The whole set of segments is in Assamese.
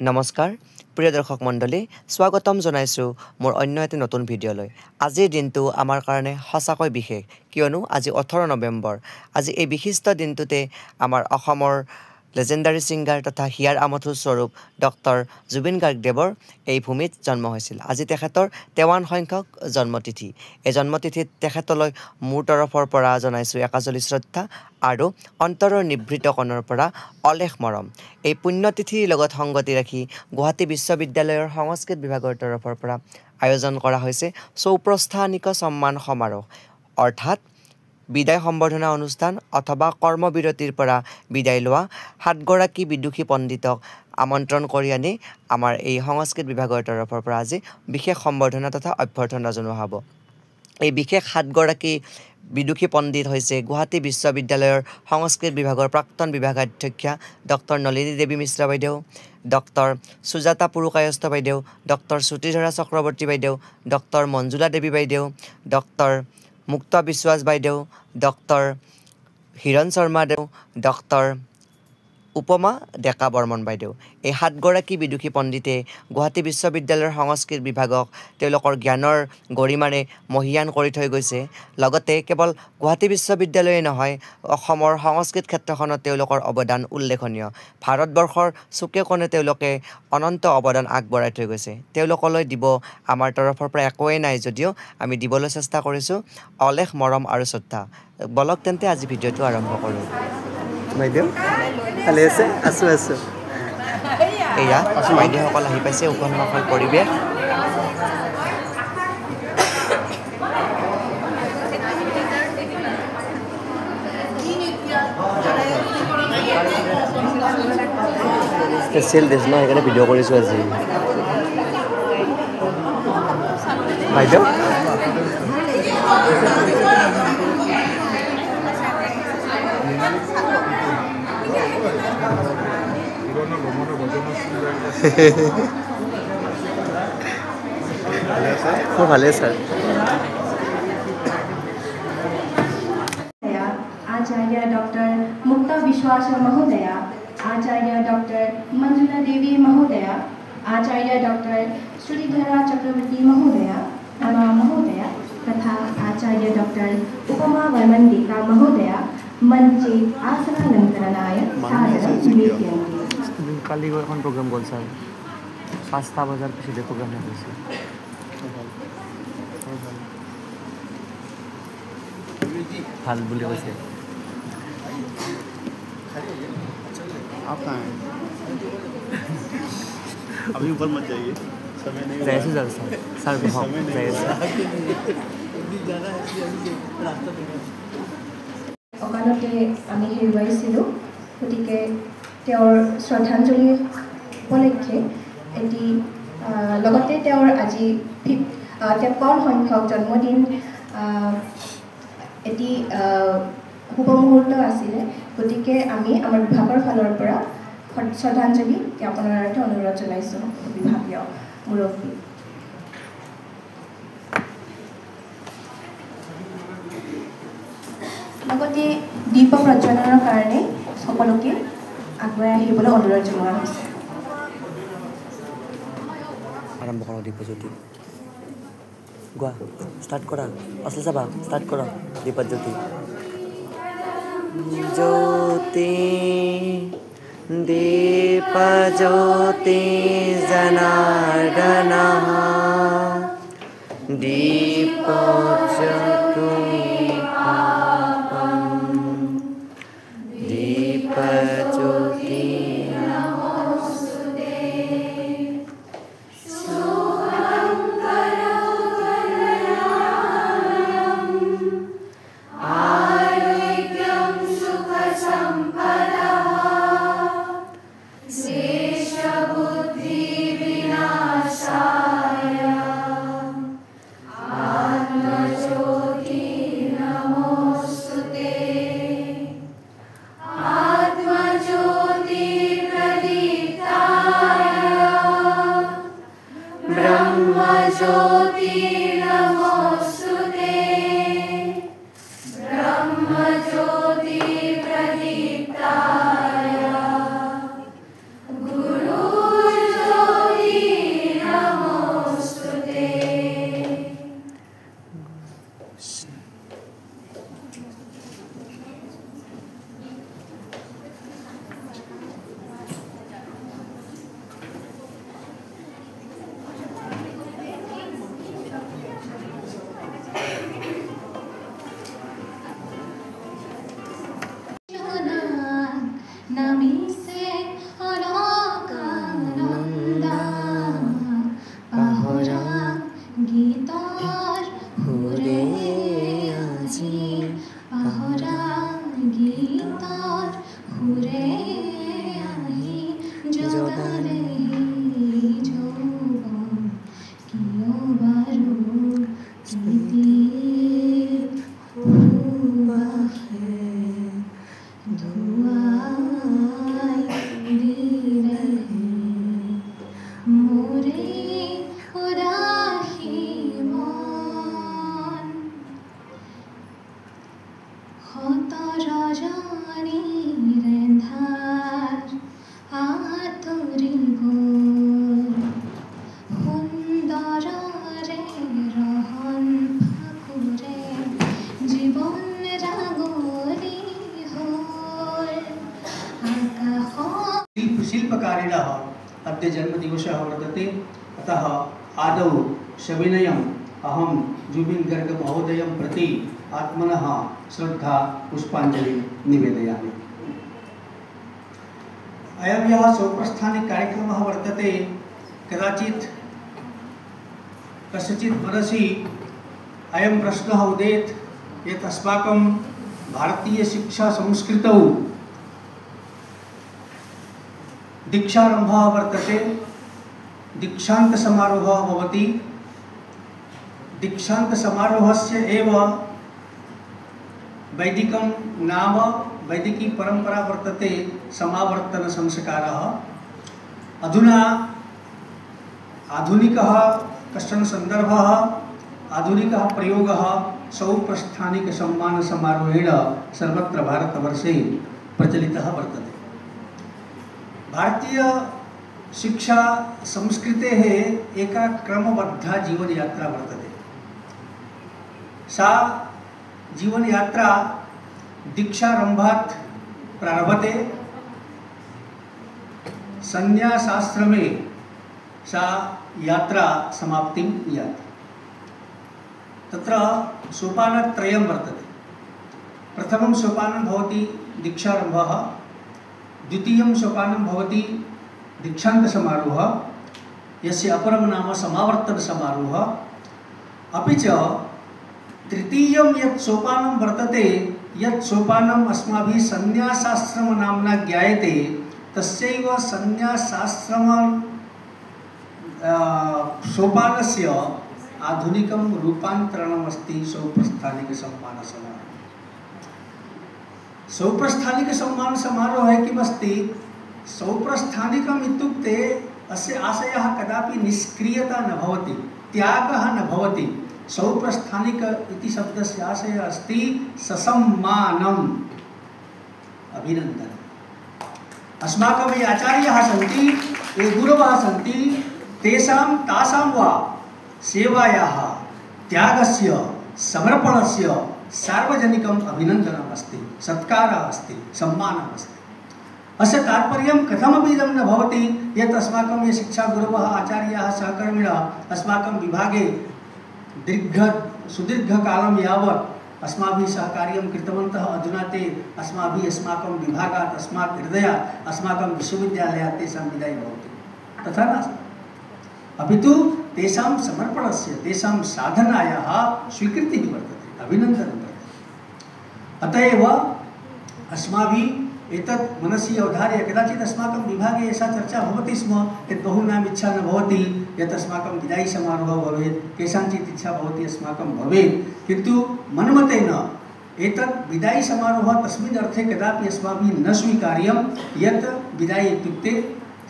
নমস্কাৰ প্ৰিয় দৰ্শক মণ্ডলী স্বাগতম জনাইছো মোৰ অন্য এটা নতুন ভিডিঅ'লৈ আজিৰ দিনটো আমাৰ কাৰণে সঁচাকৈ বিশেষ কিয়নো আজি 18 নৱেম্বৰ আজি এই বিশিষ্ট দিনটোতে আমাৰ অসমৰ লেজেণ্ডাৰী সিঙ্গাৰ তথা হিয়াৰ আমঠু স্বৰূপ ডক্টৰ জুবিন গাৰ্গদেৱৰ এই ভূমিত জন্ম হৈছিল আজি তেখেতৰ 53 সংখ্যক জন্মতিথি এই জন্মতিথিত তেখেতলৈ মোৰ তৰফৰ পৰা জনাইছো একাজলি শ্ৰদ্ধা আৰু অন্তৰৰ নিভৃতকণৰ পৰা অলেখ মৰম এই পুণ্যতিথিৰ লগত সংগতি ৰাখি গুৱাহাটী বিশ্ববিদ্যালয়ৰ সংস্কৃত বিভাগৰ তৰফৰ পৰা আয়োজন কৰা হৈছে চৌপ্ৰস্থানিক সন্মান সমাৰোহ অৰ্থাৎ বিদায় সম্বৰ্ধনা অনুষ্ঠান অথবা কৰ্মবিৰতিৰ পৰা বিদায় লোৱা 7 গৰাকী বিদুষী পণ্ডিতক আমন্ত্ৰণ কৰি আনি আমাৰ এই সংস্কৃত বিভাগৰ তৰফৰ পৰা আজি বিশেষ সম্বৰ্ধনা তথা অভ্যৰ্থনা জনোৱা হ'ব এই বিশেষ 7 গৰাকী বিদুষী পণ্ডিত হৈছে গুৱাহাটী বিশ্ববিদ্যালয়ৰ সংস্কৃত বিভাগৰ প্ৰাক্তন বিভাগাধ্যক্ষা ডক্টৰ নলিনী দেৱী মিশ্ৰ বাইদেউ ডক্টৰ সুজাতা পুৰুকায়স্থ বাইদেউ ডক্টৰ শ্ৰুতিধৰা চক্ৰৱৰ্তী বাইদেউ ডক্টৰ মঞ্জুলা দেৱী বাইদেউ ডক্টৰ মুক্ত বিশ্বাস বাইদেউ ডক্টৰ হিৰণ শৰ্মা দেউ ডক্টৰ উপমা ডেকা বৰ্মন বাইদেউ এই 7 গৰাকী বিদুষী পণ্ডিতে গুৱাহাটী বিশ্ববিদ্যালয়ৰ সংস্কৃত বিভাগক তেওঁলোকৰ জ্ঞানৰ গৰিমাৰে মহিয়ান কৰি থৈ গৈছে লগতে কেৱল গুৱাহাটী বিশ্ববিদ্যালয়ে নহয় অসমৰ সংস্কৃত ক্ষেত্ৰখনত তেওঁলোকৰ অৱদান উল্লেখনীয় ভাৰতবৰ্ষৰ চুকে কোণে তেওঁলোকে অনন্ত অৱদান আগবঢ়াই থৈ গৈছে তেওঁলোকলৈ দিব আমাৰ তৰফৰ পৰা একোৱেই নাই যদিও আমি দিবলৈ চেষ্টা কৰিছো অলেখ মৰম আৰু শ্ৰদ্ধা বলক তেন্তে আজি ভিডিঅ'টো আৰম্ভ কৰোঁ বাইদেউ ভালে আছে আছো এয়া বাইদেউসকল আহি পাইছে উপন্যাসৰ পৰিৱেশ স্পেচিয়েল ড্ৰেছ ন সেইকাৰণে ভিডিঅ' কৰিছোঁ আজি বাইদেউ ভালে স্যার आचार्य डॉक्टर मुक्ता विश्वास महोदया आचार्य डॉक्टर मंजुला देवी महोदया आचार्य डॉक्टर श्रुतिधरा चक्रवर्ती महोदया महोदया तथा आचार्य डॉक्टर उपमा वर्मन्दिका महोदया मंचे आसनालंकरणाय सादरं निवेदयन्ति কালি এখন প্ৰগ্ৰাম গ'ল ছাৰ 5টা বজাৰ পিছতে প্ৰগ্ৰাম হৈছে ভাল বুলি কৈছে आप कहाँ हैं अभी ऊपर मत जाइए समय नहीं যাইছোঁ ছাৰ ছাৰ समय नहीं অকালতে আমি হেৰুৱাইছিলোঁ গতিকে তেওঁৰ শ্ৰদ্ধাঞ্জলি উপলক্ষে এটি লগতে তেওঁৰ আজি 53 সংখ্যক জন্মদিন এটি শুভ মুহূৰ্ত আছিলে গতিকে আমি আমাৰ বিভাগৰ ফালৰ পৰা শ্ৰদ্ধাঞ্জলি জ্ঞাপনৰ অৰ্থে অনুৰোধ জনাইছোঁ বিভাগীয় মুৰব্বী লগতে দীপ প্ৰজ্বলনৰ কাৰণে সকলোকে আগুৱাই আহিবলৈ অনুৰোধ জনোৱা হৈছে আৰম্ভ কৰা দীপজ্যোতি গোৱা ষ্টাৰ্ট কৰা আচল চাবা ষ্টাৰ্ট কৰা দীপজ্যোতি জ্যোতি দীপজ্যোতি জনাৰ্দন দীপজ্যোতি দীপজ্যোতি गुरु যোগানে शिल्पकारिणः अद्य जन्मदिवसः वर्तते, अतः आदौ सविनयम् अहं जुबिन गर्ग महोदयं प्रति आत्मनः श्रद्धा पुष्पाञ्जलिं निवेदयामि। अयं यः सौप्रस्थानिक कार्यक्रमः वर्तते, कदाचित् कस्यचित् मनसि अयं प्रश्नः उदेत् यत् अस्माकं भारतीय शिक्षा संस्कृतौ दीक्षारम्भः वर्तते, दीक्षांत समारोहः भवति, दीक्षांत समारोहस्य एव वैदिकं नाम वैदिकी परंपरा वर्तते समावर्तन संस्कारः। अधुना आधुनिकः कश्चन सन्दर्भः, आधुनिकः प्रयोगः सौप्रस्थानिक सम्मान समारोहेण सर्वत्र भारतवर्षे प्रचलितः वर्तते। भारतीय शिक्षा संस्कृतेः एका क्रमबद्धा जीवन यात्रा वर्तते। सा जीवन यात्रा दीक्षारंभात् प्रारभते, संन्यासाश्रमे सा यात्रा समाप्तिं याति। तत्र सोपानत्रयं वर्तते। प्रथमं सोपानं भवति दीक्षारंभः, द्वितीयं सोपानं भवति दीक्षांत समारोहः, यस्य अपरं नाम समावर्तन समारोहः, अपि च तृतीयं यत् सोपानं वर्तते, यत् सोपानम् अस्माभिः संन्यासाश्रम नाम्ना ज्ञायते, तस्यैव संन्यासाश्रम सोपानस्य आधुनिकं रूपान्तरणमस्ति सौप्रस्थानिक सम्मान समारोहः। सौप्रस्थानिक सम्मान समारोहः किमस्ति? सौप्रस्थानिकम् इत्युक्ते अस्य आशयः कदापि निष्क्रियता न भवति, त्यागः न भवति। सौप्रस्थानिक इति शब्दस्य आशयः अस्ति ससम्मानम्, अभिनन्दनम्। अस्माकं ये आचार्याः सन्ति, ये गुरवः सन्ति, तेषां तासां वा सेवायाः, त्यागस्य, समर्पणस्य सार्वजनिकम् अभिनन्दनम् अस्ति, सत्कारः अस्ति, सम्मानः अस्ति। अस्य तात्पर्यं कथमपि इदं न भवति यत् अस्माकं ये शिक्षागुरवः आचार्याः सहकर्मिणः अस्माकं विभागे सुदीर्घकालं यावत् अस्माभिः सह कार्यं कृतवन्तः, अधुना ते अस्माभिः अस्माकं विभागात्, अस्मात् हृदयात्, अस्माकं विश्वविद्यालयात् तेषां विदायः भवति, तथा नास्ति। अपि तु तेषां समर्पणस्य, तेषां साधनायाः स्वीकृतिः वर्तते, अभिनन्दनं वर्तते। अत एव अस्माभिः एतत् मनसि अवधार्य, कदाचित् अस्माकं विभागे एषा चर्चा भवति स्म यत् बहूनाम् इच्छा न भवति यत् अस्माकं विदायी समारोहः भवेत्, केषाञ्चित् इच्छा भवति अस्माकं भवेत्, किन्तु मन्मतेन एतत् विदायी समारोहः तस्मिन् अर्थे कदापि अस्माभिः न स्वीकार्यं यत् विदायी इत्युक्ते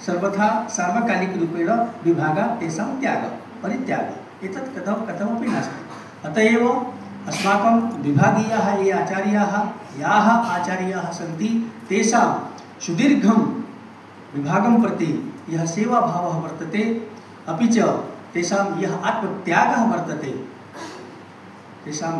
सर्वथा सार्वकालिकरूपेण विभागात् तेषां त्यागः, परित्यागः, एतत् कथमपि नास्ति। अत एव अस्माकं विभागीयाः ये आचार्याः, याः आचार्याः सन्ति, तेषां सुदीर्घं विभागं प्रति यः सेवाभावः वर्तते, अपि च तेषां यः आत्मत्यागः वर्तते, तेषां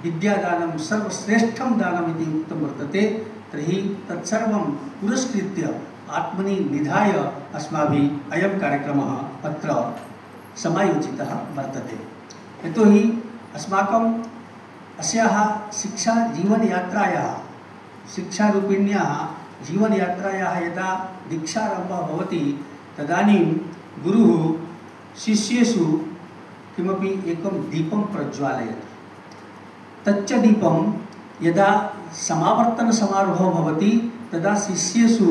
विद्यादानं सर्वश्रेष्ठं दानम् इति उक्तं वर्तते, तर्हि तत्सर्वं पुरस्कृत्य आत्मनि निधाय अस्माभिः अयं कार्यक्रमः अत्र समायोजितः वर्तते। यतोहि अस्माकं अस्याः शिक्षा जीवनयात्रायाः, शिक्षारूपिण्याः जीवनयात्रायाः यदा दीक्षारम्भः भवति तदानीं गुरुः शिष्येषु किमपि एकं दीपं प्रज्वालयति। तच्च दीपं यदा समावर्तन समारोहः भवति तदा शिष्येषु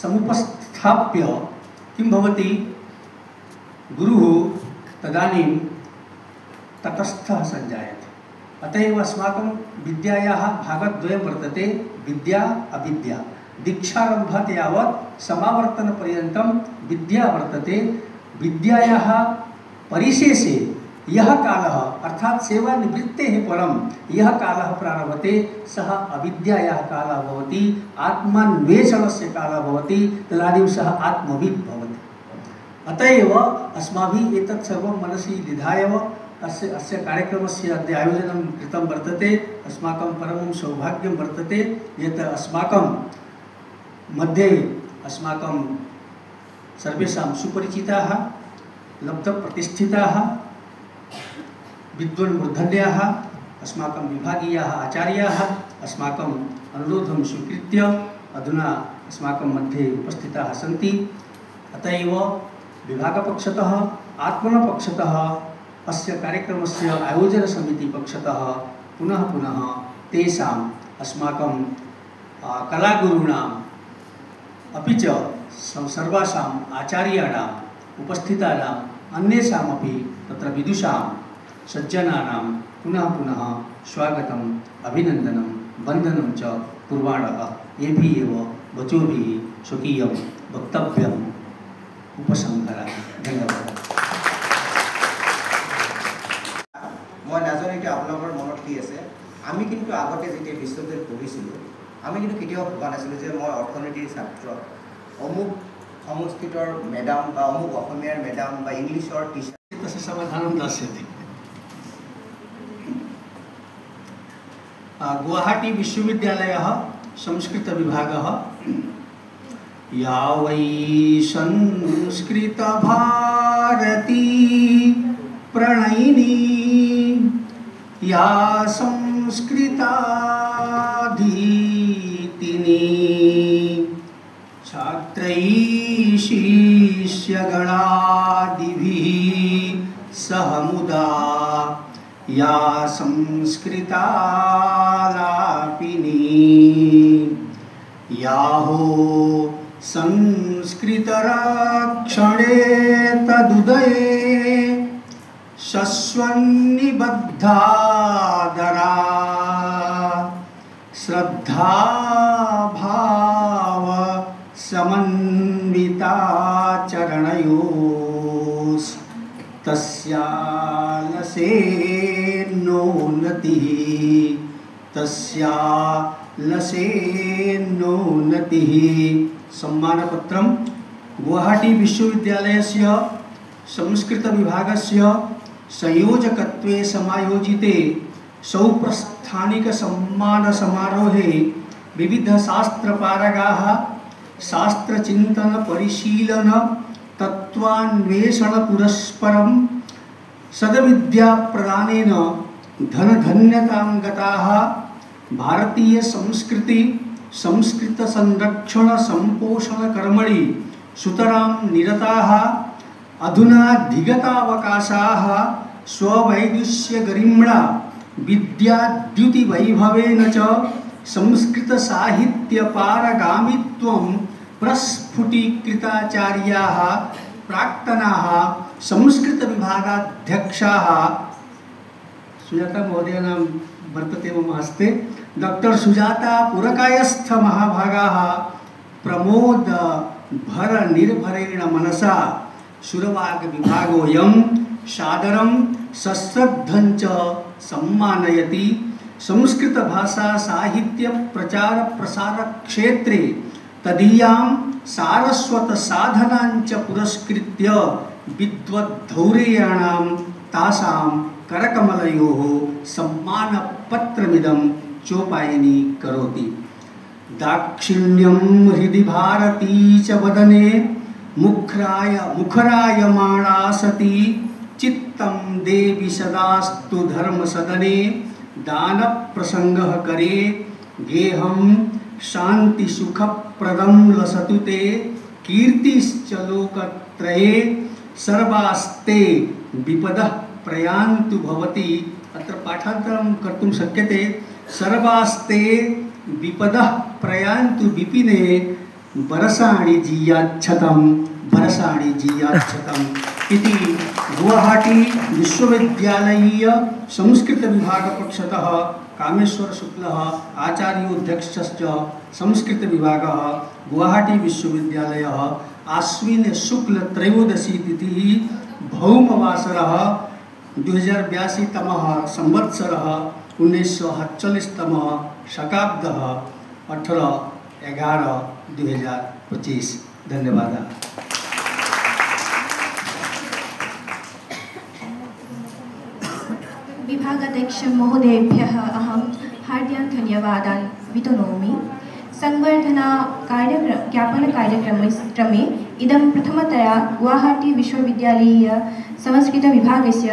समुपस्थिताः उत्थाप्य किं भवति गुरुः तदानीं तटस्थः सञ्जायते। अतः एव अस्माकं विद्यायाः भागद्वयं वर्तते, विद्या अविद्या। दीक्षारम्भात् यावत् समावर्तनपर्यन्तं विद्या वर्तते। विद्यायाः परिशेषे यः कालः अर्थात सेवानिवृत्तेः परं यः कालः प्रारभते सः अविद्यायाः कालः भवति, आत्मान्वेषणस्य कालः भवति, तदानीं सः आत्मविद् भवति। अतः एव अस्माभिः एतत् सर्वं मनसि निधाय अस्य कार्यक्रमस्य अद्य आयोजनं कृतं वर्तते। अस्माकं परमं सौभाग्यं वर्तते यत् अस्माकं मध्ये अस्माकं सर्वेषां सुपरिचिताः लब्धप्रतिष्ठिताः विद्वन्मूर्धन्याः अस्माकं विभागीयाः आचार्याः अस्माकम् अनुरोधं स्वीकृत्य अधुना अस्माकं मध्ये उपस्थिताः सन्ति। अतः एव विभागपक्षतः आत्मनपक्षतः अस्य कार्यक्रमस्य आयोजनसमितिपक्षतः पुनः पुनः तेषाम् अस्माकं कलागुरूणाम् अपि च सर्वासाम् आचार्याणाम् उपस्थितानाम् अन्येषामपि तत्र विदुषां सज्जनानां पुनः पुनः स्वागतम् अभिनन्दनं वन्दनं च कुर्वाणः। एभिः एव वचोभिः स्वकीयं वक्तव्यम् उपसंहरामि। धन्यवाद। मैं नाजानो कि आपलोकर मनत कि आछे आमी किन्तु आगते जेतिया विश्वविद्यालयत पढिছিলো आमी किन्तु केতিয়াও भবা नाছিলো जे मैं अर्थनीतिर छात्र अमुक संस्कृतर मेडाम बा अमुक अসমীয়াৰ मेडाम बा इंग्लिशर टीचर तस्य समाधानं दास्यति। गुवाहाटी विश्वविद्यालयः संस्कृत विभागः या वै संस्कृत भारती प्रणयिनी या संस्कृताधीतिनी छात्रैः शिष्यगणादिभिः सह मुदा या संस्कृतालापिनी याहो संस्कृतरक्षणे तदुदये शश्वन्निबद्धादरा श्रद्धा भाव समन्विता चरणयोस् तस्यालसेन्नोन्नतिः। सम्मानपत्रं गुवाहाटी विश्वविद्यालयस्य संस्कृत विभागस्य संयोजकत्वे समायोजिते सौप्रस्थानिक सम्मान समारोहे विविध शास्त्रपारगाः शास्त्रचिन्तन परिशीलन तत्वान्वेषण पुरस्परं सदविद्या प्रदानेन धनधन्यतां गताः भारतीय संस्कृति संस्कृत संरक्षण संपोषण कर्मणि सुतरां निरताः अधुना धिगतावकाशाः स्ववैदुष्य गरिम्णा विद्याद्युति वैभवेन च संस्कृत साहित्य पारगामित्वं प्रस्फुटीकृताचार्याः प्राक्तनाः संस्कृत विभागाध्यक्षाः सुजाता महोदयानां वर्तते मम हस्ते डॉक्टर सुजाता पुरकायस्थ महाभागाः प्रमोद भर निर्भरेण मनसा सुरवाग विभागोऽयं सादरं सश्रद्धं च सम्मानयति। संस्कृत भाषा साहित्य प्रचार प्रसार क्षेत्रे तदीयां सारस्वत साधनांच पुरस्कृत्य विद्वद्धौरेयाणां तासां करकमलयोः सम्मानपत्रमिदं चोपायनी करोति। दाक्षिण्यं हृदि भारती च वदने मुखरायमाणा सती चित्तं देवी सदास्तु धर्म सदने दान प्रसंगः करे गेहं शांति सुखप्रदं लसतु ते कीर्तिश्च लोकत्रये सर्वास्ते विपदः प्रयान्तु भवति। अत्र पाठान्तरं कर्तुं शक्यते। सर्वास्ते विपदः प्रयान्तु विपिने बरसाणी जीयाच्छतम बरसाणी जीयाच्छतम इति गुवाहाटी विश्वविद्यालयीय संस्कृत विभाग पक्षतः कामेश्वर शुक्लः आचार्योध्यक्षश्च संस्कृत विभागः गुवाहाटी विश्वविद्यालयः आश्विन शुक्ल त्रयोदशी तिथिः भौमवासरः 2082 तमः संवत्सरः 1947 तमः शकाब्दः 18/11/2025। धन्यवाद। विभागाध्यक्ष महोदयेभ्यः अहं हार्द्यान् धन्यवादान् वितनोमि। संवर्धना ज्ञापनकार्यक्रमे इदं प्रथमतया गुवाहाटी विश्वविद्यालयीय संस्कृतविभागस्य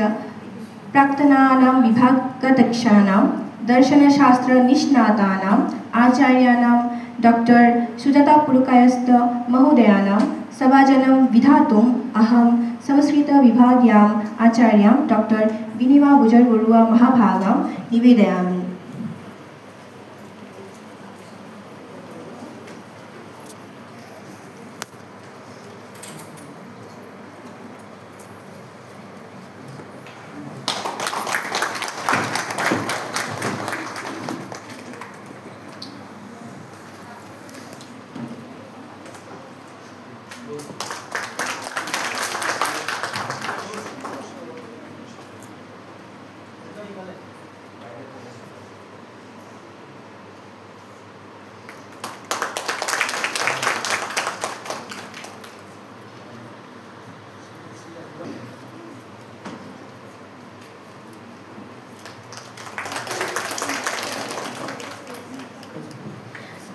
प्राक्तनानां विभागाध्यक्षाणां दर्शनशास्त्रनिष्णातानाम् आचार्याणां डॉक्टर सुजाता पुरकायस्थ महोदयानां सभाजनं विधातुम् अहं संस्कृतविभाग्याम् आचार्यां डॉक्टर विनिमा बुजरबरुआ महाभागां निवेदयामि।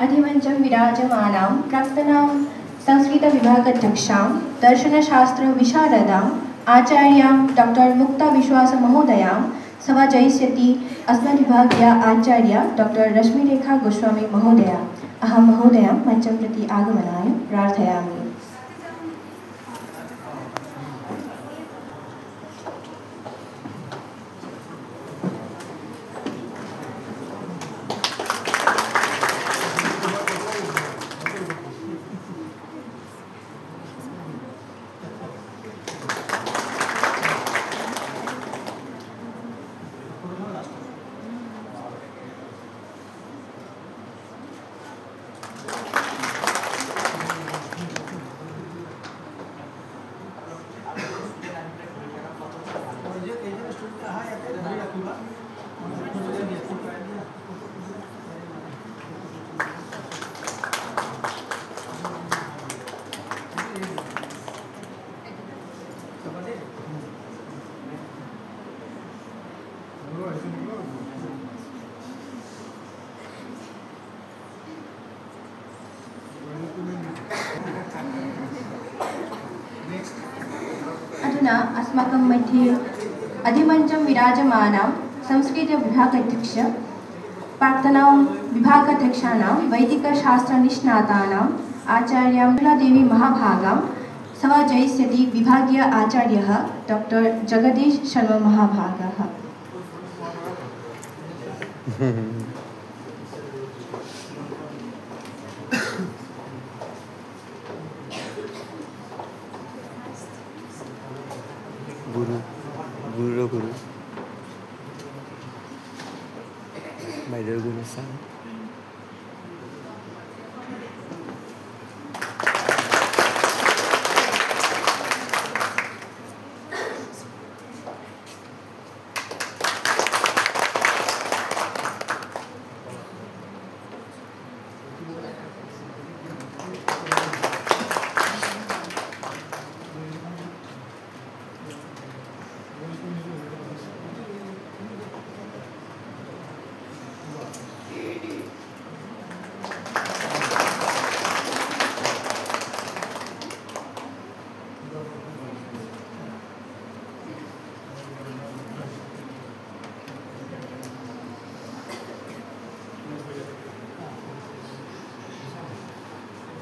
अधिमञ्चं विराजमानां प्राक्तनां संस्कृतविभागाध्यक्षां दर्शनशास्त्रविशारदाम् आचार्यां डॉक्टर मुक्ता विश्वास महोदयां सभाजयिष्यति अस्मद्विभागीया आचार्य डॉक्टर रश्मिरेखा गोस्वामी महोदया। अहं महोदयां मञ्चं प्रति आगमनाय प्रार्थयामि। अधुना अस्माकं मध्ये अधिमञ्चं विराजमानां संस्कृतविभागाध्यक्ष प्राक्तनां विभागाध्यक्षाणां वैदिकशास्त्रनिष्णातानाम् आचार्यां देवी महाभागां सभाजयिष्यति विभागीय आचार्यः doctor Jagdish Sharma महाभागः। Guru my dear Guru-san.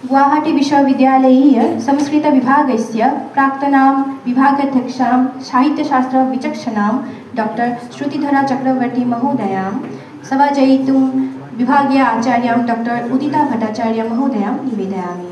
Guwahati विश्वविद्यालयीय संस्कृतविभागस्य प्राक्तनां विभागाध्यक्षां साहित्यशास्त्रविचक्षणां डॉक्टर श्रुतिधरा चक्रवर्ती महोदयां सभाजयितुं विभागीय आचार्यां डॉक्टर उदिता भट्टाचार्य महोदयां निवेदयामि।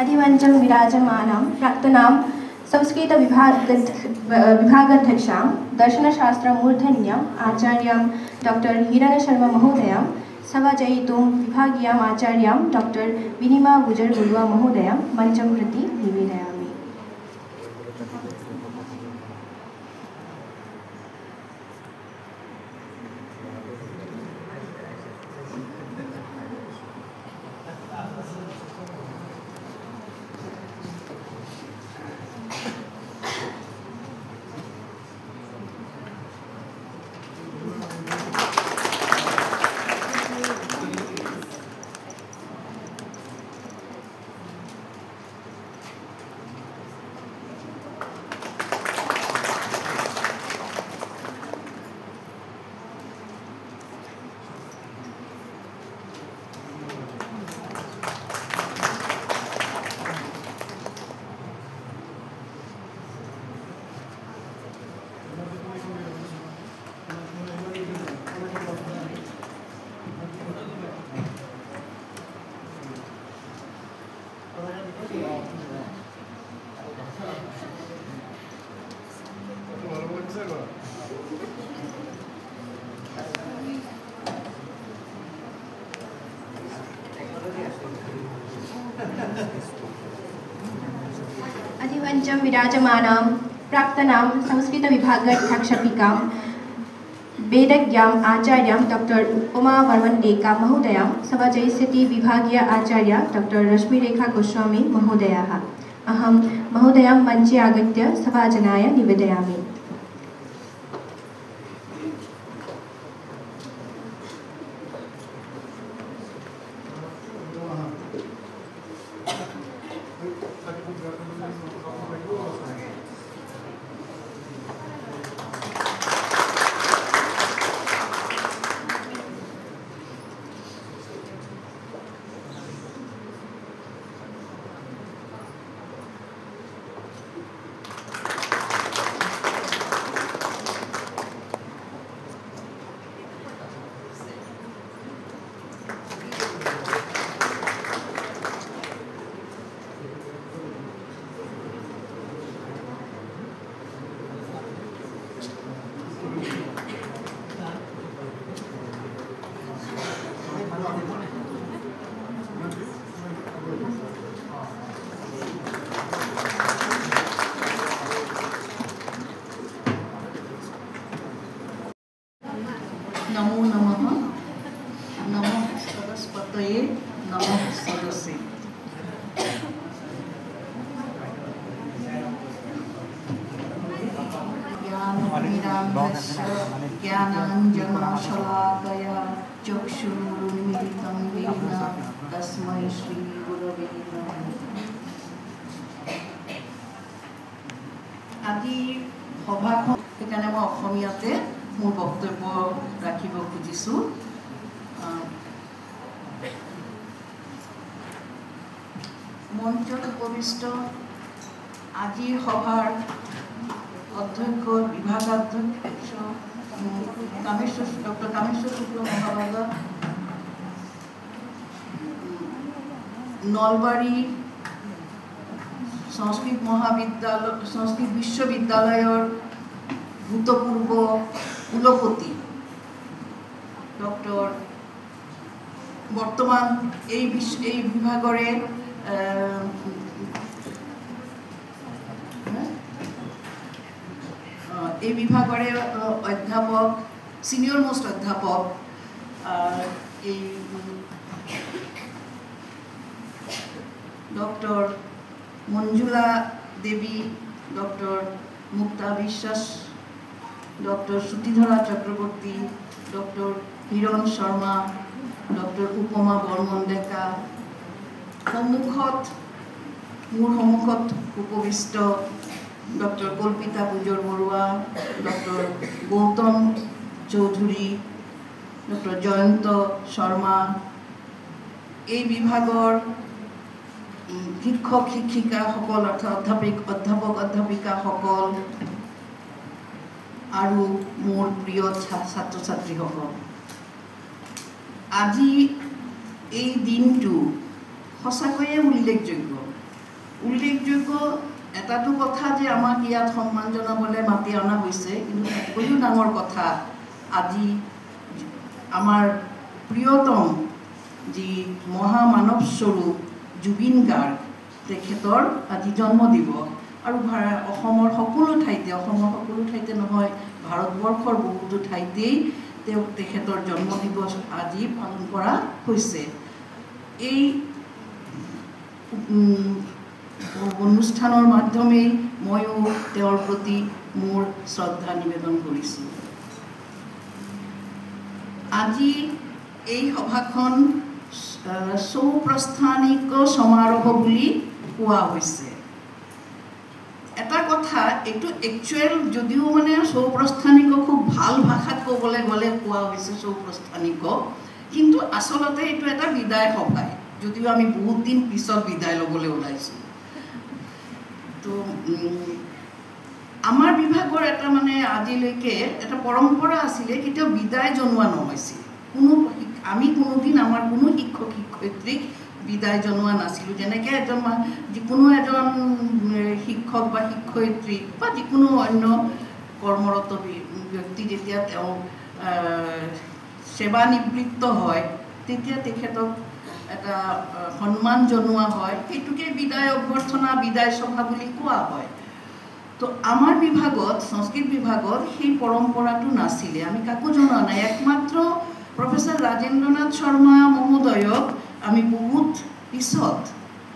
अधिमञ्चं विराजमानं प्राक्तनां संस्कृतविभागाध्यक्षां दर्शनशास्त्रमूर्धन्यम् आचार्यां डॉक्टर हिरणशर्मा महोदयां सभाजयितुं विभागीयाम् आचार्यां डॉक्टर विनिमा गुजर-बरुवा महोदयां मञ्चं प्रति निवेदयामि। अधिमञ्चं विराजमानां प्राक्तनां संस्कृतविभागाध्यक्षिकां वेदज्ञाम् आचार्यां डॉक्टर उमा वर्मन-डेका महोदयां सभाजयिष्यति विभागीय आचार्य डॉक्टर रश्मिरेखा गोस्वामी महोदयाः। अहं महोदयां मञ्चे आगत्य सभाजनाय निवेदयामि। नमो नमः। नमः सरस्वतये। नमः सदसे। ज्ञानाञ्जनशलाकया चक्षुरुन्मिलितं येन तस्मै श्रीगुरवे नमः। আজি সভাখন সেইকাৰণে মই অসমীয়াতে মোৰ বক্তব্য ৰাখিব খুজিছোঁ। মঞ্চত উপবিষ্ট আজিৰ সভাৰ অধ্যক্ষ বিভাগাধ্যক্ষ ডক্টৰ কামেশ্বৰ শুক্ল মহাভাগা, নলবাৰী সংস্কৃত বিশ্ববিদ্যালয়ৰ ভূতপূৰ্ব কুলপতি ডক্টৰ বৰ্তমান এই বিভাগৰে অধ্যাপক সিনিয়ৰ মোষ্ট অধ্যাপক এই doctor Manjula Devi, doctor Mukta Biswas, doctor Shrutidhara Chakravarty, doctor Hiran Sharma, doctor Upama Barman Deka, মোৰ সন্মুখত উপবিষ্ট doctor Kalpita Gujar Barua, doctor Gautam Choudhury, doctor Jayanta Sharma, এই বিভাগৰ শিক্ষক শিক্ষিকাসকল অৰ্থাৎ অধ্যাপক অধ্যাপিকাসকল আৰু মোৰ প্ৰিয় ছাত্ৰ ছাত্ৰীসকল, আজি এই দিনটো সঁচাকৈয়ে উল্লেখযোগ্য এটাটো কথা যে আমাক ইয়াত সন্মান জনাবলৈ মাতি অনা হৈছে, কিন্তু তাতকৈও ডাঙৰ কথা আজি আমাৰ প্ৰিয়তম যি মহামানৱ স্বৰূপ জুবিন গাৰ্গ তেখেতৰ আজি জন্ম দিৱস। আৰু অসমৰ সকলো ঠাইতে নহয়, ভাৰতবৰ্ষৰ বহুতো ঠাইতেই তেখেতৰ জন্ম দিৱস আজি পালন কৰা হৈছে। এই অনুষ্ঠানৰ মাধ্যমেই ময়ো তেওঁৰ প্ৰতি মোৰ শ্ৰদ্ধা নিবেদন কৰিছোঁ। আজি এই সভাখন চৌপ্ৰস্থানিক সমাৰোহ বুলি কোৱা হৈছে। এটা কথা, এইটো একচুৱেল যদিও মানে চৌপ্ৰস্থানিক খুব ভাল ভাষাত ক'বলৈ গ'লে কোৱা হৈছে চৌপ্ৰস্থানিক, কিন্তু আচলতে এইটো এটা বিদায় সভাই, যদিও আমি বহুত দিন পিছত বিদায় ল'বলৈ ওলাইছোঁ। তো আমাৰ বিভাগৰ এটা মানে আজিলৈকে এটা পৰম্পৰা আছিলে, কেতিয়াও বিদায় জনোৱা নহৈছিল। আমি কোনোদিন আমাৰ কোনো শিক্ষক শিক্ষয়িত্ৰীক বিদায় জনোৱা নাছিলোঁ। যেনেকৈ যিকোনো এজন শিক্ষক বা শিক্ষয়িত্ৰী বা যিকোনো অন্য কৰ্মৰত ব্যক্তি যেতিয়া তেওঁ সেৱানিবৃত্ত হয়, তেতিয়া তেখেতক এটা সন্মান জনোৱা হয়, সেইটোকে বিদায় অভ্যৰ্থনা, বিদায় সভা বুলি কোৱা হয়। তো আমাৰ বিভাগত, সংস্কৃত বিভাগত সেই পৰম্পৰাটো নাছিলে, আমি কাকো জনোৱা নাই। একমাত্ৰ প্ৰফেচৰ ৰাজেন্দ্ৰনাথ শৰ্মা মহোদয়ক আমি বহুত পিছত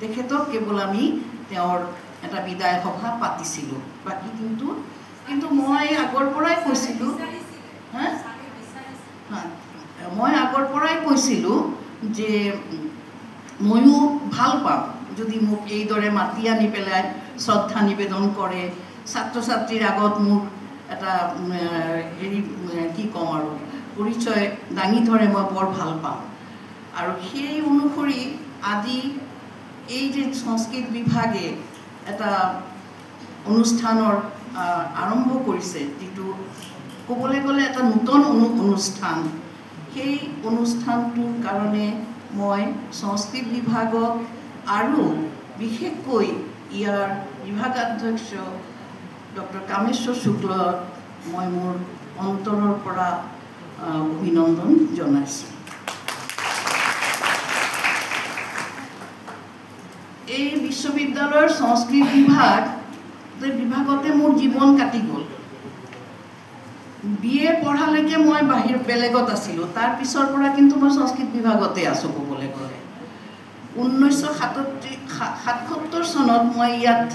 তেখেতক কেৱল আমি তেওঁৰ এটা বিদায় সভা পাতিছিলোঁ। বাকী কিন্তু মই আগৰ পৰাই কৈছিলোঁ যে ময়ো ভাল পাম যদি মোক এইদৰে মাতি আনি পেলাই শ্ৰদ্ধা নিবেদন কৰে, ছাত্ৰ ছাত্ৰীৰ আগত মোক এটা কি ক'ম আৰু পৰিচয় দাঙি ধৰে, মই বৰ ভাল পাম। আৰু সেই অনুসৰি আজি এই যে সংস্কৃত বিভাগে এটা অনুষ্ঠানৰ আৰম্ভ কৰিছে, যিটো ক'বলৈ গ'লে এটা নতুন অনুষ্ঠান, সেই অনুষ্ঠানটোৰ কাৰণে মই সংস্কৃত বিভাগক আৰু বিশেষকৈ ইয়াৰ বিভাগাধ্যক্ষ ডক্টৰ কামেশ্বৰ শুক্লক মই মোৰ অন্তৰৰ পৰা অভিনন্দন জনাইছোঁ। এই বিশ্ববিদ্যালয়ৰ সংস্কৃত বিভাগতে মোৰ জীৱন কাটি গ'ল। BA পঢ়ালৈকে মই বেলেগত আছিলোঁ, তাৰ পিছৰ পৰা কিন্তু মই সংস্কৃত বিভাগতে আছোঁ ক'বলৈ গ'লে। 1977 চনত মই ইয়াত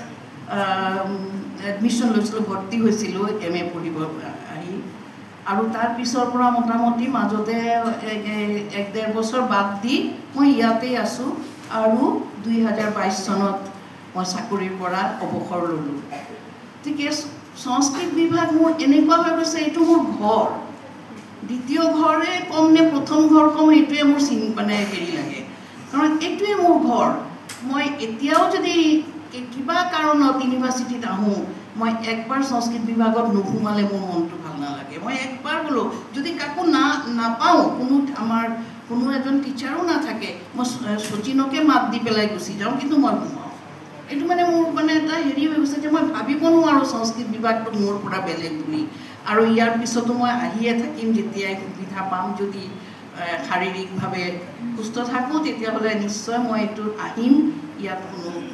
এডমিশ্যন লৈছিলোঁ, ভৰ্তি হৈছিলোঁ MA পঢ়িব আহি। আৰু তাৰ পিছৰ পৰা মোটামুটি মাজতে 1-1.5 বছৰ বাদ দি মই ইয়াতেই আছোঁ। আৰু 2022 চনত মই চাকৰিৰ পৰা অৱসৰ ল'লোঁ। গতিকে সংস্কৃত বিভাগ মোৰ এনেকুৱা হৈ গৈছে, এইটো মোৰ ঘৰ। দ্বিতীয় ঘৰে কম নে প্ৰথম ঘৰ কম, এইটোৱে মোৰ লাগে, কাৰণ এইটোৱে মোৰ ঘৰ। মই এতিয়াও যদি কিবা কাৰণত ইউনিভাৰ্চিটিত আহোঁ, মই একবাৰ সংস্কৃত বিভাগত নোসোমালে মোৰ মনটো ভাল নালাগে। মই একবাৰ হ'লেও যদি কাকো নাপাওঁ, আমাৰ কোনো এজন টিচাৰো নাথাকে, মই শচীনকে মাত দি পেলাই গুচি যাওঁ, কিন্তু মই সোমাওঁ। এইটো মানে মোৰ এটা হৈ গৈছে যে মই ভাবিব নোৱাৰোঁ সংস্কৃত বিভাগটো মোৰ পৰা বেলেগ বুলি। আৰু ইয়াৰ পিছতো মই আহিয়ে থাকিম, যেতিয়াই সুবিধা পাম। যদি শাৰীৰিকভাৱে সুস্থ থাকোঁ, তেতিয়াহ'লে নিশ্চয় মই এইটোত আহিম, ইয়াত কোনো নাই।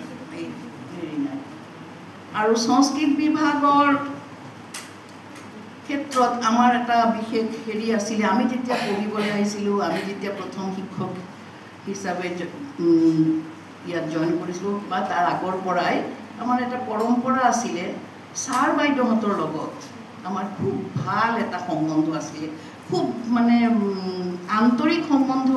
আৰু সংস্কৃত বিভাগৰ ক্ষেত্ৰত আমাৰ এটা বিশেষ আছিলে, আমি যেতিয়া পঢ়িবলৈ আহিছিলোঁ, আমি যেতিয়া প্ৰথম শিক্ষক হিচাপে ইয়াত জইন কৰিছিলোঁ বা তাৰ আগৰ পৰাই আমাৰ এটা পৰম্পৰা আছিলে, ছাৰ বাইদেউহঁতৰ লগত আমাৰ খুব ভাল এটা সম্বন্ধ আছিলে, খুব আন্তৰিক সম্বন্ধ,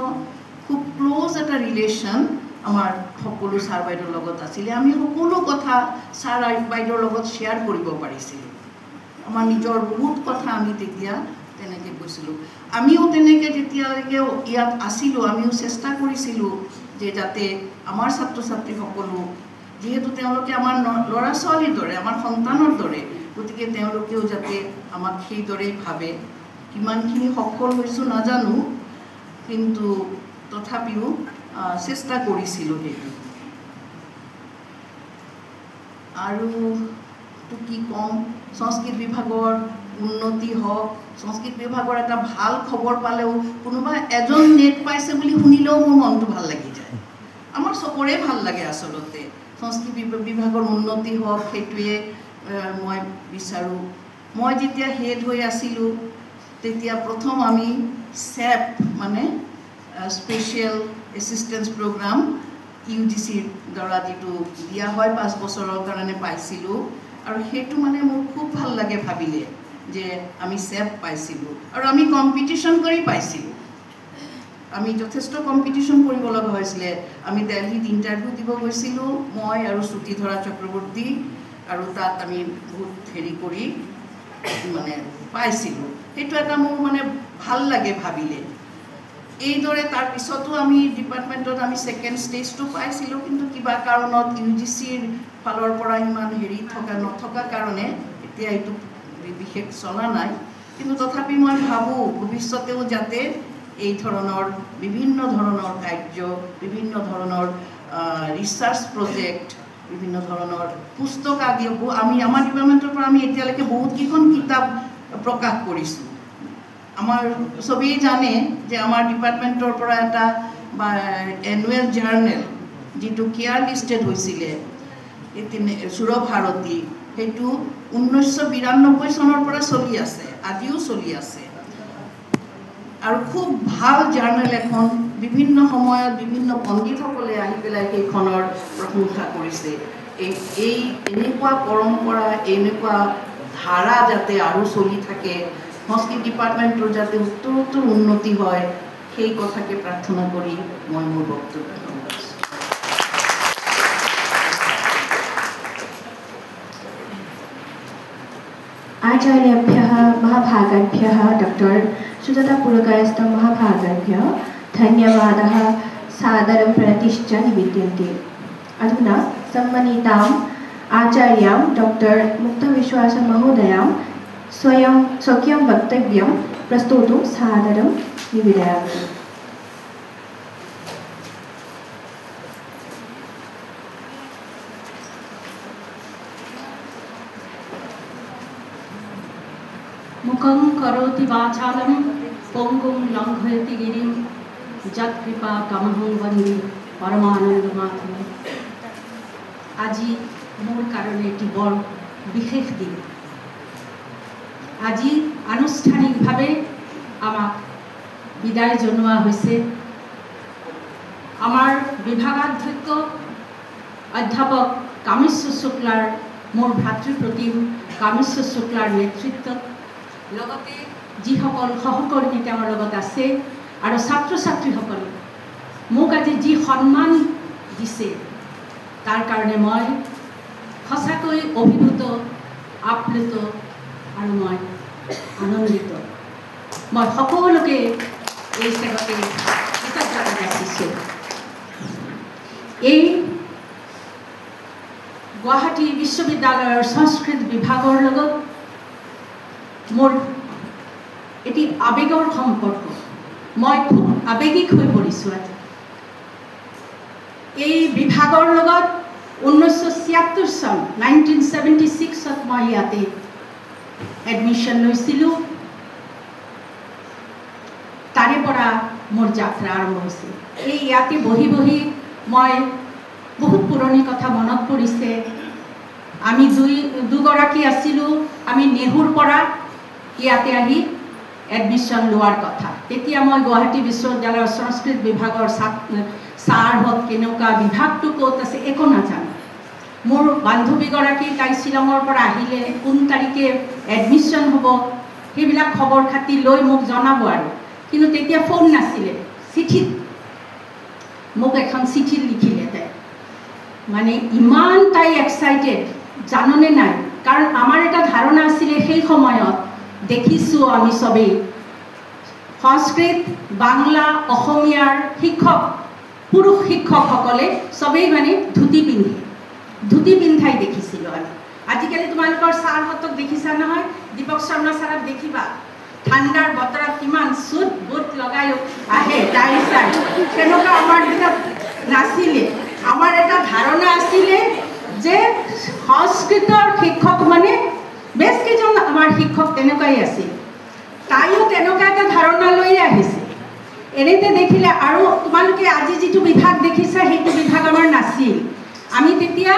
খুব ক্ল'জ এটা ৰিলেশ্যন আমাৰ সকলো ছাৰ বাইদেউৰ লগত আছিলে। আমি সকলো কথা ছাৰ বাইদেউৰ লগত শ্বেয়াৰ কৰিব পাৰিছিলোঁ। আমাৰ নিজৰ বহুত কথা আমি তেতিয়া তেনেকৈ কৈছিলোঁ। আমিও তেনেকৈ যেতিয়ালৈকে ইয়াত আছিলোঁ, আমিও চেষ্টা কৰিছিলোঁ যে যাতে আমাৰ ছাত্ৰ ছাত্ৰীসকলো, যিহেতু তেওঁলোকে আমাৰ ল'ৰা ছোৱালীৰ দৰে, আমাৰ সন্তানৰ দৰে, গতিকে তেওঁলোকেও যাতে আমাক সেইদৰেই ভাবে। কিমানখিনি সফল হৈছোঁ নাজানো, কিন্তু তথাপিও চেষ্টা কৰিছিলোঁ সেইটো। আৰু তো কি ক'ম, সংস্কৃত বিভাগৰ উন্নতি হওক, সংস্কৃত বিভাগৰ এটা ভাল খবৰ পালেও কোনোবা এজন নেট পাইছে বুলি শুনিলেও মোৰ মনটো ভাল লাগি যায়। আমাৰ চবৰে ভাল লাগে আচলতে সংস্কৃত বিভাগৰ উন্নতি হওক, সেইটোৱে মই বিচাৰোঁ। মই যেতিয়া হেড হৈ আছিলোঁ তেতিয়া প্ৰথম আমি চেপ মানে স্পেচিয়েল এছিষ্টেঞ্চ প্ৰগ্ৰাম UGCৰ দ্বাৰা যিটো দিয়া হয় 5 বছৰৰ কাৰণে পাইছিলোঁ, আৰু সেইটো মানে মোৰ খুব ভাল লাগে ভাবিলে যে আমি চেপ পাইছিলোঁ আৰু আমি কম্পিটিশ্যন কৰি পাইছিলোঁ। আমি যথেষ্ট কম্পিটিশ্যন কৰিব লগা হৈছিলে। আমি দিল্লীত ইণ্টাৰভিউ দিব গৈছিলোঁ, মই আৰু শ্ৰুতিধৰা চক্ৰৱৰ্তী, আৰু তাত আমি বহুত হেৰি কৰি মানে পাইছিলোঁ। সেইটো এটা মোৰ মানে ভাল লাগে ভাবিলে। এইদৰে তাৰপিছতো আমি ডিপাৰ্টমেণ্টত আমি ছেকেণ্ড ষ্টেজটো পাইছিলোঁ, কিন্তু কিবা কাৰণত UGCৰ ফালৰ পৰা ইমান হেৰি নথকা কাৰণে এতিয়া এইটো বিশেষ চলা নাই। কিন্তু তথাপি মই ভাবোঁ ভৱিষ্যতেও যাতে এই ধৰণৰ বিভিন্ন ধৰণৰ কাৰ্য, বিভিন্ন ধৰণৰ ৰিচাৰ্চ প্ৰজেক্ট, বিভিন্ন ধৰণৰ পুস্তক আদি আমাৰ ডিপাৰ্টমেণ্টৰ পৰা আমি এতিয়ালৈকে বহুতকেইখন কিতাপ প্ৰকাশ কৰিছোঁ। আমাৰ চবেই জানে যে আমাৰ ডিপাৰ্টমেণ্টৰ পৰা এটা এনুৱেল জাৰ্নেল যিটো কেয়াৰ লিষ্টেড হৈছিলে সুৰভাৰতী, সেইটো 1992 চনৰ পৰা চলি আছে, আজিও চলি আছে। আৰু খুব ভাল জাৰ্নেল এখন, বিভিন্ন সময়ত বিভিন্ন পণ্ডিতসকলে আহি পেলাই সেইখনৰ প্ৰশংসা কৰিছে। এই এনেকুৱা পৰম্পৰা, এনেকুৱা ধাৰা যাতে আৰু চলি থাকে, সংস্কৃত ডিপাৰ্টমেণ্টৰ যাতে উত্তৰোত্তৰ উন্নতি হয়, সেই কথাকে প্ৰাৰ্থনা কৰি মই মোৰ বক্তব্য সামৰিছোঁ। आचार्येभ्यः महाभागाभ्यः डॉक्टर सुजाता पुरकायस्थ महाभागाभ्यः धन्यवादः सादरं प्रणतिश्च निवेद्यन्ते। अधुना सम्मानिताम् आचार्यां डॉक्टर मुक्तविश्वास महोदयां स्वकीयं वक्तव्यं प्रस्तोतुं सादरं निवेदयामि। मुखं करोति वाचालं पङ्गुं लङ्घयति गिरिं यत्कृपातमहं वन्दे परमानन्दमाधवं। আজি মোৰ কাৰণে এটি বৰ বিশেষ দিন। আজি আনুষ্ঠানিকভাৱে আমাক বিদায় জনোৱা হৈছে আমাৰ বিভাগাধ্যক্ষ অধ্যাপক কামেশ্বৰ শুক্লাৰ, মোৰ ভাতৃপ্ৰতিম কামেশ্বৰ শুক্লাৰ নেতৃত্বত, লগতে যিসকল সহকৰ্মী তেওঁৰ লগত আছে আৰু ছাত্ৰ ছাত্ৰীসকলে মোক আজি যি সন্মান দিছে তাৰ কাৰণে মই সঁচাকৈ অভিভূত, আপ্লুত আৰু মই আনন্দিত। মই সকলোকে এই চেগতে কৃতজ্ঞতা যাচিছোঁ। এই গুৱাহাটী বিশ্ববিদ্যালয়ৰ সংস্কৃত বিভাগৰ লগত মোৰ এটি আবেগৰ সম্পৰ্ক। মই খুব আবেগিক হৈ পৰিছোঁ আজি। এই বিভাগৰ লগত 1976 চন 1976ত মই ইয়াতে এডমিশ্যন লৈছিলোঁ। তাৰে পৰা মোৰ যাত্ৰা আৰম্ভ হৈছিল। এই ইয়াতে বহি বহি মই বহুত পুৰণি কথা মনত পৰিছে। আমি দুগৰাকী আছিলোঁ। আমি নেহুৰ পৰা ইয়াতে আহি এডমিশ্যন লোৱাৰ কথা। তেতিয়া মই গুৱাহাটী বিশ্ববিদ্যালয়ৰ সংস্কৃত বিভাগৰ ছাৰহঁত কেনেকুৱা, বিভাগটো ক'ত আছে একো নাজানো। মোৰ বান্ধৱীগৰাকী তাই শ্বিলঙৰ পৰা আহিলে, কোন তাৰিখে এডমিশ্যন হ'ব সেইবিলাক খবৰ খাতি লৈ মোক জনাব আৰু। কিন্তু তেতিয়া ফোন নাছিলে, চিঠিত মোক এখন চিঠি লিখিলে তাই। মানে ইমান তাই এক্সাইটেড জাননে নাই, কাৰণ আমাৰ এটা ধাৰণা আছিলে সেই সময়ত, দেখিছোঁ আমি চবেই সংস্কৃত, বাংলা, অসমীয়াৰ শিক্ষক, পুৰুষ শিক্ষকসকলে চবেই মানে ধুতি পিন্ধে, ধুতি পিন্ধাই দেখিছিলোঁ আমি। আজিকালি তোমালোকৰ ছাৰহঁতক দেখিছা নহয়, দীপক শৰ্মা ছাৰক দেখিবা, ঠাণ্ডাৰ বতৰত কিমান চুট বুট লগাই আহে তাই চাই তেনেকুৱা আমাৰ দিনত নাছিলে আমাৰ এটা ধাৰণা আছিলে যে সংস্কৃতৰ শিক্ষক মানে বেছ কেইজন আমাৰ শিক্ষক তেনেকুৱাই আছিল তাইও তেনেকুৱা এটা ধাৰণা লৈ আহিছে এনেতে দেখিলে আৰু তোমালোকে আজি যিটো বিভাগ দেখিছা সেইটো বিভাগ আমাৰ নাছিল আমি তেতিয়া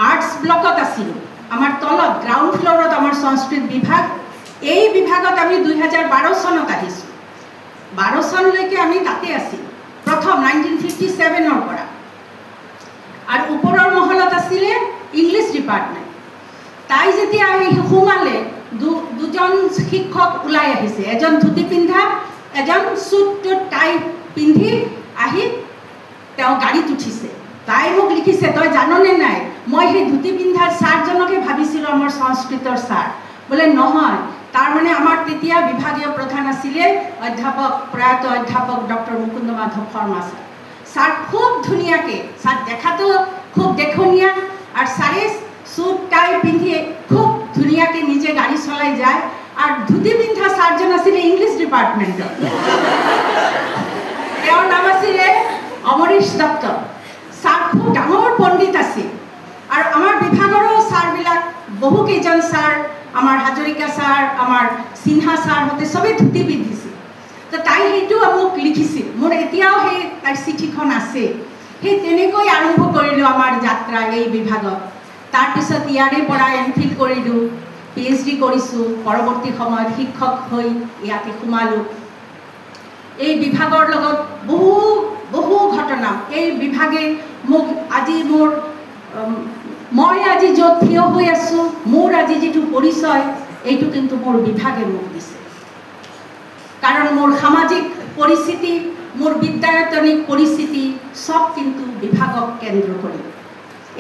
আৰ্টছ ব্লকত আছিলোঁ আমাৰ তলত গ্ৰাউণ্ড ফ্ল'ৰত আমাৰ সংস্কৃত বিভাগ এই বিভাগত আমি 2012 চনত আহিছোঁ 12 চনলৈকে আমি তাতে আছিলোঁ প্ৰথম 1957ৰ পৰা আৰু ওপৰৰ মহলত আছিলে ইংলিছ ডিপাৰ্টমেণ্ট তাই যেতিয়া আহি সোমালে দুজন শিক্ষক ওলাই আহিছে এজন ধুতি পিন্ধা এজন চুট টাই পিন্ধি আহি তেওঁ গাড়ীত উঠিছে তাই মোক লিখিছে তই জাননে নাই মই সেই ধুতি পিন্ধাৰ ছাৰজনকে ভাবিছিলোঁ আমাৰ সংস্কৃতৰ ছাৰ বোলে নহয় তাৰমানে আমাৰ তেতিয়া বিভাগীয় প্ৰধান আছিলে অধ্যাপক প্ৰয়াত অধ্যাপক ডক্টৰ মুকুন্দ মাধৱ শৰ্মা ছাৰ খুব ধুনীয়াকৈ ছাৰ দেখাতো খুব দেখনীয়া আৰু ছাৰে চুট টাই পিন্ধি খুব ধুনীয়াকৈ নিজে গাড়ী চলাই যায় আৰু ধুতি পিন্ধা ছাৰজন আছিলে ইংলিছ ডিপাৰ্টমেণ্টৰ তেওঁৰ নাম আছিলে অমৰীশ দত্ত ছাৰ খুব ডাঙৰ পণ্ডিত আছিল আৰু আমাৰ বিভাগৰো ছাৰবিলাক বহুকেইজন ছাৰ আমাৰ হাজৰিকা ছাৰ আমাৰ সিনহা ছাৰহঁতে চবেই ধুতি পিন্ধিছিল তো তাই সেইটো মোক লিখিছিল মোৰ এতিয়াও সেই তাইৰ চিঠিখন আছে সেই তেনেকৈ আৰম্ভ কৰিলোঁ আমাৰ যাত্ৰা এই বিভাগত তাৰপিছত ইয়াৰে পৰা এমফিল কৰিলোঁ PhD কৰিছোঁ পৰৱৰ্তী সময়ত শিক্ষক হৈ ইয়াতে সোমালোঁ এই বিভাগৰ লগত বহু ঘটনা এই বিভাগে মোক আজি মই আজি য'ত থিয় হৈ আছোঁ মোৰ আজি যিটো পৰিচয় এইটো কিন্তু মোৰ বিভাগে মোক দিছে কাৰণ মোৰ সামাজিক পৰিস্থিতি মোৰ বিদ্যায়তনিক পৰিস্থিতি সব কিন্তু বিভাগক কেন্দ্ৰ কৰি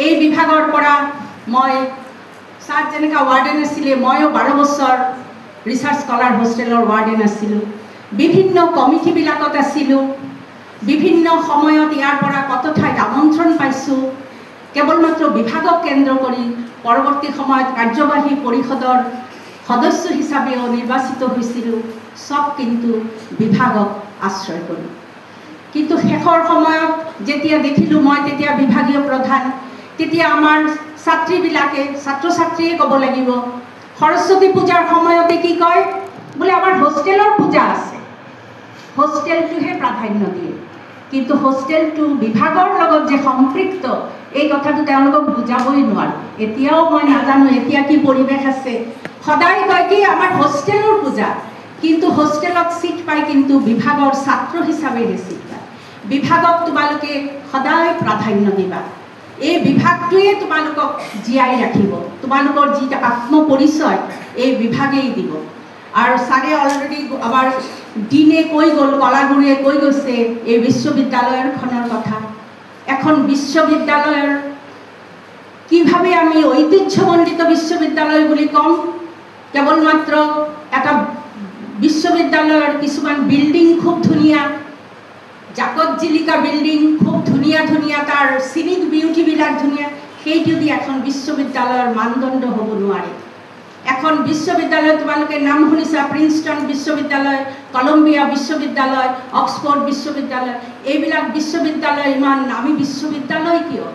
এই বিভাগৰ পৰা মই ছাৰ যেনেকৈ ৱাৰ্ডেন আছিলে ময়ো 12 বছৰ ৰিচাৰ্চ স্কলাৰ হোষ্টেলৰ ৱাৰ্ডেন আছিলোঁ বিভিন্ন কমিটিবিলাকত আছিলোঁ বিভিন্ন সময়ত ইয়াৰ পৰা কত ঠাইত আমন্ত্ৰণ পাইছোঁ কেৱল মাত্ৰ বিভাগক কেন্দ্ৰ কৰি পৰৱৰ্তী সময়ত কাৰ্যবাহী পৰিষদৰ সদস্য হিচাপেও নিৰ্বাচিত হৈছিলোঁ সব কিন্তু বিভাগক আশ্ৰয় কৰি কিন্তু শেষৰ সময়ত যেতিয়া দেখিলোঁ মই তেতিয়া বিভাগীয় প্ৰধান তেতিয়া আমাৰ ছাত্ৰীবিলাকে ছাত্ৰ ছাত্ৰীয়ে ক'ব লাগিব সৰস্বতী পূজাৰ সময়তে কি কয় বোলে আমাৰ হোষ্টেলৰ পূজা আছে হোষ্টেলটোহে প্ৰাধান্য দিয়ে কিন্তু হোষ্টেলটো বিভাগৰ লগত যে সম্পৃক্ত এই কথাটো তেওঁলোকক বুজাবই নোৱাৰোঁ এতিয়াও মই নাজানো এতিয়া কি পৰিৱেশ আছে সদায় কয় কি আমাৰ হোষ্টেলৰ পূজা কিন্তু হোষ্টেলত চিট পাই কিন্তু বিভাগৰ ছাত্ৰ হিচাপেহে চিট পায় বিভাগক তোমালোকে সদায় প্ৰাধান্য দিবা এই বিভাগটোৱে তোমালোকক জীয়াই ৰাখিব তোমালোকৰ যি আত্মপৰিচয় এই বিভাগেই দিব আৰু ছাৰে অলৰেডি আমাৰ দিনে কৈ গ'ল কলাগুৰুৱে কৈ গৈছে এই বিশ্ববিদ্যালয়খনৰ কথা এখন বিশ্ববিদ্যালয়ৰ কিভাৱে আমি ঐতিহ্যমণ্ডিত বিশ্ববিদ্যালয় বুলি ক'ম কেৱল মাত্ৰ এটা বিশ্ববিদ্যালয়ৰ কিছুমান বিল্ডিং খুব ধুনীয়া জাকত জিলিকা বিল্ডিং খুব ধুনীয়া ধুনীয়া তাৰ চিনিক বিউটিবিলাক ধুনীয়া সেইটো দি এখন বিশ্ববিদ্যালয়ৰ মানদণ্ড হ'ব নোৱাৰে এখন বিশ্ববিদ্যালয় তোমালোকে নাম শুনিছা প্ৰিন্সটন বিশ্ববিদ্যালয় কলম্বিয়া বিশ্ববিদ্যালয় অক্সফৰ্ড বিশ্ববিদ্যালয় এইবিলাক বিশ্ববিদ্যালয় ইমান নামী বিশ্ববিদ্যালয় কিয়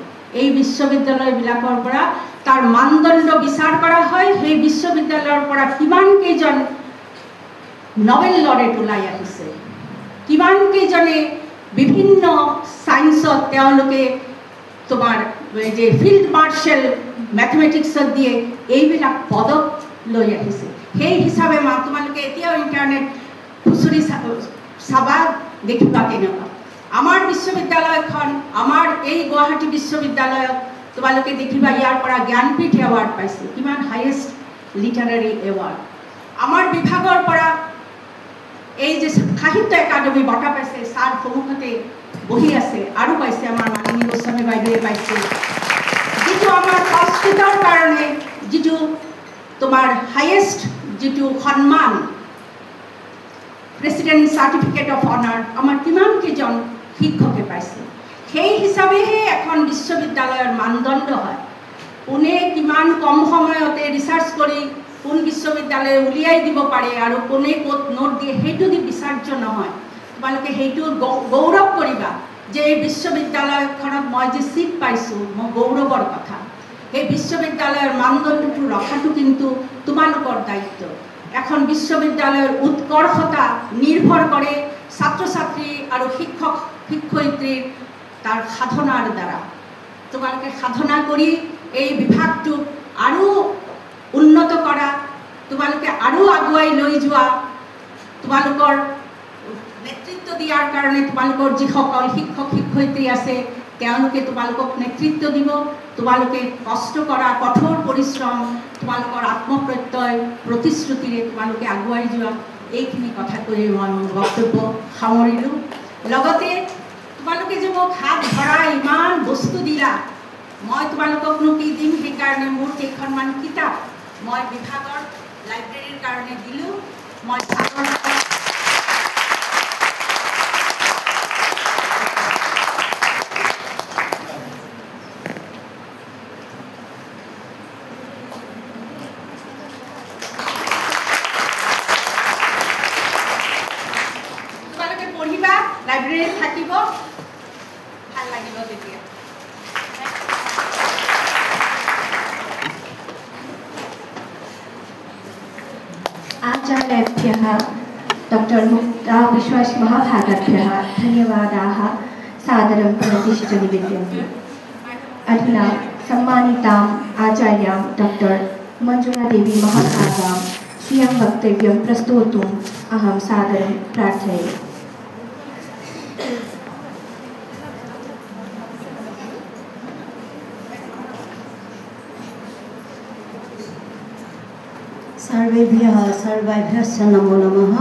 এই বিশ্ববিদ্যালয়বিলাকৰ পৰা তাৰ মানদণ্ড বিচাৰ কৰা হয় সেই বিশ্ববিদ্যালয়ৰ পৰা কিমান কেইজন নোবেল লৰেট ওলাই আহিছে কিমান কেইজনে বিভিন্ন সায়েন্সত তেওঁলোকে তোমাৰ যে ফিল্ড মাৰ্শাল মেথমেটিক্সত দিয়ে এইবিলাক পদক লৈ আহিছে সেই হিচাপে তোমালোকে এতিয়াও ইণ্টাৰনেট খুচৰি চাবা দেখিবা তেনেকুৱা আমাৰ বিশ্ববিদ্যালয়খন আমাৰ এই গুৱাহাটী বিশ্ববিদ্যালয়ত তোমালোকে দেখিবা ইয়াৰ পৰা জ্ঞানপীঠ এৱাৰ্ড পাইছে কিমান হাইয়েষ্ট লিটাৰাৰী এৱাৰ্ড আমাৰ বিভাগৰ পৰা এই যে সাহিত্য একাডেমি বঁটা পাইছে ছাৰ সন্মুখতে বহি আছে আৰু পাইছে আমাৰ মাননী গোস্বামী বাইদেৱে পাইছে যিটো আমাৰ সংস্কৃতৰ কাৰণে যিটো তোমাৰ হাইয়েষ্ট যিটো সন্মান প্ৰেচিডেণ্ট চাৰ্টিফিকেট অফ অনাৰ আমাৰ কিমান কেইজন শিক্ষকে পাইছে সেই হিচাপেহে এখন বিশ্ববিদ্যালয়ৰ মানদণ্ড হয় কোনে কিমান কম সময়তে ৰিচাৰ্চ কৰি কোন বিশ্ববিদ্যালয়ে উলিয়াই দিব পাৰে আৰু কোনে ক'ত নোট দিয়ে সেইটো দি বিচাৰ্য নহয় তোমালোকে সেইটো গৌৰৱ কৰিবা যে এই বিশ্ববিদ্যালয়খনত মই যে সিট পাইছোঁ মই গৌৰৱৰ কথা এই বিশ্ববিদ্যালয়ৰ মানদণ্ডটো ৰখাটো কিন্তু তোমালোকৰ দায়িত্ব এখন বিশ্ববিদ্যালয়ৰ উৎকৰ্ষতা নিৰ্ভৰ কৰে ছাত্ৰ ছাত্ৰী আৰু শিক্ষক শিক্ষয়িত্ৰীৰ তাৰ সাধনাৰ দ্বাৰা তোমালোকে সাধনা কৰি এই বিভাগটোক আৰু উন্নত কৰা তোমালোকে আৰু আগুৱাই লৈ যোৱা তোমালোকৰ নেতৃত্ব দিয়াৰ কাৰণে তোমালোকৰ যিসকল শিক্ষক শিক্ষয়িত্ৰী আছে তেওঁলোকে তোমালোকক নেতৃত্ব দিব তোমালোকে কষ্ট কৰা কঠোৰ পৰিশ্ৰম তোমালোকৰ আত্মপ্ৰত্যয় প্ৰতিশ্ৰুতিৰে তোমালোকে আগুৱাই যোৱা এইখিনি কথা কৈ মই মোৰ বক্তব্য সামৰিলোঁ লগতে তোমালোকে যে মোক হাত ধৰা ইমান বস্তু দিলা মই তোমালোককনো কি দিম সেইকাৰণে মোৰ কেইখনমান কিতাপ মই বিভাগৰ লাইব্ৰেৰীৰ কাৰণে দিলোঁ মই লাইব্ৰেৰীত থাকিব ভাল লাগিব তেতিয়া आचार्येभ्यः डॉक्टर मुक्ता विश्वास महाभागाभ्यः धन्यवादाः सादरं प्रतिष्ठ निवेदयामि अधुना सम्मानिताम् आचार्यां डॉक्टर मंजुला देवी महाभागां स्वीयं वक्तव्यं प्रस्तोतुम् अहं सादरं प्रार्थये सर्वेभ्यः सर्वेभ्यश्च नमो नमः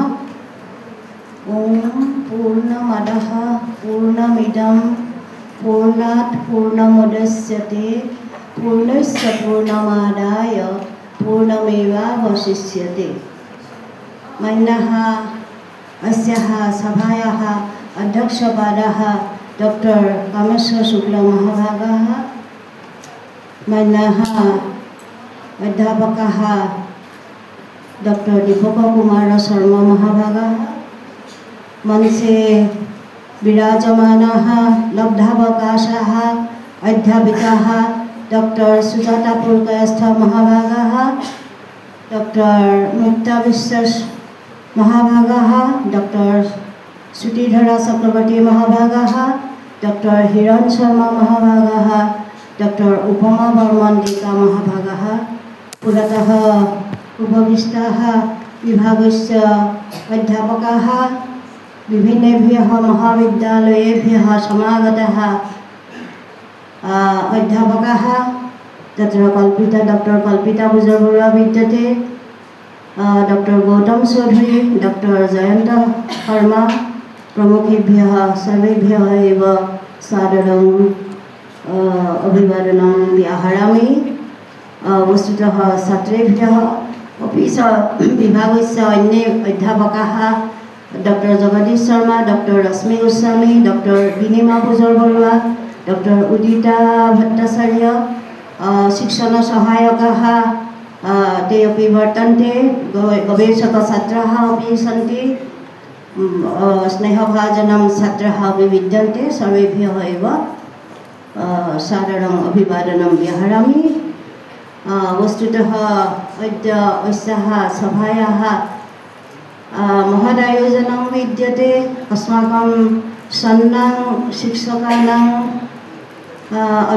ओम पूर्णमदः पूर्णमिदं पूर्णात् पूर्णमुदच्यते पूर्णस्य पूर्णमादाय पूर्णमेवावशिष्यते मान्यः अस्याः सभायाः अध्यक्षपदः डॉक्टर कामेश्वर शुक्ल महाभागः मान्यः अध्यापकः doctor Deepak Kumar Sharma महाभागः मंचे विराजमानाः लब्धावकाशाः अध्यापिकाः doctor Sujata Purkayastha महाभागः doctor मुक्ता विश्वास महाभागः डॉक्टर श्रुतिधरा चक्रवर्ती महाभागः डॉक्टर हिरण शर्मा महाभागः डॉक्टर उपमा बर्मन डीका महाभागः पुरतः उपविष्टाः विभागस्य अध्यापकाः विभिन्नेभ्यः महाविद्यालयेभ्यः समागताः अध्यापकाः तत्र कल्पिता डॉक्टर कल्पिता बुजबरुवा विद्यते डॉक्टर गौतम चौधरी डॉक्टर जयंत शर्मा प्रमुखेभ्यः सर्वेभ्यः एव सादरं अभिवादनं व्याहरामि वस्तुतः छात्रेभ्यः अपि च विभागस्य अन्ये अध्यापकाः डॉक्टर जगदीश शर्मा डॉक्टर रश्मि गोस्वामी डॉक्टर विनिमा बुजबरुवा डॉक्टर उदिता भट्टाचार्य शिक्षण सहायकाः ते अपि वर्तन्ते गवेषकछात्राः अपि सन्ति स्नेहभाजनं छात्राः अपि विद्यन्ते सर्वेभ्यः एव सादरम् अभिवादनं व्याहरामि वस्तुतः अद्य अस्याः सभायाः महदायोजनं विद्यते अस्माकं सन्नां शिक्षकानां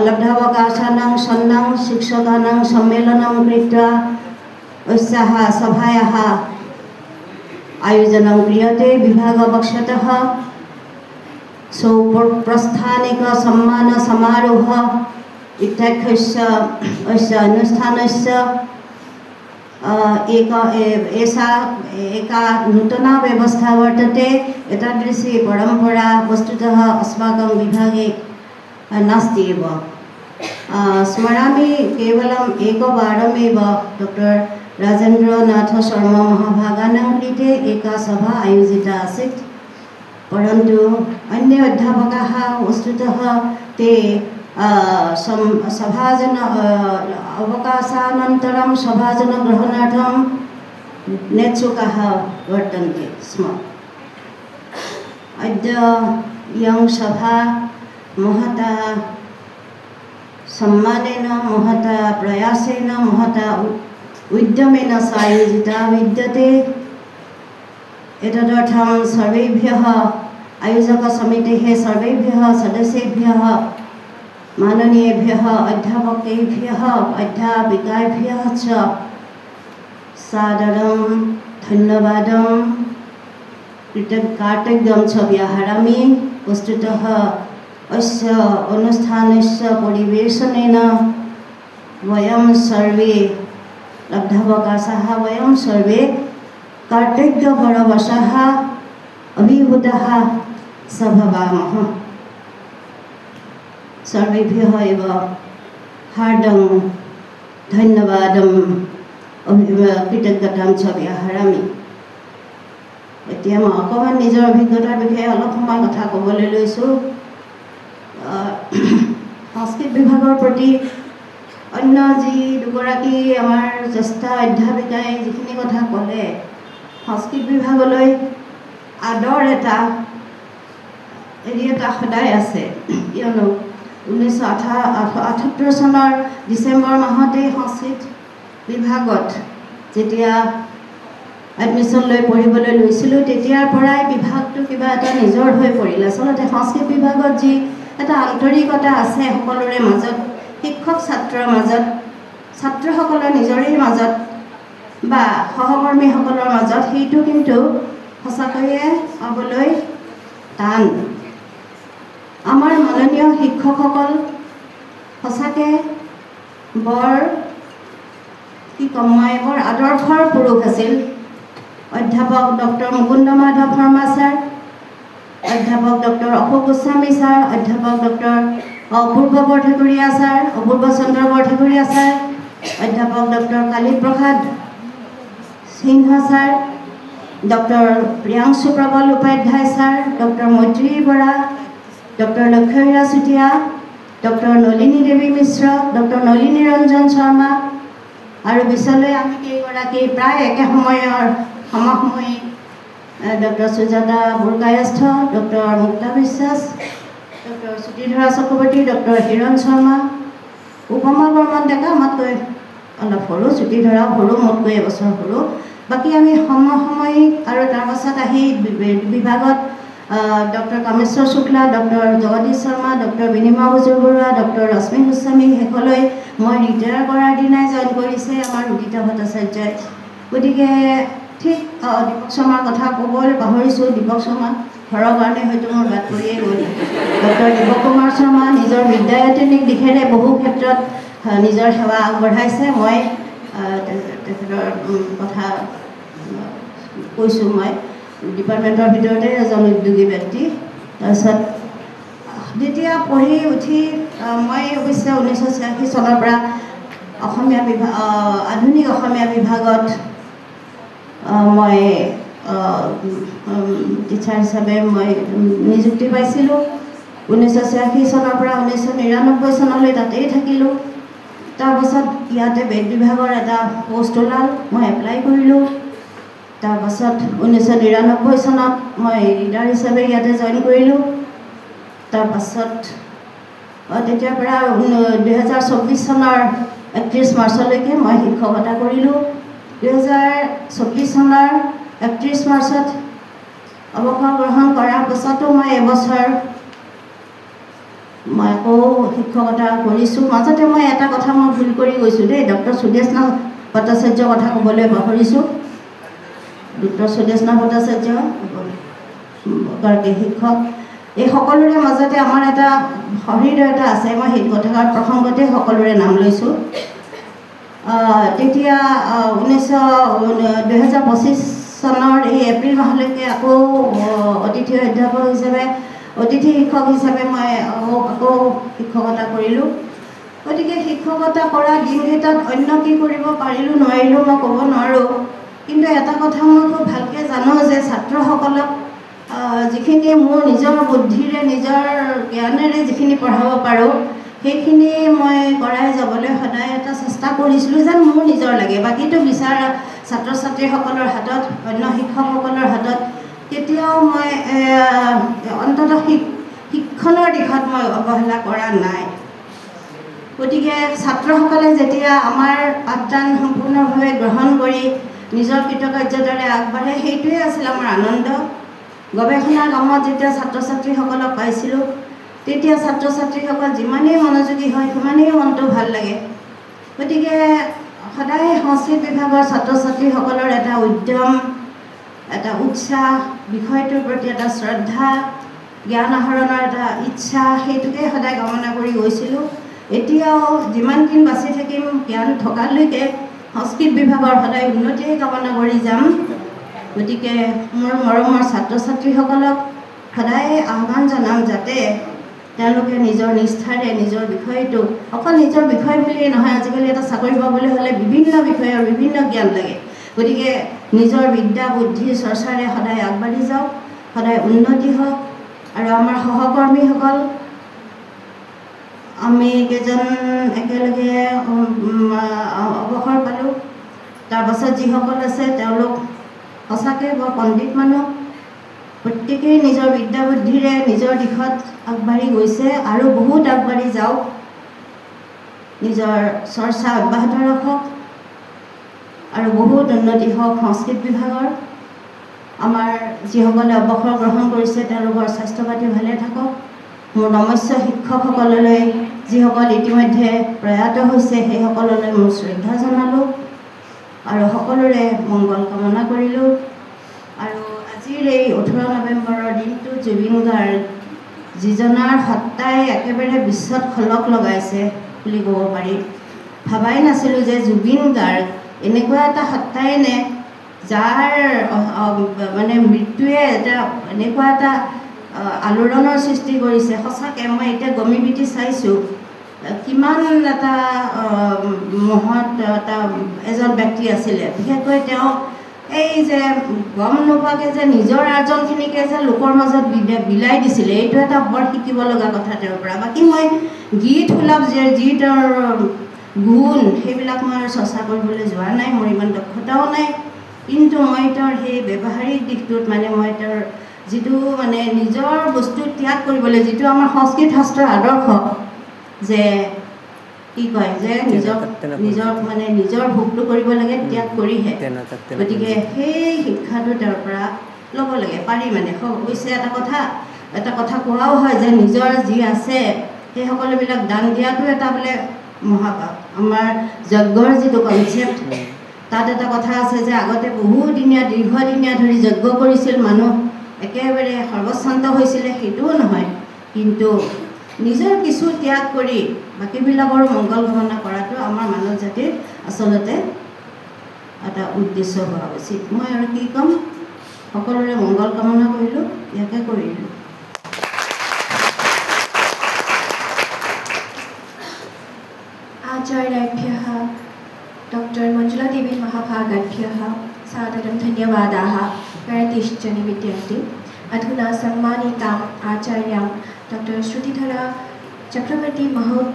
लब्धावकाशानां सन्नां शिक्षकानां सम्मेलनं कृत्वा अस्याः सभायाः आयोजनं क्रियते विभागपक्षतः सौप्रस्थानिक सम्मान समारोह इत्याख्यस्य अस्य अनुष्ठानस्य एका नूतना व्यवस्था वर्तते एतादृशी परम्परा वस्तुतः अस्माकं विभागे नास्ति एव स्मरामि केवलम् एकवारमेव डॉक्टर राजेन्द्रनाथ शर्मा महाभागानां कृते एका सभा आयोजिता आसीत् परन्तु अन्य अध्यापकाः वस्तुतः ते सभाजन अवकाशानन्तरं सभाजनग्रहणार्थं नेत्सुकाः वर्तन्ते स्म। अद्य इयं सभा महता सम्मानेन महता प्रयासेन महता उद्यमेन आयोजिता विद्यते। एतदर्थं सर्वेभ्यः आयोजकसमितेः सर्वेभ्यः सदस्येभ्यः माननीयेभ्यः अध्यापकेभ्यः अध्यापिकाभ्यः च सादरं धन्यवादं कृतज्ञतां च व्याहरामि। वस्तुतः अस्य अनुष्ठानस्य परिवेशनेन वयं सर्वे लब्धावकाशाः वयं सर्वे कर्तव्यपरवशाः अभिभूताः भवामः। सर्वेभ्यः एव हार्दं धन्यवादं कृतज्ञतां च व्याहरामि। এতিয়া মই অকণমান নিজৰ অভিজ্ঞতাৰ বিষয়ে অলপ সময় কথা ক'বলৈ লৈছোঁ। সংস্কৃত বিভাগৰ প্ৰতি অন্য যি দুগৰাকী আমাৰ জ্যেষ্ঠ অধ্যাপিকাই যিখিনি কথা ক'লে, সংস্কৃত বিভাগলৈ আদৰ এটা সদায় আছে। কিয়নো 1978 চনৰ ডিচেম্বৰ মাহতেই সংস্কৃত বিভাগত যেতিয়া এডমিশ্যন লৈ পঢ়িবলৈ লৈছিলোঁ, তেতিয়াৰ পৰাই বিভাগটো কিবা এটা নিজৰ হৈ পৰিল। আচলতে সংস্কৃত বিভাগত যি এটা আন্তৰিকতা আছে সকলোৰে মাজত, শিক্ষক ছাত্ৰৰ মাজত, ছাত্ৰসকলৰ নিজৰে মাজত বা সহকৰ্মীসকলৰ মাজত, সেইটো কিন্তু সঁচাকৈয়ে পাবলৈ টান। আমাৰ মাননীয় শিক্ষকসকল সঁচাকৈ বৰ কি ক'ম মই, বৰ আদৰ্শৰ পুৰুষ আছিল। অধ্যাপক ডক্টৰ মুকুন্দ মাধৱ শৰ্মা ছাৰ, অধ্যাপক ডক্টৰ অশোক গোস্বামী ছাৰ, অধ্যাপক ডক্টৰ অপূৰ্ব বৰঠাকুৰীয়া ছাৰ, অপূৰ্ব চন্দ্ৰ বৰঠাকুৰীয়া ছাৰ, অধ্যাপক ডক্টৰ কালীপ্ৰসাদ সিংহ sir, doctor Priyanshu Prabal Upadhyay sir, doctor Maitreyee Bora, doctor Lakshyahira Chutia, doctor Nalini Devi মিশ্ৰ, ডক্টৰ নলিনী ৰঞ্জন শৰ্মা আৰু পিছলৈ আমি কেইগৰাকী প্ৰায় একে সময়ৰ সমসাময়িক doctor Sujata বৰকায়স্থ, doctor Mukta Biswas, doctor চুটিধৰা Chakraborty, doctor Hiran Sharma, উপমা বৰ্মন ডেকা আমাতকৈ অলপ সৰু, চুটিধৰা সৰু, মোতকৈ এবছৰ সৰু। বাকী আমি সমসাময়িক আৰু তাৰ পাছত আহি বিভাগত doctor Kameshwar Shukla, doctor Jagadish Sharma, doctor Binima Bajubarua, doctor Rashmi Goswami, শেষলৈ মই ৰিটায়াৰ কৰাৰ দিনাই জইন কৰিছে আমাৰ উদিতা ভট্টাচাৰ্যই। গতিকে ঠিক দীপক শৰ্মাৰ কথা ক'বলৈ পাহৰিছোঁ। দীপক শৰ্মা ঘৰৰ কাৰণে হয়তো মোৰ বাদ পৰিয়েই গ'ল। ডক্টৰ দীপক কুমাৰ শৰ্মা নিজৰ বিদ্যায়তনিক দিশেৰে বহু ক্ষেত্ৰত নিজৰ সেৱা আগবঢ়াইছে। মই তেখেতৰ কথা কৈছোঁ। মই ডিপাৰ্টমেণ্টৰ ভিতৰতে এজন উদ্যোগী ব্যক্তি। তাৰপিছত যেতিয়া পঢ়ি উঠি মই অৱশ্যে 1986 চনৰ পৰা অসমীয়া বিভাগ আধুনিক অসমীয়া বিভাগত মই টিচাৰ হিচাপে মই নিযুক্তি পাইছিলোঁ। 1986 চনৰ পৰা 1999 চনলৈ তাতেই থাকিলোঁ। তাৰপাছত ইয়াতে বেদ বিভাগৰ এটা পষ্ট ওলাল, মই এপ্লাই কৰিলোঁ। তাৰপাছত 1999 চনত মই ৰিডাৰ হিচাপে ইয়াতে জইন কৰিলোঁ। তাৰপাছত তেতিয়াৰ পৰা 2024 চনৰ 31 মাৰ্চলৈকে মই শিক্ষকতা কৰিলোঁ। 2024 চনৰ 31 মাৰ্চত অৱসৰ গ্ৰহণ কৰাৰ পাছতো মই এবছৰ মই আকৌ শিক্ষকতা কৰিছোঁ। মাজতে মই এটা কথা মই ভুল কৰি গৈছোঁ দেই, ডক্টৰ সুদেশনাথ ভট্টাচাৰ্যৰ কথা ক'বলৈ পাহৰিছোঁ। ডক্টৰ সুদেশনাথ ভট্টাচাৰ্য গৰাকী শিক্ষক। এই সকলোৰে মাজতে আমাৰ এটা সহৃদয়তা আছে। মই সেই কথাৰ প্ৰসংগতে সকলোৰে নাম লৈছোঁ। তেতিয়া 2025 চনৰ এই এপ্ৰিল মাহলৈকে আকৌ অতিথি অধ্যাপক হিচাপে, অতিথি শিক্ষক হিচাপে মই আকৌ শিক্ষকতা কৰিলোঁ। গতিকে শিক্ষকতা কৰা দিনকেইটাত অন্য কি কৰিব পাৰিলোঁ নোৱাৰিলোঁ মই ক'ব নোৱাৰোঁ। কিন্তু এটা কথা মই খুব ভালকৈ জানো যে ছাত্ৰসকলক যিখিনি মোৰ নিজৰ বুদ্ধিৰে নিজৰ জ্ঞানেৰে যিখিনি পঢ়াব পাৰোঁ সেইখিনি মই কৰাই যাবলৈ সদায় এটা চেষ্টা কৰিছিলোঁ যেন মোৰ নিজৰ লাগে। বাকীটো বিচাৰ ছাত্ৰ ছাত্ৰীসকলৰ হাতত, অন্য শিক্ষকসকলৰ হাতত। কেতিয়াও মই অন্ততঃ শিক্ষণৰ দিশত মই অৱহেলা কৰা নাই। গতিকে ছাত্ৰসকলে যেতিয়া আমাৰ পাঠদান সম্পূৰ্ণভাৱে গ্ৰহণ কৰি নিজৰ কৃতকাৰ্যতাৰে আগবাঢ়ে, সেইটোৱে আছিল আমাৰ আনন্দ। গৱেষণা কামত যেতিয়া ছাত্ৰ ছাত্ৰীসকলক পাইছিলোঁ, তেতিয়া ছাত্ৰ ছাত্ৰীসকল যিমানেই মনোযোগী হয় সিমানেই মনটো ভাল লাগে। গতিকে সদায় সংস্কৃত বিভাগৰ ছাত্ৰ ছাত্ৰীসকলৰ এটা উদ্যম, এটা উৎসাহ, বিষয়টোৰ প্ৰতি এটা শ্ৰদ্ধা, জ্ঞান আহৰণৰ এটা ইচ্ছা, সেইটোকে সদায় কামনা কৰি গৈছিলোঁ। এতিয়াও যিমান দিন বাচি থাকিম, জ্ঞান থকালৈকে সংস্কৃত বিভাগৰ সদায় উন্নতিয়ে কামনা কৰি যাম। গতিকে মোৰ মৰমৰ ছাত্ৰ ছাত্ৰীসকলক সদায় আহ্বান জনাম যাতে তেওঁলোকে নিজৰ নিষ্ঠাৰে নিজৰ বিষয়টো, অকল নিজৰ বিষয় বুলিয়েই নহয়, আজিকালি এটা চাকৰি পাবলৈ হ'লে বিভিন্ন বিষয়ৰ বিভিন্ন জ্ঞান লাগে। গতিকে নিজৰ বিদ্যা বুদ্ধিৰ চৰ্চাৰে সদায় আগবাঢ়ি যাওক, সদায় উন্নতি হওক। আৰু আমাৰ সহকৰ্মীসকল, আমি কেইজন একেলগে অৱসৰ পালোঁ। তাৰপাছত যিসকল আছে তেওঁলোক সঁচাকৈ বৰ পণ্ডিত মানুহ। প্ৰত্যেকেই নিজৰ বিদ্যা বুদ্ধিৰে নিজৰ দিশত আগবাঢ়ি গৈছে আৰু বহুত আগবাঢ়ি যাওক, নিজৰ চৰ্চা অব্যাহত ৰাখক আৰু বহুত উন্নতি হওক সংস্কৃত বিভাগৰ। আমাৰ যিসকলে অৱসৰ গ্ৰহণ কৰিছে তেওঁলোকৰ স্বাস্থ্য পাতি ভালে থাকক। মোৰ নমস্য শিক্ষকসকললৈ, যিসকল ইতিমধ্যে প্ৰয়াত হৈছে সেইসকললৈ মোৰ শ্ৰদ্ধা জনালোঁ আৰু সকলোৰে মংগল কামনা কৰিলোঁ। আৰু আজিৰ এই 18 নৱেম্বৰৰ দিনটো জুবিন গাৰ্গ, যিজনাৰ সত্তাই একেবাৰে বিশ্বত খলক লগাইছে বুলি ক'ব পাৰি। ভাবাই নাছিলোঁ যে জুবিন গাৰ্গ এনেকুৱা এটা সত্তাই নে যাৰ মানে মৃত্যুৱে এটা এনেকুৱা এটা আলোড়নৰ সৃষ্টি কৰিছে। সঁচাকৈ মই এতিয়া গমি পিটি চাইছোঁ কিমান এটা মহৎ এজন ব্যক্তি আছিলে। বিশেষকৈ তেওঁ এই যে গম নোপোৱাকৈ যে নিজৰ আৰ্জনখিনিকে যে লোকৰ মাজত বিলাই দিছিলে, এইটো এটা বৰ শিকিব লগা কথা তেওঁৰ পৰা। বাকী মই গীত সুলভ যি তেওঁৰ গুণ সেইবিলাক মই চৰ্চা কৰিবলৈ যোৱা নাই, মোৰ ইমান দক্ষতাও নাই। কিন্তু মই তেওঁৰ সেই ব্যৱহাৰিক দিশটোত মানে মই তেওঁৰ যিটো মানে নিজৰ বস্তু ত্যাগ কৰিবলৈ, যিটো আমাৰ সংস্কৃত শাস্ত্ৰৰ আদৰ্শ যে কি কয় যে নিজক মানে নিজৰ ভোগটো কৰিব লাগে ত্যাগ কৰিহে। গতিকে সেই শিক্ষাটো তেওঁৰ পৰা ল'ব লাগে, পাৰি মানে। অৱশ্যে এটা কথা কোৱাও হয় যে নিজৰ যি আছে সেই সকলোবিলাক দান দিয়াটো এটা বোলে মহাপাপ। আমাৰ যজ্ঞৰ যিটো কনচেপ্ট, তাত এটা কথা আছে যে আগতে দীৰ্ঘদিনীয়া ধৰি যজ্ঞ কৰিছিল মানুহ, একেবাৰে সৰ্বশ্ৰান্ত হৈছিলে, সেইটোও নহয়। কিন্তু নিজৰ কিছু ত্যাগ কৰি বাকীবিলাকৰ মংগল কামনা কৰাটো আমাৰ মানৱ জাতিৰ আচলতে এটা উদ্দেশ্য হোৱা উচিত। মই আৰু কি ক'ম, সকলোৰে মংগল কামনা কৰিলোঁ, ইয়াকে কৰিলোঁ। आचार्येभ्यः डॉक्टर मंजुला देवी महाभागाभ्यः सादरं धन्यवादाः करणतीश्च निवेदयामि। अधुना सम्मानिताम् आचार्यां डॉक्टर श्रुतिधरा चक्रवर्ती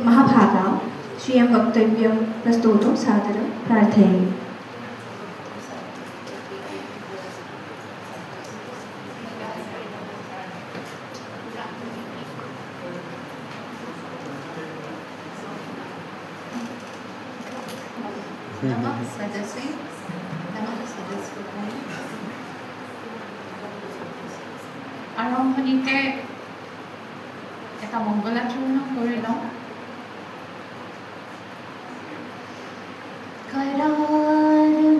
महाभागां स्वीयं वक्तव्यं प्रस्तोतुं सादरं प्रार्थयामि। नमः सदस्ये, नमः सदस्यों। आरम्भणिते এটা মংগলাচরণ কৰি লওঁ।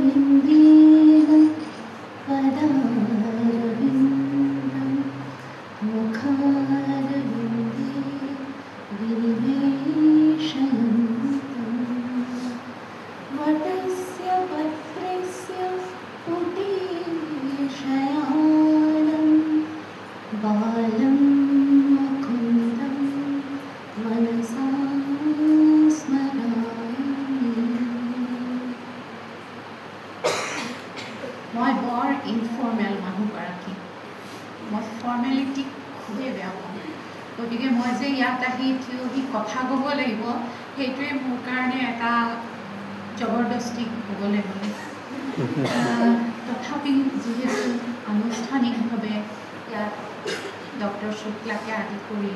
करारविन्दीनं पदारविन्दं मुखारविन्दे विनिवेशयन्तं वटस्य पत्रस्य पुटीशयानं बालं मुकुन्दं मनसा स्मरामि। মই যে ইয়াত আহি থিয় হৈ কথা ক'ব লাগিব সেইটোৱে মোৰ কাৰণে এটা জবৰদস্তি ক'বলৈ গ'লে তথাপি যিহেতু আনুষ্ঠানিকভাৱে ইয়াত ডক্টৰ শুক্লাকে আদি কৰি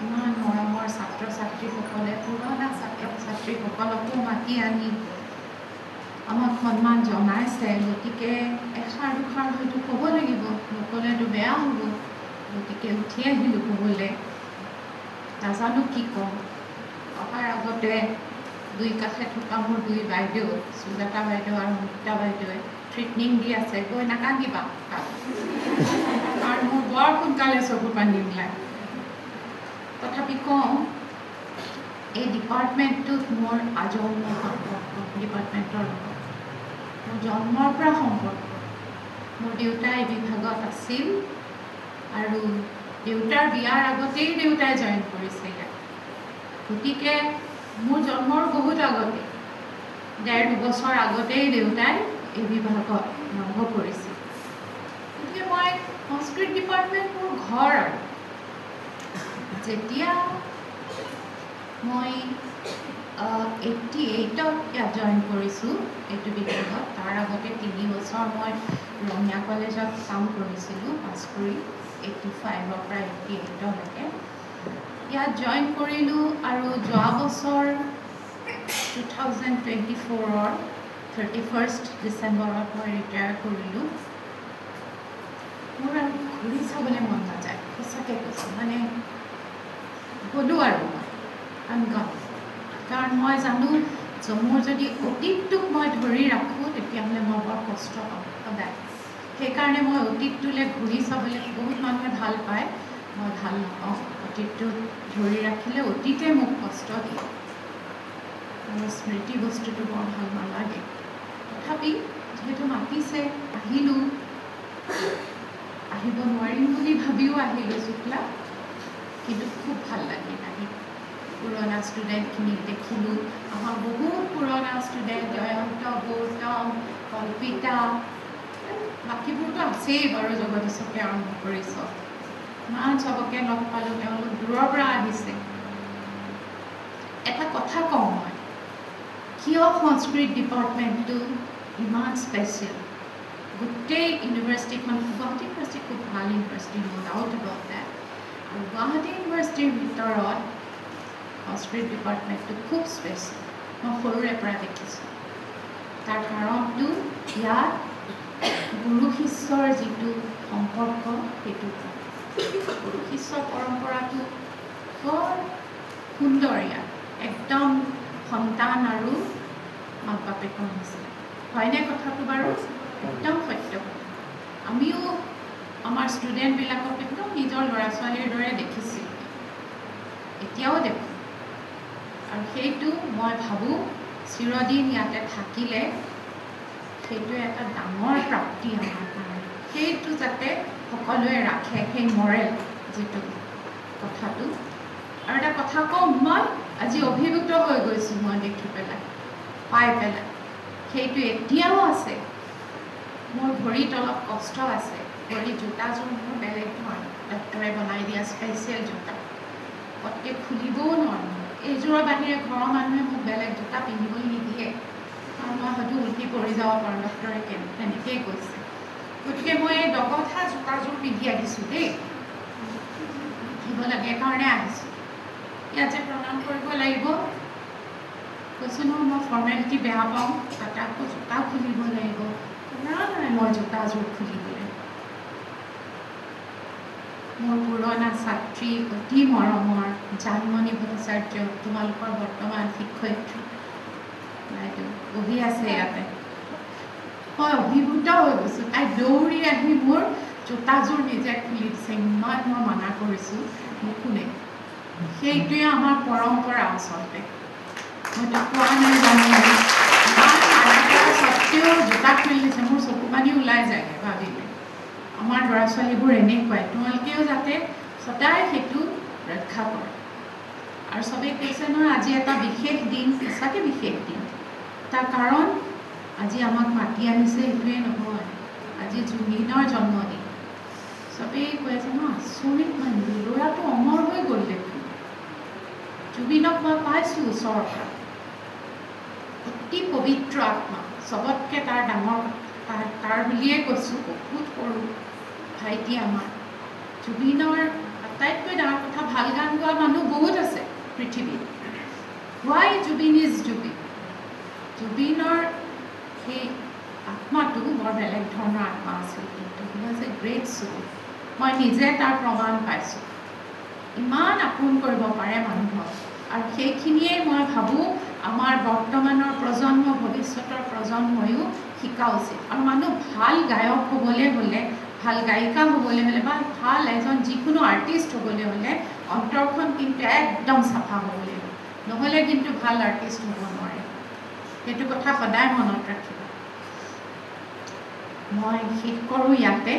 ইমান মৰমৰ ছাত্ৰ ছাত্ৰীসকলে পুৰণা ছাত্ৰ ছাত্ৰীসকলকো মাতি আনি আমাক সন্মান জনাইছে গতিকে এষাৰ দুষাৰ হয়তো ক'ব লাগিব নক'লেতো বেয়া হ'ব গতিকে উঠি আহিলোঁ ক'বলৈ নাজানো কি ক'ম অহাৰ আগতে দুই কাষে থকা মোৰ দুই বাইদেউ সুজাতা বাইদেউ আৰু মুক্তা বাইদেৱে ট্ৰিটনিং দি আছে গৈ নাকান্দিবা কাৰণ মোৰ বৰ সোনকালে চকু পানী ওলায় তথাপি কওঁ এই ডিপাৰ্টমেণ্টটোত মোৰ আজন্ম সম্পৰ্ক ডিপাৰ্টমেণ্টৰ লগত মোৰ জন্মৰ পৰা সম্পৰ্ক মোৰ দেউতা এই বিভাগত আছিল আৰু দেউতাৰ বিয়াৰ আগতেই দেউতাই জইন কৰিছে ইয়াত গতিকে মোৰ জন্মৰ বহুত আগতে 1.5 বছৰ আগতেই দেউতাই এই বিভাগত আৰম্ভ কৰিছিল গতিকে মই সংস্কৃত ডিপাৰ্টমেণ্ট মোৰ ঘৰ আৰু যেতিয়া মই 88ত ইয়াত জইন কৰিছোঁ এইটো বিভাগত তাৰ আগতে 3 বছৰ মই ৰঙিয়া কলেজত কাম কৰিছিলোঁ পাছ কৰি 85ৰ পৰা 88লৈকে ইয়াত জইন কৰিলোঁ আৰু যোৱা বছৰ 2024ৰ 31st ডিচেম্বৰত মই ৰিটায়াৰ কৰিলোঁ মোৰ আৰু ঘূৰি চাবলৈ মন নাযায় সঁচাকৈ কৈছোঁ মানে গ'লোঁ আৰু মই কাৰণ মই জানো যে মোৰ যদি অতীতটোক মই ধৰি ৰাখোঁ তেতিয়াহ'লে মই বৰ কষ্ট পাওঁ সদায় সেইকাৰণে মই অতীতটোলৈ ঘূৰি চাবলৈ বহুত মানুহে ভাল পায় মই ভাল নাপাওঁ অতীতটো ধৰি ৰাখিলে অতীতে মোক কষ্ট দিয়ে মোৰ স্মৃতি বস্তুটো বৰ ভাল নালাগে তথাপি যিহেতু মাতিছে আহিলোঁ আহিব নোৱাৰিম বুলি ভাবিও আহিলোঁ শুক্লা কিন্তু খুব ভাল লাগিল আহি পুৰণা ষ্টুডেণ্টখিনিক দেখিলোঁ আমাৰ বহুত পুৰণা ষ্টুডেণ্ট জয়ন্ত গৌতম কল্পিতা বাকীবোৰতো আছেই বাৰু জগদীশকে আৰম্ভ কৰিছ ইমান চবকে লগ পালোঁ তেওঁলোক দূৰৰ পৰা আহিছে এটা কথা কওঁ মই কিয় সংস্কৃত ডিপাৰ্টমেণ্টটো ইমান স্পেচিয়েল গোটেই ইউনিভাৰ্চিটিখন গুৱাহাটী ইউনিভাৰ্চিটি খুব ভাল university no doubt about that আৰু গুৱাহাটী ইউনিভাৰ্চিটিৰ ভিতৰত সংস্কৃত ডিপাৰ্টমেণ্টটো খুব স্পেচিয়েল মই সৰুৰে পৰা দেখিছোঁ তাৰ কাৰণটো ইয়াত গুৰু শিষ্যৰ যিটো সম্পৰ্ক সেইটো গুৰু শিষ্য পৰম্পৰাটো বৰ সুন্দৰ ইয়াত একদম সন্তান আৰু মাক বাপেকৰ নিচিনা হয়নে কথাটো বাৰু একদম সত্য আমিও আমাৰ ষ্টুডেণ্টবিলাকক একদম নিজৰ ল'ৰা ছোৱালীৰ দৰে দেখিছিলোঁ এতিয়াও দেখোঁ আৰু সেইটো মই ভাবোঁ চিৰদিন ইয়াতে থাকিলে সেইটো এটা ডাঙৰ প্ৰাপ্তি আমাৰ কাৰণে সেইটো যাতে সকলোৱে ৰাখে সেই মৰেল যিটো কথাটো আৰু এটা কথা কওঁ মই আজি অভিভূত হৈ গৈছোঁ মই দেখি পেলাই পাই পেলাই সেইটো এতিয়াও আছে মোৰ ভৰিত অলপ কষ্ট আছে ভৰি জোতাযোৰ মোৰ বেলেগ ধৰণৰ ডক্টৰে বনাই দিয়া স্পেচিয়েল জোতা পটকৈ খুলিবও নোৱাৰোঁ এইযোৰৰ বাহিৰে ঘৰৰ মানুহে মোক বেলেগ জোতা পিন্ধিবলৈ নিদিয়ে কাৰণ মই হয়তো উল্টি পৰি যাব পাৰোঁ ডক্টৰে তেনেকেই কৈছে গতিকে মই এই ডগঠা জোতাযোৰ পিন্ধি আহিছোঁ দেই পিন্ধিব লাগে কাৰণে আহিছোঁ ইয়াত যে প্ৰণাম কৰিব লাগিব কৈছোঁ নহয় মই ফৰ্মেলিটি বেয়া পাওঁ তাতে আকৌ জোতা খুলিব লাগিব নাই মই জোতাযোৰ খুলিবলৈ মোৰ পুৰণা ছাত্ৰী অতি মৰমৰ জানমণি ভট্টাচাৰ্য তোমালোকৰ বৰ্তমান শিক্ষয়িত্ৰী বাইদেউ বহি আছে ইয়াতে মই অভিভূত হৈ গৈছোঁ তাই দৌৰি আহি মোৰ জোতাযোৰ নিজে খুলি দিছে ইমান মই মানা কৰিছোঁ নুশুনে সেইটোৱে আমাৰ পৰম্পৰা আচলতে মইতো কোৱা নাই জানো সত্ত্বেও জোতা খুলি দিছে মোৰ চকু পানী ওলাই যায়গৈ ভাবিলে আমাৰ ল'ৰা ছোৱালীবোৰ এনেকুৱাই তোমালোকেও যাতে সদায় সেইটো ৰক্ষা কৰে আৰু চবেই কৈছে নহয় আজি এটা বিশেষ দিন সঁচাকৈ বিশেষ দিন তাৰ কাৰণ আজি আমাক মাতি আনিছে সেইটোৱে নহয় আজি জুবিনৰ জন্মদিন চবেই কৈ আছে ন আচৰিত মানুহ ল'ৰাটো অমৰ হৈ গ'ল দেখোন জুবিনক মই পাইছোঁ ওচৰৰ পৰা অতি পবিত্ৰ আত্মা চবতকৈ তাৰ ডাঙৰ তাৰ বুলিয়ে কৈছোঁ বহুত সৰু ভাইটি আমাৰ জুবিনৰ আটাইতকৈ ডাঙৰ কথা ভাল গান গোৱা মানুহ বহুত আছে পৃথিৱীত হোৱাই জুবিন ইজ জুবিন জুবিনৰ সেই আত্মাটো বৰ বেলেগ ধৰণৰ আত্মা আছিল কিন্তু হি ৱাজ এ গ্ৰেট চুল মই নিজে তাৰ প্ৰমাণ পাইছোঁ ইমান আপোন কৰিব পাৰে মানুহক আৰু সেইখিনিয়ে মই ভাবোঁ আমাৰ বৰ্তমানৰ প্ৰজন্ম ভৱিষ্যতৰ প্ৰজন্ময়ো শিকা উচিত আৰু মানুহ ভাল গায়ক হ'বলৈ হ'লে ভাল গায়িকা হ'বলৈ হ'লে বা ভাল এজন যিকোনো আৰ্টিষ্ট হ'বলৈ হ'লে অন্তৰখন কিন্তু একদম চাফা হ'ব লাগিব নহ'লে কিন্তু ভাল আৰ্টিষ্ট হ'ব নোৱাৰে সেইটো কথা সদায় মনত ৰাখিব মই শেষ কৰোঁ ইয়াতে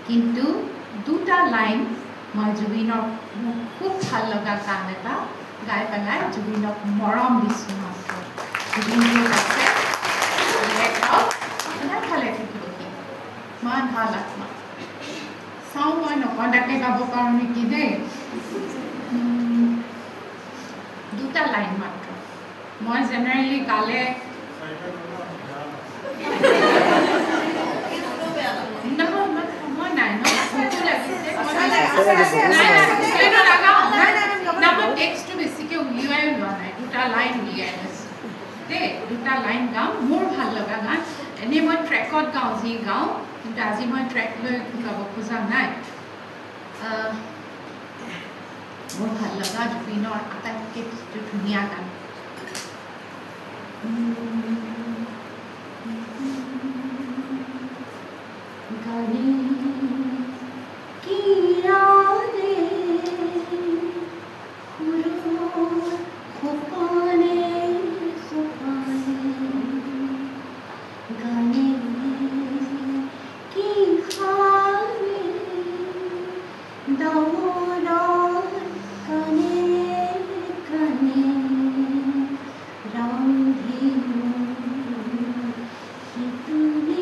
কিন্তু দুটা লাইন মই জুবিনৰ মোক খুব ভাল লগা গান এটা গাই পেলাই জুবিনক মৰম দিছোঁ মাত্ৰ জুবিনটো আছে সদায় ভালে থাকিব ইমান ভাল আত্মা চাওঁ মই নকন্দাকৈ গাব পাৰোঁ নেকি দেই দুটা লাইন মাত্ৰ মই জেনেৰেলি গালে সময় নাই ন ভোকো লাগিছে টেক্সটটো বেছিকৈ উলিয়াই লোৱা নাই দুটা লাইন উলিয়াই লৈছোঁ দেই দুটা লাইন গাওঁ মোৰ ভাল লগা গান এনেই মই ট্ৰেকত গাওঁ যি গাওঁ কিন্তু আজি মই ট্ৰেক লৈ গাব খোজা নাই মোৰ ভাল লগা জুবিনৰ আটাইতকৈ ধুনীয়া গান गाने की यादें खुपाने गाने की खाने दामोदर कने कने रांधी कि तूने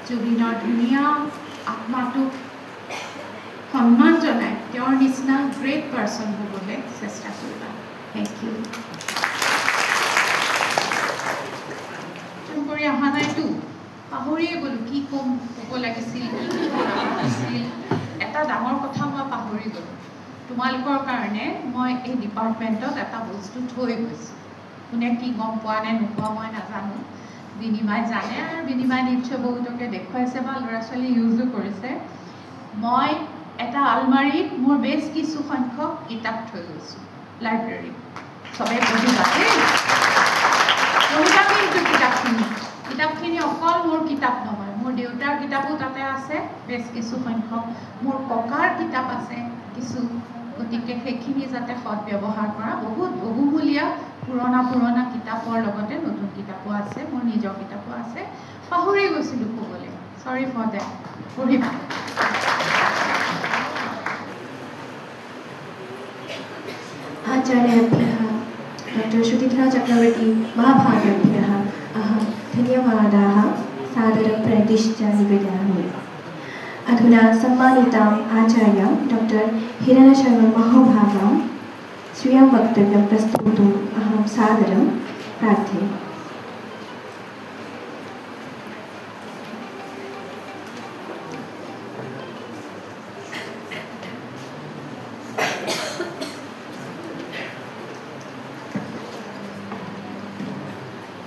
জুবিনৰ ধুনীয়া আত্মাটোক সন্মান জনাই তেওঁৰ নিচিনা গ্ৰেট পাৰ্চন হ'বলৈ চেষ্টা কৰিবা থেংক ইউ কৰি অহা নাইতো পাহৰিয়ে গ'লোঁ কি ক'ম ক'ব লাগিছিল এটা ডাঙৰ কথা মই পাহৰি গ'লোঁ তোমালোকৰ কাৰণে মই এই ডিপাৰ্টমেণ্টত এটা বস্তু থৈ গৈছোঁ কোনে কি গম পোৱা নে নোপোৱা মই নাজানো বিনিময় জানে আৰু বিনিময় নিশ্চয় বহুতকে দেখুৱাইছে বা ল'ৰা ছোৱালী ইউজো কৰিছে মই এটা আলমাৰীত মোৰ বেছ কিছু সংখ্যক কিতাপ থৈ গৈছোঁ লাইব্ৰেৰীত চবেই পঢ়িবা দেই পঢ়িবা কিন্তু কিতাপখিনি অকল মোৰ কিতাপ নহয় মোৰ দেউতাৰ কিতাপো তাতে আছে বেছ কিছু সংখ্যক মোৰ ককাৰ কিতাপ আছে কিছু গতিকে সেইখিনি যাতে সৎ ব্যৱহাৰ কৰা বহুত বহুমূলীয়া পুৰণা কিতাপৰ লগতে নতুন কিতাপো আছে মোৰ নিজৰ কিতাপো আছে পাহৰি গৈছিলোঁ ক'বলৈ সৰি ফৰ দেট পঢ়িবা आचार्यभ्यः डॉक्टर श्रुतिधरा चक्रवर्ती महाभागभ्यः धन्यवादाः सादरं प्रतिष्ठा निवेदयामि। अधुना सम्मानिताम् आचार्यां डॉक्टर हिरणशर्मा महोभागां स्वीयं वक्तव्यं प्रस्तोतुम् अहं सादरं प्रार्थये।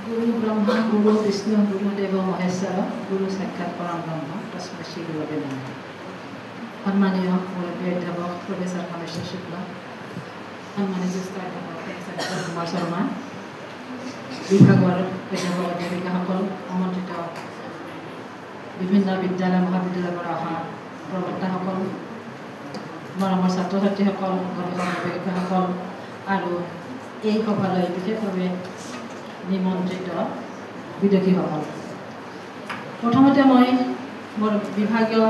गुरु ब्रह्मा गुरु विष्णु गुरुदेव महेश्वर गुरु साक्षात परम ब्रह्म तस्मै श्री गुरुवे नमः। सम्मानीय मुरब्बी अध्यापक प्रोफेसर कामेश्वर शुक्ला, सम्मानित জ্যেষ্ঠ অধ্যাপক প্ৰফেসৰ কুমাৰ শৰ্মা, বিভাগৰ অধ্যাপক অধ্যাপিকাসকল, আমন্ত্ৰিত বিভিন্ন বিদ্যালয় মহাবিদ্যালয়ৰ পৰা অহা প্ৰবক্তাসকল, মৰমৰ ছাত্ৰ ছাত্ৰীসকল, গৱেষক গৱেষিকাসকল আৰু এই সভালৈ বিশেষভাৱে নিমন্ত্ৰিত বিদেশীসকল। প্ৰথমতে মই মোৰ বিভাগীয়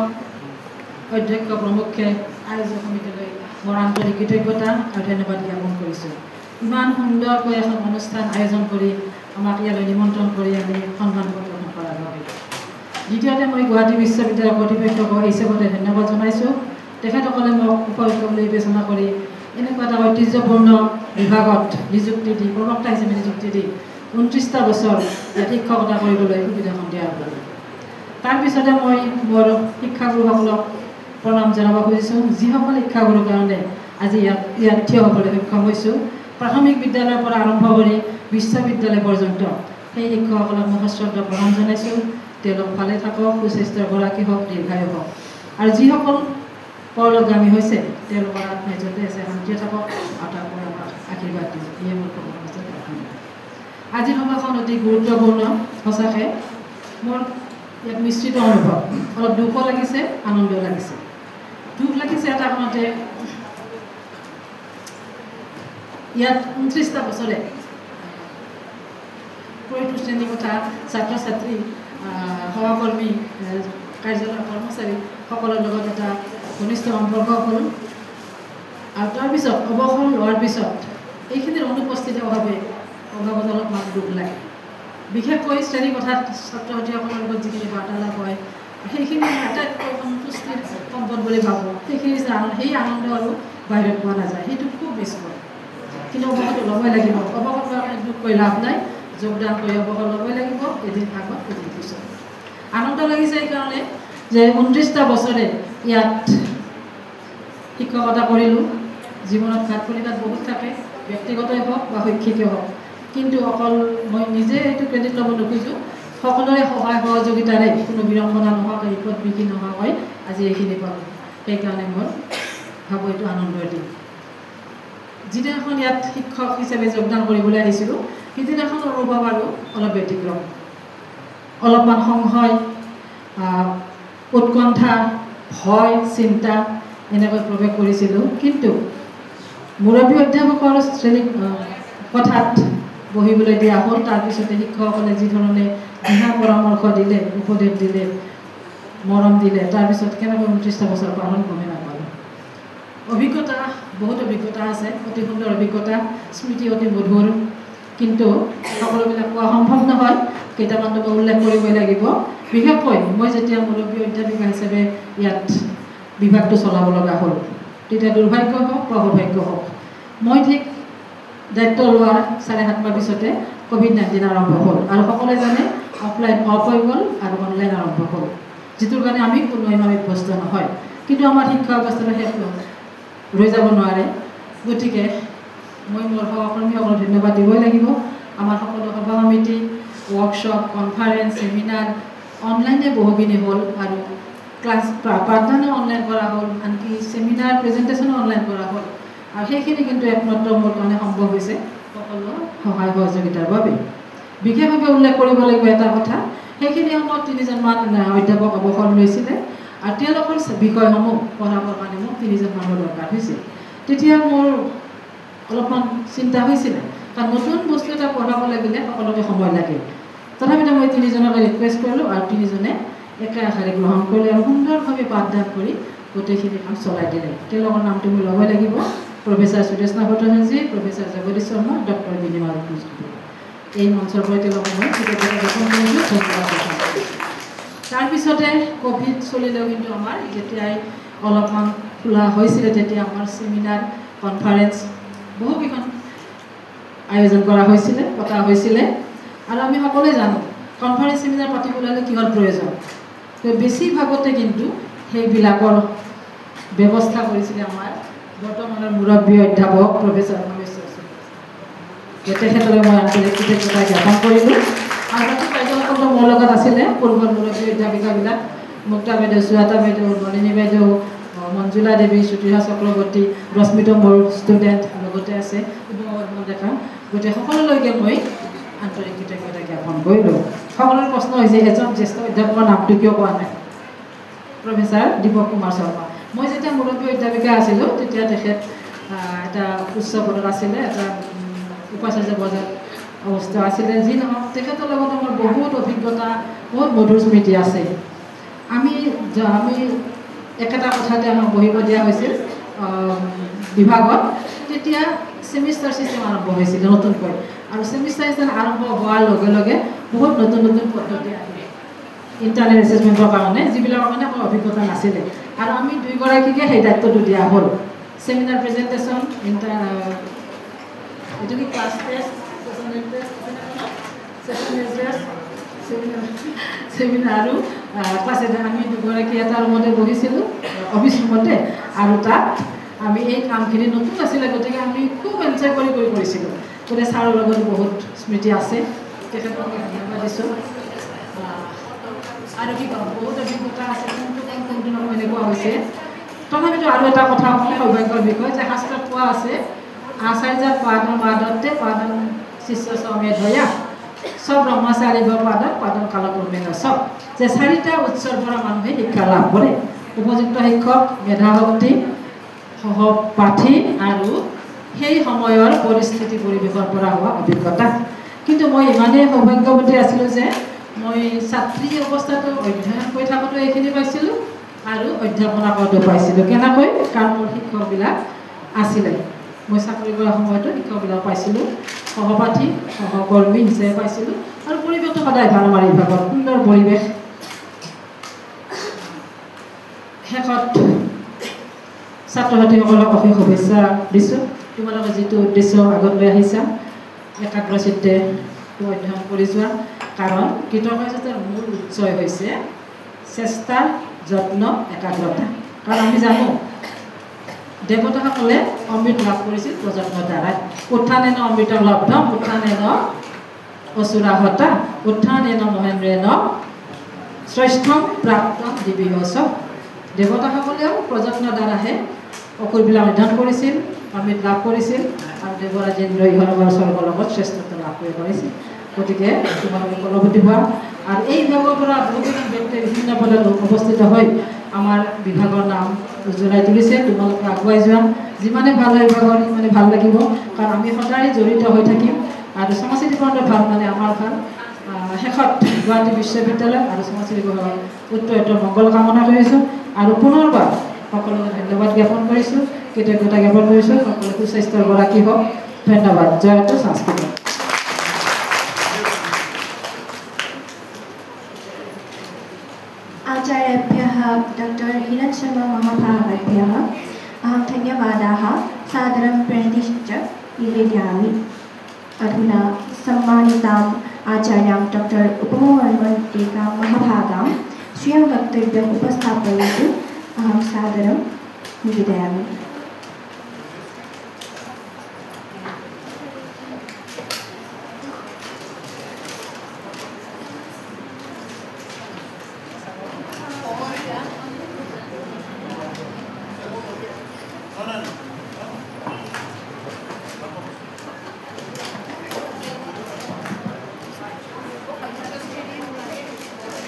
অধ্যক্ষ প্ৰমুখ্যে আয়োজক সমিতিলৈ মোৰ আন্তৰিক কৃতজ্ঞতা আৰু ধন্যবাদ জ্ঞাপন কৰিছোঁ। ইমান সুন্দৰকৈ এখন অনুষ্ঠান আয়োজন কৰি আমাক ইয়ালৈ নিমন্ত্ৰণ কৰি আমি সন্মান প্ৰদৰ্শন কৰাৰ বাবে। দ্বিতীয়তে মই গুৱাহাটী বিশ্ববিদ্যালয়ৰ কৰ্তৃপক্ষক এই হিচাপতে ধন্যবাদ জনাইছোঁ। তেখেতসকলে মোক উপযুক্ত বুলি বিবেচনা কৰি এনেকুৱা এটা ঐতিহ্যপূৰ্ণ বিভাগত নিযুক্তি দি প্ৰবক্তা হিচাপে নিযুক্তি দি 29টা বছৰ ইয়াত শিক্ষকতা কৰিবলৈ সুবিধাখন দিয়াৰ বাবে। তাৰপিছতে মই মোৰ শিক্ষাগুৰুসকলক প্ৰণাম জনাব খুজিছোঁ, যিসকল শিক্ষাগুৰুৰ কাৰণে আজি ইয়াত থিয় হ'বলৈ সক্ষম হৈছোঁ। প্ৰাথমিক বিদ্যালয়ৰ পৰা আৰম্ভ কৰি বিশ্ববিদ্যালয় পৰ্যন্ত সেই শিক্ষকসকলক মই সশ্ৰদ্ধ প্ৰণাম জনাইছোঁ। তেওঁলোক ভালে থাকক, সুস্বাস্থ্যৰ গৰাকী হওক, দীৰ্ঘায়ু হওক। আৰু যিসকল পৰলোকগামী হৈছে তেওঁলোকৰ আত্মাই য'তে আছে শান্তিয়ে থাকক আৰু তাৰ পৰা আমাক আশীৰ্বাদ দিওঁ। এয়ে মোৰ প্ৰাৰ্থনা। আজিৰ সভাখন অতি গুৰুত্বপূৰ্ণ। সঁচাকৈ মোৰ ইয়াত মিশ্ৰিত অনুভৱ, অলপ দুখো লাগিছে, আনন্দও লাগিছে। দুখ লাগিছে এটা কাৰণতে, ইয়াত 29টা বছৰে প্ৰতিটো শ্ৰেণীৰ কথা ছাত্ৰ ছাত্ৰী, সহকৰ্মী, কাৰ্যালয়ৰ কৰ্মচাৰী সকলৰ লগত এটা ঘনিষ্ঠ সম্পৰ্ক হ'ল। আৰু তাৰপিছত অৱসৰ লোৱাৰ পিছত এইখিনিৰ অনুপস্থিতিৰ অভাৱত অলপমান দুখ লাগে। বিশেষকৈ শ্ৰেণী কথাত ছাত্ৰ ছাত্ৰীসকলৰ লগত যিখিনি বাৰ্তালাপ হয় সেইখিনি আটাইতকৈ সন্তুষ্টিৰ সম্পদ বুলি ভাবোঁ। সেইখিনি সেই আনন্দ আৰু বাহিৰত পোৱা নাযায়, সেইটো খুব মিছ কৰোঁ। কিন্তু অৱসৰটো ল'বই লাগিব। অৱসৰ লোৱাৰ কাৰণে দুখ কৰি লাভ নাই, যোগদান কৰি অৱসৰ ল'বই লাগিব, এদিন আগত এদিন পিছত। আনন্দ লাগিছে এইকাৰণে যে 29টা বছৰে ইয়াত শিক্ষকতা কৰিলোঁ। জীৱনত ঘাট প্ৰতিঘাত বহুত থাকে, ব্যক্তিগতই হওক বা শৈক্ষিকেই হওক। কিন্তু অকল মই নিজে সেইটো ক্ৰেডিট ল'ব নোখোজোঁ, সকলোৰে সহায় সহযোগিতাৰে কোনো বিড়ম্বনা নোহোৱাকৈ বিপদ বিঘিনি নোহোৱাকৈ আজি এইখিনি পালোঁ। সেইকাৰণে মই ভাবোঁ এইটো আনন্দৰ দিন। যিদিনাখন ইয়াত শিক্ষক হিচাপে যোগদান কৰিবলৈ আহিছিলোঁ সিদিনাখনৰ অনুভৱ আৰু অলপ ব্যতিক্ৰম। অলপমান সংশয়, উৎকণ্ঠা, ভয়, চিন্তা এনেকৈ প্ৰৱেশ কৰিছিলোঁ। কিন্তু মুৰব্বী অধ্যাপকৰ শ্ৰেণী কথাত বহিবলৈ দিয়া হ'ল। তাৰপিছতে শিক্ষকসকলে যি ধৰণে দিহা পৰামৰ্শ দিলে, উপদেশ দিলে, মৰম দিলে, তাৰপিছত কেনেকৈ 29টা বছৰ পাৰ হ'ল গমেই নাপালোঁ। অভিজ্ঞতা, বহুত অভিজ্ঞতা আছে, অতি সুন্দৰ অভিজ্ঞতা, স্মৃতি অতি মধুৰ। কিন্তু সকলোবিলাক কোৱা সম্ভৱ নহয়, কেইটামানটো মই উল্লেখ কৰিবই লাগিব। বিশেষকৈ মই যেতিয়া মুৰব্বী অধ্যাপিকা হিচাপে ইয়াত বিভাগটো চলাব লগা হ'ল, তেতিয়া দুৰ্ভাগ্য হওক বা সৌভাগ্য হওক, মই ঠিক দায়িত্ব লোৱাৰ 7.5 মাহ পিছতে COVID-19 আৰম্ভ হ'ল। আৰু সকলোৱে জানে অফলাইন অফ হৈ গ'ল আৰু অনলাইন আৰম্ভ হ'ল, যিটোৰ কাৰণে আমি কোনো ইমান অভ্যস্ত নহয়। কিন্তু আমাৰ শিক্ষা অৱস্থাটো শেষ ৰৈ যাব নোৱাৰে। গতিকে মই মোৰ সহকৰ্মীসকলক ধন্যবাদ দিবই লাগিব। আমাৰ সকলো সভা সমিতি, ৱৰ্কশ্বপ, কনফাৰেঞ্চ, ছেমিনাৰ অনলাইনে বহুখিনি হ'ল আৰু ক্লাছ প্ৰাৰ্থনা অনলাইন কৰা হ'ল, আনকি ছেমিনাৰ প্ৰেজেণ্টেশ্যনো অনলাইন কৰা হ'ল। আৰু সেইখিনি কিন্তু একমাত্ৰ মোৰ কাৰণে সম্ভৱ হৈছে সকলো সহায় সহযোগিতাৰ বাবে। বিশেষভাৱে উল্লেখ কৰিব লাগিব এটা কথা, সেইখিনি সময়ত 3জনমান অধ্যাপক অৱসৰ লৈছিলে আৰু তেওঁলোকৰ বিষয়সমূহ পঢ়াবৰ কাৰণে মোক 3জন মানুহৰ দৰকাৰ হৈছিল। তেতিয়া মোৰ অলপমান চিন্তা হৈছিলে, কাৰণ নতুন বস্তু এটা পঢ়াব লাগিলে সকলোকে সময় লাগে। তথাপিতো মই 3জনকে ৰিকুৱেষ্ট কৰিলোঁ আৰু 3জনে একে আশাৰে গ্ৰহণ কৰিলে আৰু সুন্দৰভাৱে পাঠদান কৰি গোটেইখিনি কাম চলাই দিলে। তেওঁলোকৰ নামটো মই ল'বই লাগিব, professor Sudeshna Bhattacharyya, professor Jagadish Sharma, doctor Binimoy. এই মঞ্চৰ পৰা তেওঁলোকক মই কৃতজ্ঞতা জ্ঞাপন কৰিছোঁ, ধন্যবাদ জ্ঞাপন কৰিছোঁ। তাৰপিছতে ক'ভিড চলিলেও কিন্তু আমাৰ যেতিয়াই অলপমান খোলা হৈছিলে তেতিয়া আমাৰ ছেমিনাৰ কনফাৰেঞ্চ বহুকেইখন আয়োজন কৰা হৈছিলে, পতা হৈছিলে। আৰু আমি সকলোৱে জানো কনফাৰেঞ্চ ছেমিনাৰ পাতিবলৈ হ'লে কিহৰ প্ৰয়োজন, বেছিভাগতে কিন্তু সেইবিলাকৰ ব্যৱস্থা কৰিছিলে আমাৰ বৰ্তমানৰ মুৰব্বী অধ্যাপক প্ৰফেচাৰ মহেশ্বৰ চৌধুৰী। তেখেতলৈ মই আন্তৰিক কৃতজ্ঞতা জ্ঞাপন কৰিলোঁ। আৰু বাকী বাইদেউসকলতো মোৰ লগত আছিলে, পূৰ্বৰ মুৰব্বী অধ্যাপিকাবিলাক মুক্তা বাইদেউ, সুজাতা বাইদেউ, নলিনী বাইদেউ, মঞ্জুলা দেৱী, জ্যোতিষা চক্ৰৱৰ্তী, ৰশ্মিত মোৰ ষ্টুডেণ্ট লগতে আছে, দেখা গতিকে সকলোলৈকে মই আন্তৰিক কৃতজ্ঞতা জ্ঞাপন কৰিলোঁ। সকলোৰে প্ৰশ্ন হৈছে এজন জ্যেষ্ঠ অধ্যাপকৰ নামটো কিয় কোৱা নাই? প্ৰফেচাৰ দীপক কুমাৰ শৰ্মা। মই যেতিয়া মুৰব্বী অধ্যাপিকা আছিলোঁ তেতিয়া তেখেত এটা উচ্চ পদত আছিলে, এটা উপাচাৰ্য পদত অৱস্থা আছিলে। যি নহওক তেখেতৰ লগত আমাৰ বহুত অভিজ্ঞতা, বহুত মধুৰ স্মৃতি আছে। আমি একেটা কথাতে আমাক বহিব দিয়া হৈছিল বিভাগত, তেতিয়া ছেমিষ্টাৰ ছিষ্টেম আৰম্ভ হৈছিলে নতুনকৈ। আৰু ছেমিষ্টাৰ ছিষ্টেম আৰম্ভ হোৱাৰ লগে লগে বহুত নতুন নতুন পদ্ধতি আহিলে ইণ্টাৰনেট এছেছমেণ্টৰ কাৰণে, যিবিলাকৰ কাৰণে আমাৰ অভিজ্ঞতা নাছিলে। আৰু আমি দুয়োগৰাকীকে সেই দায়িত্বটো দিয়া হ'ল। ছেমিনাৰ প্ৰেজেণ্টেশ্যন, এইটো কি ক্লাছ টেষ্ট, ছেমিনাৰ আৰু ক্লাছ আমি দুগৰাকী এটা ৰুমতে বহিছিলোঁ, অফিচ ৰুমতে। আৰু তাত আমি এই কামখিনি নতুন আছিলে, গতিকে আমি খুব এনজয় কৰি কৰিছিলোঁ। গতিকে ছাৰৰ লগত বহুত স্মৃতি আছে, তেখেতক ধন্যবাদ দিছোঁ। আৰু কি ক'ম, বহুত অভিজ্ঞতা আছে, কোনটো নাম এনেকুৱা হৈছে। তথাপিতো আৰু এটা কথা কওঁ, সৌভাগ্যৰ বিষয় যে শাস্ত্ৰত কোৱা আছে আচাৰ্যৰ পাদন মাদতে পাদন শিষ্য স্বামী ধয়া চব ব্ৰহ্মচাৰী পাদন পাদন কালক্ৰমেণ চব, যে 4টা উৎসৰ পৰা মানুহে শিক্ষা লাভ কৰে। উপযুক্ত শিক্ষক, মেধাশক্তি, সহপাঠী আৰু সেই সময়ৰ পৰিস্থিতি পৰিৱেশৰ পৰা হোৱা অভিজ্ঞতা। কিন্তু মই ইমানেই সৌভাগ্যৱতী আছিলোঁ যে মই ছাত্ৰী অৱস্থাটো অধ্যয়ন কৰি থাকোঁতে এইখিনি পাইছিলোঁ আৰু অধ্যাপনা কৰোঁতেও পাইছিলোঁ। কেনেকৈ? কাৰণ মোৰ শিক্ষকবিলাক আছিলে। মই চাকৰি কৰা সময়তো শিক্ষকবিলাক পাইছিলোঁ, সহপাঠী সহকৰ্মী হিচাপে পাইছিলোঁ। আৰু পৰিৱেশটো সদায় ভাল, আমাৰ বিভাগত সুন্দৰ পৰিৱেশ। শেষত ছাত্ৰ ছাত্ৰীসকলক অশেষ শুভেচ্ছা দিছোঁ। তোমালোকে যিটো উদ্দেশ্য আগত লৈ আহিছা, একাগ্ৰচিত্তে অধ্যয়ন কৰি যোৱা। কাৰণ কৃতকাৰ্যতাৰ মূল উৎসই হৈছে চেষ্টা, যত্ন, একাগ্ৰতা। কাৰণ আমি জানো দেৱতাসকলে অমৃত লাভ কৰিছিল প্ৰযত্নৰ দ্বাৰাই। উত্থানেন অমৃত লব্ধ উত্থানেন অসুৰাহতা উত্থানেন মহেন্দ্ৰেণ শ্ৰেষ্ঠম প্ৰাপ্তম দিবিহস। দেৱতাসকলেও প্ৰযত্নৰ দ্বাৰাহে অসুৰবিলাক নিধন কৰিছিল, অমৃত লাভ কৰিছিল, আৰু দেৱৰাজেন্দ্ৰ ইহৰবাৰ স্বৰ্গৰ লগত শ্ৰেষ্ঠত্ব লাভ কৰিব পাৰিছিল। গতিকে তোমালোকে বলৱতী হোৱা। আৰু এই বিভাগৰ পৰা বহুকেইজন ব্যক্তিয়ে বিভিন্ন পদত উপস্থিত হৈ আমাৰ বিভাগৰ নাম উজ্বলাই তুলিছে। তোমালোকে আগুৱাই যোৱা, যিমানে ভাল হয় বিভাগৰ সিমানে ভাল লাগিব। কাৰণ আমি সদায় জড়িত হৈ থাকিম, আৰু সংস্কৃতি খণ্ডৰ ভাল মানে আমাৰ ভাল। শেষত গুৱাহাটী বিশ্ববিদ্যালয় আৰু সংস্কৃতি বিভাগৰ উত্তৰোত্তৰ মংগল কামনা কৰিছোঁ। আৰু পুনৰবাৰ সকলোকে ধন্যবাদ জ্ঞাপন কৰিছোঁ, কৃতজ্ঞতা জ্ঞাপন কৰিছোঁ। সকলো সুস্বাস্থ্যৰ গৰাকী হওক। ধন্যবাদ। জয়তু সংস্কৃতি। आचार्येभ्यः डॉक्टर हिरण् शर्मा महाभागाभ्यः अहं धन्यवादाः सादरं प्रणतिश्च निवेदयामि। अधुना सम्मानिताम् आचार्यां डॉक्टर उपमोहनमन्त्रिकां महाभागां स्वयं वक्तव्यम् उपस्थापयितुम् अहं सादरं निवेदयामि।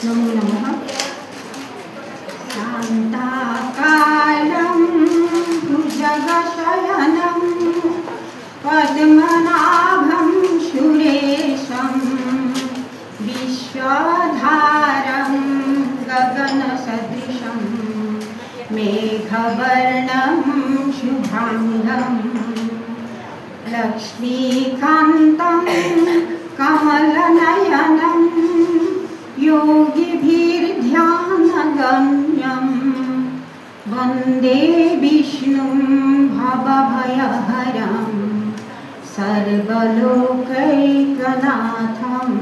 नमो नमः। शान्ताकारं भुजगशयनं पद्मनाभं सुरेशं विश्वधारं गगनसदृशं मेघवर्णं शुभाङ्गं लक्ष्मीकान्तं कमलनयनं योगिभिर्ध्यानगम्यं वन्दे विष्णुं भवभयहरं सर्वलोकैकनाथम्।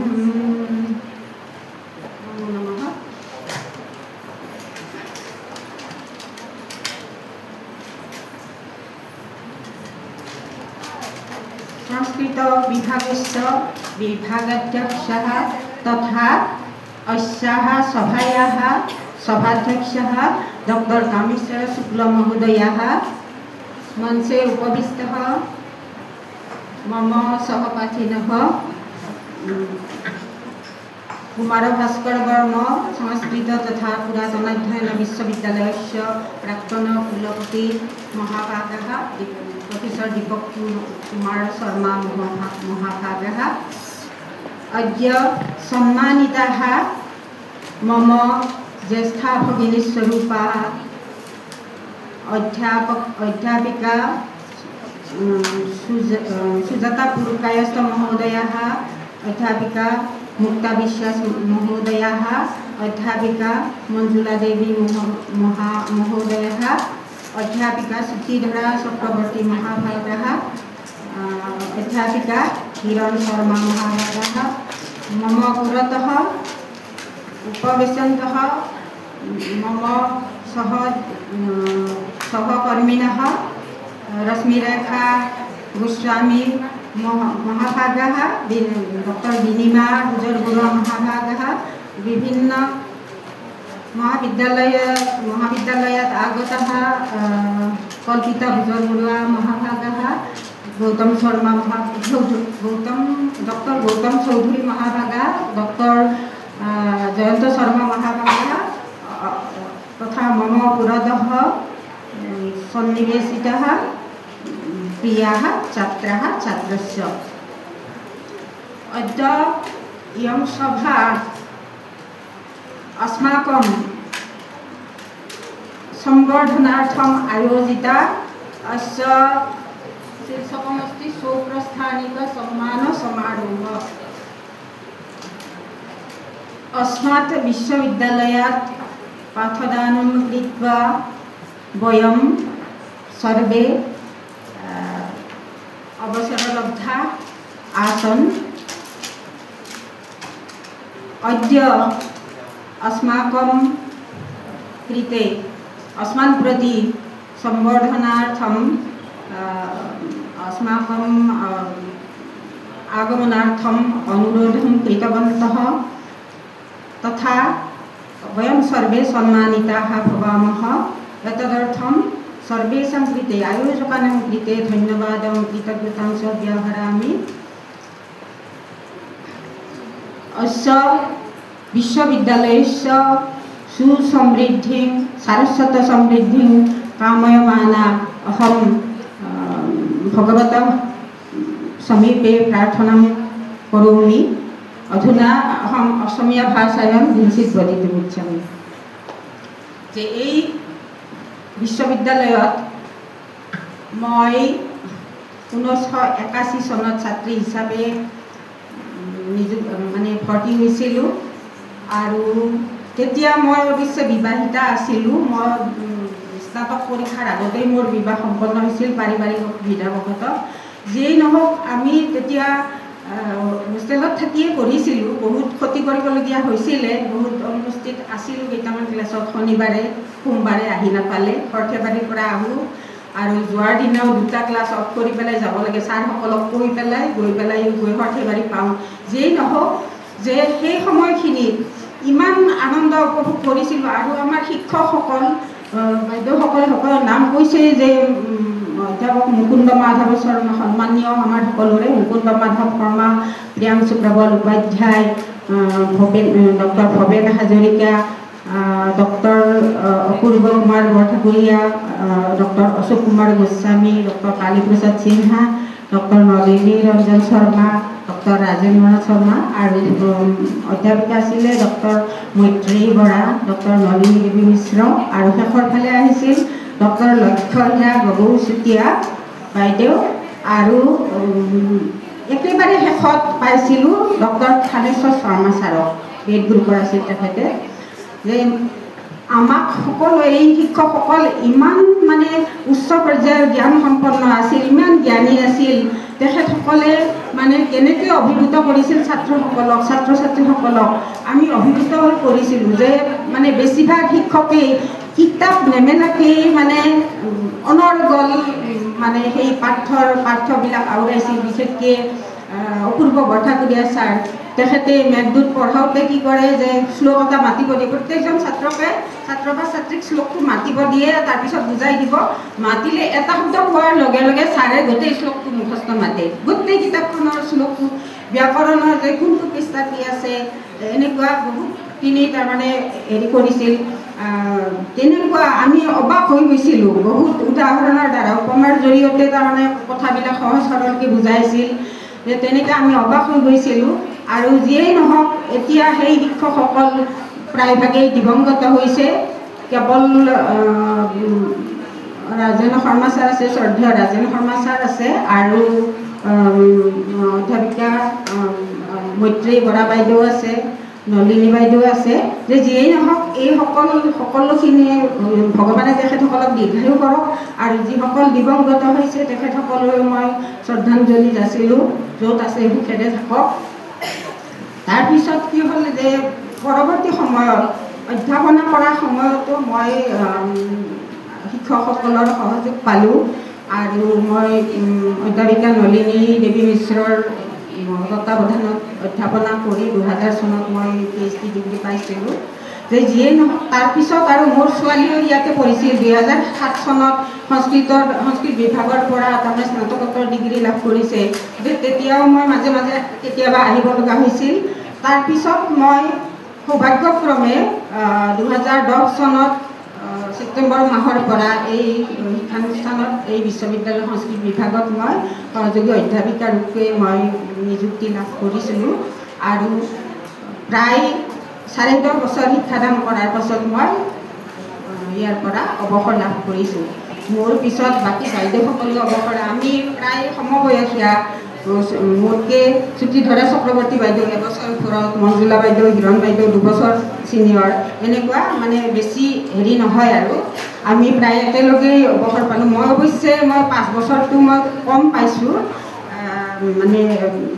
संस्कृत विभागस्य विभागाध्यक्षः तथा अस्याः सभायाः सभाध्यक्षः डॉक्टर कामेश्वर शुक्ल महोदयः, मंचे उपविष्टः मम सहपाठिनः कुमार भास्कर वर्मा संस्कृत तथा पुरातनाध्ययन विश्वविद्यालयस्य प्राक्तन कुलपति महाभागः प्रोफेसर दीपक कुमार शर्मा महाभागः, अद्य सम्मानिताः मम ज्येष्ठा भगिनी स्वरूपा अध्यापिका सुजाता पुरकायस्थ महोदयाः, अध्यापिका मुक्ता विश्वास महोदयाः, अध्यापिका मंजुला देवी महोदयः, अध्यापिका सुचिधरा चक्रवर्ती महाभागः, अध्यापिका किरण शर्मा महाभागः, मम पुरतः उपविशन्तः मम सहकर्मिणः रश्मिरेखा गोस्वामी महाभागः, डॉक्टर विनिमा गुजरगुरुवा महाभागः, विभिन्न महाविद्यालयात् आगतः कल्पिता गुजरगुरुवा महाभागः, गौतम शर्मा डॉक्टर गौतम चौधरी महाभागः, डॉक्टर जयंत शर्मा महाभागः तथा मम पुरतः सन्निवेशितः प्रियाः छात्राः छात्रस्य। अद्य इयं सभा अस्माकं संवर्धनार्थम् आयोजिता। अस्य शीर्षकमस्ति स्वप्रस्थानिक सम्मान समारोह। अस्मात् विश्वविद्यालयात् पाठदानं कृत्वा वयं सर्वे अवसरलब्धा आसन्। अद्य अस्माकं कृते अस्मान् प्रति संवर्धनार्थम् अस्माकम् आगमनार्थम् अनुरोधं कृतवन्तः, तथा वयं सर्वे सम्मानिताः भवामः। एतदर्थं सर्वेषां कृते आयोजकानां कृते धन्यवादं कृतज्ञतां च व्याहरामि। अस्य विश्वविद्यालयस्य सुसमृद्धिं सारस्वत समृद्धिं कामयमाना अहं भगवतः समीपे प्रार्थनां करोमि। अधुना अहम् असमिया भाषायां किञ्चित् वदितुम् इच्छामि। जे এই विश्वविद्यालयत मैं 1981 सनत छात्री हिसापे माने भर्ती হৈছিলোঁ আৰু তেতিয়া মই অৱশ্যে বিবাহিতা আছিলোঁ। মই স্নাতক পৰীক্ষাৰ আগতেই মোৰ বিবাহ সম্পন্ন হৈছিল পাৰিবাৰিক অসুবিধাবশতঃ। যেই নহওক আমি তেতিয়া হোষ্টেলত থাকিয়ে পঢ়িছিলোঁ। বহুত ক্ষতি কৰিবলগীয়া হৈছিলে। বহুত অনুপস্থিত আছিলোঁ কেইটামান ক্লাছত। শনিবাৰে সোমবাৰে আহি নাপালে সৰ্থেবাৰীৰ পৰা আহোঁ আৰু যোৱাৰ দিনাও 2টা ক্লাছ অফ কৰি পেলাই যাব লাগে। ছাৰসকলক কৈ পেলাই গৈ সৰ্থেবাৰী পাওঁ। যেই নহওক যে সেই সময়খিনিত ইমান আনন্দ উপভোগ কৰিছিলোঁ। আৰু আমাৰ শিক্ষকসকল বাইদেউসকলৰ নাম কৈছে যে অধ্যাপক মুকুন্দ মাধৱ শৰ্মা, সন্মানীয় আমাৰ সকলোৰে Mukunda Madhav Sharma, Priyanshu Prabal Upadhyay, doctor Bhaben Hazarika, doctor Apurba Kumar Borthakuria, doctor Ashok Kumar Goswami, doctor Kaliprasad Sinha, doctor Nalini Ranjan Sharma, doctor Rajendra Sharma আৰু অধ্যাপিকা আছিলে ডক্টৰ মৈত্ৰী বৰা, ডক্টৰ নলিনী দেৱী মিশ্ৰ আৰু শেষৰ ফালে আহিছিল ডক্টৰ লক্ষ্যহীৰা গগৈ চুতীয়া বাইদেউ আৰু একেবাৰে শেষত পাইছিলোঁ ডক্টৰ থানেশ্বৰ শৰ্মা ছাৰক, বেড গ্ৰুপৰ আছিল তেখেতে, যে আমাক সকলো এই শিক্ষকসকল ইমান মানে উচ্চ পৰ্যায়ৰ জ্ঞান সম্পন্ন আছিল, ইমান জ্ঞানী আছিল, তেখেতসকলে মানে কেনেকৈ অভিভূত কৰিছিল ছাত্ৰসকলক, ছাত্ৰ ছাত্ৰীসকলক আমি অভিভূত হৈ পৰিছিলোঁ যে মানে বেছিভাগ শিক্ষকেই কিতাপ নেমেলাকেই মানে অনৰ্গল মানে সেই পাঠ্যবিলাক আওৰাইছিল। বিশেষকৈ অপূৰ্ব বৰঠাকুৰীয়া ছাৰ, তেখেতে মেঘদূত পঢ়াওঁতে কি কৰে যে শ্লোক এটা মাতিব দিয়ে, প্ৰত্যেকজন ছাত্ৰ বা ছাত্ৰীক শ্লোকটো মাতিব দিয়ে, তাৰপিছত বুজাই দিব, মাতিলে এটা শব্দ কোৱাৰ লগে লগে ছাৰে গোটেই শ্লোকটো মুখস্থ মাতে, গোটেই কিতাপখনৰ শ্লোকটো, ব্যাকৰণৰ যে কোনটো পৃষ্ঠা কি আছে, এনেকুৱা বহুতখিনি তাৰমানে হেৰি কৰিছিল। তেনেকুৱা আমি অবাক হৈ গৈছিলোঁ, বহুত উদাহৰণৰ দ্বাৰা উপমাৰ জৰিয়তে তাৰমানে কথাবিলাক সহজ সৰলকৈ বুজাইছিল, যে তেনেকৈ আমি অবাক হৈ গৈছিলোঁ। আৰু যিয়েই নহওক এতিয়া সেই শিক্ষকসকল প্ৰায়ভাগেই দিৱংগত হৈছে, কেৱল ৰাজেন শৰ্মা ছাৰ আছে, শ্ৰদ্ধেয় ৰাজেন শৰ্মা ছাৰ আছে, আৰু অধ্যাপিকা মৈত্ৰী বৰা বাইদেউ আছে, নলিনী বাইদেউ আছে। যে যিয়েই নহওক এই সকলোখিনিয়ে ভগৱানে তেখেতসকলক দীৰ্ঘায়ু কৰক, আৰু যিসকল দিৱংগত হৈছে তেখেতসকললৈ মই শ্ৰদ্ধাঞ্জলি যাচিলোঁ, য'ত আছে সুখেৰে থাকক। তাৰপিছত কি হ'ল যে পৰৱৰ্তী সময়ত অধ্যাপনা কৰাৰ সময়তো মই শিক্ষকসকলৰ সহযোগ পালোঁ, আৰু মই অধ্যাপিকা নলিনী দেৱী মিশ্ৰৰ তত্ত্বাৱধানত অধ্যাপনা কৰি 2000 চনত মই PhD ডিগ্ৰী পাইছিলোঁ। যে যিয়ে নহওক তাৰপিছত আৰু মোৰ ছোৱালীও ইয়াতে পঢ়িছিল, 2007 চনত সংস্কৃত বিভাগৰ পৰা তাৰমানে স্নাতকোত্তৰ ডিগ্ৰী লাভ কৰিছে। যে তেতিয়াও মই মাজে মাজে কেতিয়াবা আহিব লগা হৈছিল। তাৰপিছত মই সৌভাগ্যক্ৰমে 2010 চনত ছেপ্টেম্বৰ মাহৰ পৰা এই শিক্ষানুষ্ঠানত, এই বিশ্ববিদ্যালয়ৰ সংস্কৃত বিভাগত মই সহযোগী অধ্যাপিকা ৰূপে মই নিযুক্তি লাভ কৰিছিলোঁ, আৰু প্ৰায় 10.5 বছৰ শিক্ষাদান কৰাৰ পাছত মই ইয়াৰ পৰা অৱসৰ লাভ কৰিছোঁ। মোৰ পিছত বাকী বাইদেউসকলেও অৱসৰ, আমি প্ৰায় সমবয়সীয়া, মোতকৈ চুক্তিধৰা চক্ৰৱৰ্তী বাইদেউ এবছৰ ওপৰত, মঞ্জুলা বাইদেউ, হিৰণ বাইদেউ 2 বছৰ ছিনিয়ৰ, এনেকুৱা মানে বেছি হেৰি নহয়, আৰু আমি প্ৰায় একেলগেই অৱসৰ পালোঁ। মই অৱশ্যে 5 বছৰটো মই কম পাইছোঁ, মানে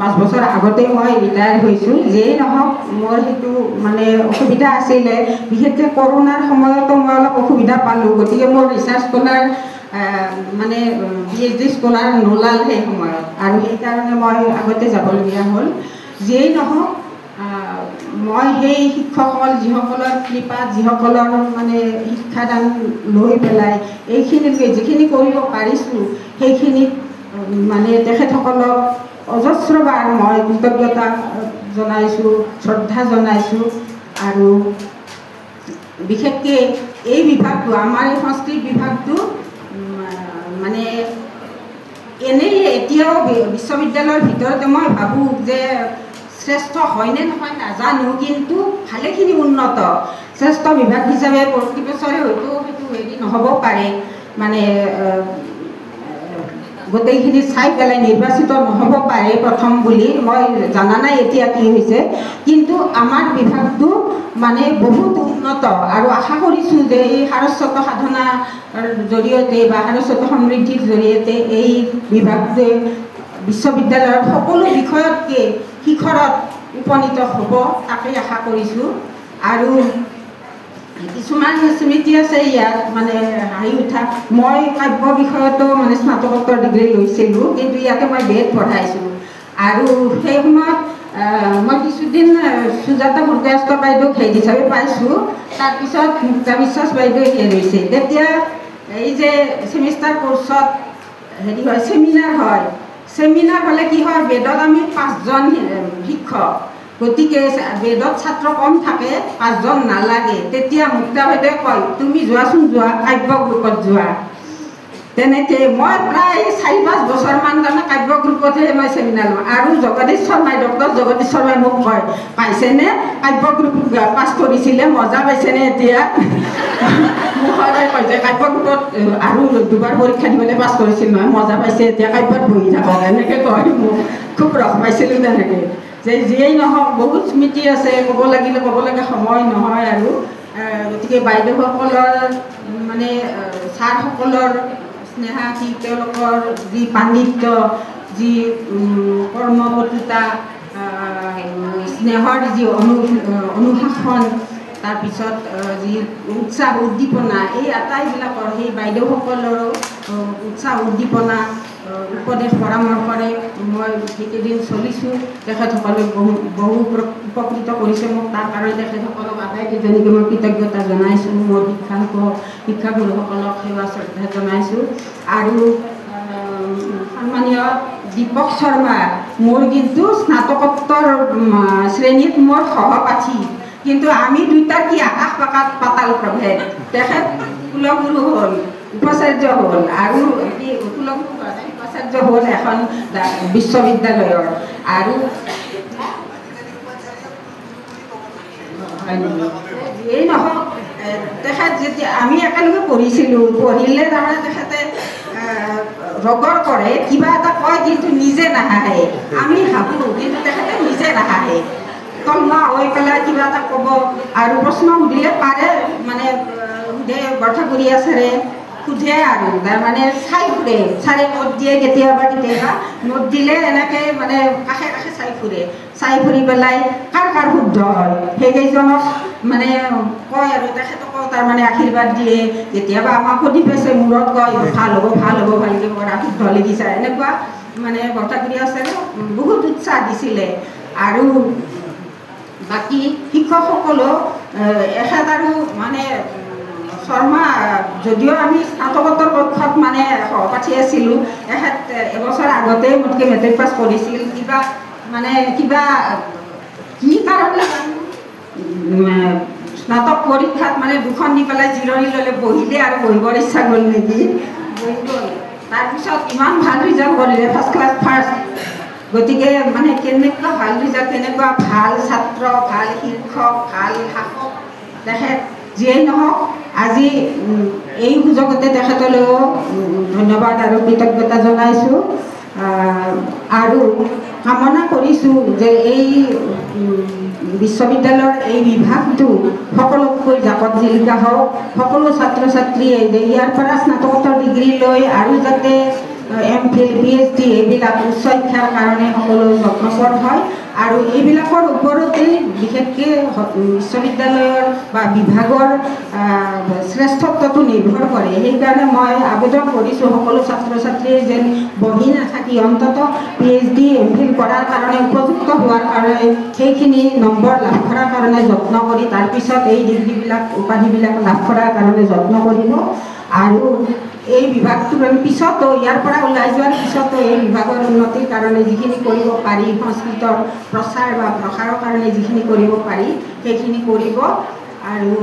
5 বছৰ আগতেই মই ৰিটায়াৰ হৈছোঁ। যিয়েই নহওক মোৰ সেইটো মানে অসুবিধা আছিলে, বিশেষকৈ কৰোণাৰ সময়তো মই অলপ অসুবিধা পালোঁ, গতিকে মোৰ ৰিচাৰ্চ স্কলাৰ মানে PhD স্কলাৰ নোলাল সেই সময়ত, আৰু সেইকাৰণে মই আগতে যাবলগীয়া হ'ল। যিয়েই নহওক মই সেই শিক্ষকসকল যিসকলৰ কৃপাত, যিসকলৰ মানে শিক্ষাদান লৈ পেলাই এইখিনিলৈকে যিখিনি কৰিব পাৰিছোঁ, সেইখিনিত মানে তেখেতসকলক অজস্ৰবাৰ মই কৃতজ্ঞতা জনাইছোঁ, শ্ৰদ্ধা জনাইছোঁ। আৰু বিশেষকৈ এই বিভাগটো, আমাৰ এই সংস্কৃত বিভাগটো মানে এনেই এতিয়াও বিশ্ববিদ্যালয়ৰ ভিতৰতে মই ভাবোঁ যে শ্ৰেষ্ঠ হয়নে নহয় নাজানো, কিন্তু ভালেখিনি উন্নত, শ্ৰেষ্ঠ বিভাগ হিচাপে প্ৰতি বছৰে হয়তো সেইটো হেৰি নহ'ব পাৰে, মানে গোটেইখিনি চাই পেলাই নিৰ্বাচিত নহ'ব পাৰে প্ৰথম বুলি, মই জানা নাই এতিয়া কি হৈছে, কিন্তু আমাৰ বিভাগটো মানে বহুত উন্নত, আৰু আশা কৰিছোঁ যে এই সাৰস্বত সাধনাৰ জৰিয়তে বা সাৰস্বত সমৃদ্ধিৰ জৰিয়তে এই বিভাগটোৱে বিশ্ববিদ্যালয়ৰ সকলো বিষয়তকৈ শিখৰত উপনীত হ'ব, তাকেই আশা কৰিছোঁ। আৰু কিছুমান স্মৃতি আছে ইয়াত মানে হাঁহি উঠা, মই কাব্য বিষয়তো মানে স্নাতকোত্তৰ ডিগ্ৰী লৈছিলোঁ, কিন্তু ইয়াতে মই BEd পঢ়াইছোঁ। আৰু সেই সময়ত মই কিছুদিন সুজাতা মুৰ্গাস্ত বাইদেউক হেড হিচাপে পাইছোঁ, তাৰপিছত মুক্তা বিশ্বাস বাইদেৱে হেড হৈছে। তেতিয়া এই যে ছেমিষ্টাৰ কোৰ্চত হেৰি হয়, চেমিনাৰ হ'লে কি হয়, বেদত আমি 5জন শিক্ষক, গতিকে বেদত ছাত্ৰ কম থাকে, 5জন নালাগে। তেতিয়া মুক্তা বাইদেৱে কয়, তুমি যোৱাচোন, যোৱা কাব্য গ্ৰুপত যোৱা। তেনেকৈ মই প্ৰায় 4-5 বছৰমান তাৰমানে কাব্য গ্ৰুপতহে মই চেমিনাৰ লওঁ। আৰু জগদীশ শৰ্মাই, ডক্টৰ জগদীশ শৰ্মাই মোক কয়, পাইছেনে কাব্য গ্ৰুপ পাছ কৰিছিলে, মজা পাইছেনে এতিয়া? মোক সদায় কয় যে কাব্য গ্ৰুপত আৰু 2বাৰ পৰীক্ষা দিবলৈ পাছ কৰিছিল নহয়, মজা পাইছে এতিয়া, কাব্যত বহি থাকক, এনেকৈ কয় মোক। খুব ৰস পাইছিলোঁ তেনেকৈ যে যিয়েই নহওক বহুত স্মৃতি আছে ক'ব লাগিলে ক'ব লাগে সময় নহয় আৰু গতিকে বাইদেউসকলৰ মানে ছাৰসকলৰ স্নেহাশীল তেওঁলোকৰ যি পাণ্ডিত্য যি কৰ্মপটুতা স্নেহৰ যি অনুশাসন তাৰপিছত যি উৎসাহ উদ্দীপনা এই আটাইবিলাকৰ সেই বাইদেউসকলৰো উৎসাহ উদ্দীপনা উপদেশ পৰামৰ্শৰে মই সেইকেইদিন চলিছোঁ তেখেতসকলক বহু উপকৃত কৰিছে মোক তাৰ কাৰণে তেখেতসকলক আটাইকেইজনীকে মই কৃতজ্ঞতা জনাইছোঁ মোৰ শিক্ষাগুৰুসকলক সেৱা শ্ৰদ্ধা জনাইছোঁ আৰু সন্মানীয় দীপক শৰ্মা মোৰ কিন্তু স্নাতকোত্তৰ শ্ৰেণীত মোৰ সহপাঠী কিন্তু আমি দুইটা কি আকাশ পাতাল প্ৰভেদ তেখেত কুলগুৰু হ'ল উপাচাৰ্য হ'ল আৰু কুলগুৰু উপাচাৰ্য হ'ল এখন বিশ্ববিদ্যালয়ৰ আৰু এই নহওক তেখেত যেতিয়া আমি একেলগে পঢ়িছিলোঁ পঢ়িলে তাৰমানে তেখেতে ৰগৰ কৰে কিবা এটা কয় কিন্তু নিজে নাহাঁহে আমি ভাবোঁ কিন্তু তেখেতে নিজে নাহাঁহে তলমা হৈ পেলাই কিবা এটা ক'ব আৰু প্ৰশ্ন সুধিলে পাৰে মানে সোধে বৰঠাকুৰীয়া ছাৰে সোধে আৰু তাৰমানে চাই ফুৰে ছাৰে নোট দিয়ে কেতিয়াবা নোট দিলে এনেকৈ মানে কাষে কাষে চাই ফুৰি পেলাই কাৰ শুদ্ধ হয় সেইকেইজনক মানে কয় আৰু তেখেতকো তাৰমানে আশীৰ্বাদ দিয়ে কেতিয়াবা আমাক সুধি পাইছে মূৰত কয় ভাল হ'ব ভালকৈ কৰা শুদ্ধ লিখিছা এনেকুৱা মানে বৰঠাকুৰীয়া ছাৰে বহুত উৎসাহ দিছিলে আৰু বাকী শিক্ষকসকলেও এখেত আৰু মানে শৰ্মা যদিও আমি স্নাতকোত্তৰ পক্ষত মানে সহপাঠী আছিলোঁ এখেত এবছৰ আগতে মোতকৈ মেট্ৰিক পাছ কৰিছিল কিবা কি কাৰণে স্নাতক পৰীক্ষাত মানে দুখন দি পেলাই জিৰণি ল'লে বহিলে আৰু বহিবৰ ইচ্ছা গ'ল নেকি বহি গ'ল তাৰপিছত ইমান ভাল ৰিজাল্ট কৰিলে ফাৰ্ষ্ট ক্লাছ ফাৰ্ষ্ট গতিকে মানে কেনেকুৱা ভাল ৰিজাল্ট তেনেকুৱা ভাল ছাত্ৰ ভাল শিক্ষক ভাল শাসক তেখেত যিয়েই নহওক আজি এই সুযোগতে তেখেতলৈও ধন্যবাদ আৰু কৃতজ্ঞতা জনাইছোঁ আৰু কামনা কৰিছোঁ যে এই বিশ্ববিদ্যালয়ৰ এই বিভাগটো সকলোতকৈ জাকত জিলিকা হওক সকলো ছাত্ৰ ছাত্ৰীয়ে যে ইয়াৰ পৰা স্নাতকোত্তৰ ডিগ্ৰী লৈ আৰু যাতে MPhil PhD এইবিলাক উচ্চ শিক্ষাৰ কাৰণে সকলো যত্নপৰ হয় আৰু এইবিলাকৰ ওপৰতেই বিশেষকৈ বিশ্ববিদ্যালয়ৰ বা বিভাগৰ শ্ৰেষ্ঠত্বটো নিৰ্ভৰ কৰে সেইকাৰণে মই আবেদন কৰিছোঁ সকলো ছাত্ৰ ছাত্ৰীয়ে যেন বহি নাথাকি অন্ততঃ PhD MPhil কৰাৰ কাৰণে উপযুক্ত হোৱাৰ কাৰণে সেইখিনি নম্বৰ লাভ কৰাৰ কাৰণে যত্ন কৰি তাৰপিছত এই ডিগ্ৰীবিলাক উপাধিবিলাক লাভ কৰাৰ কাৰণে যত্ন কৰিব আৰু এই বিভাগটো আমি পিছতো ইয়াৰ পৰা ওলাই যোৱাৰ পিছতো এই বিভাগৰ উন্নতিৰ কাৰণে যিখিনি কৰিব পাৰি সংস্কৃতৰ প্ৰচাৰ বা প্ৰসাৰৰ কাৰণে যিখিনি কৰিব পাৰি সেইখিনি কৰিব আৰু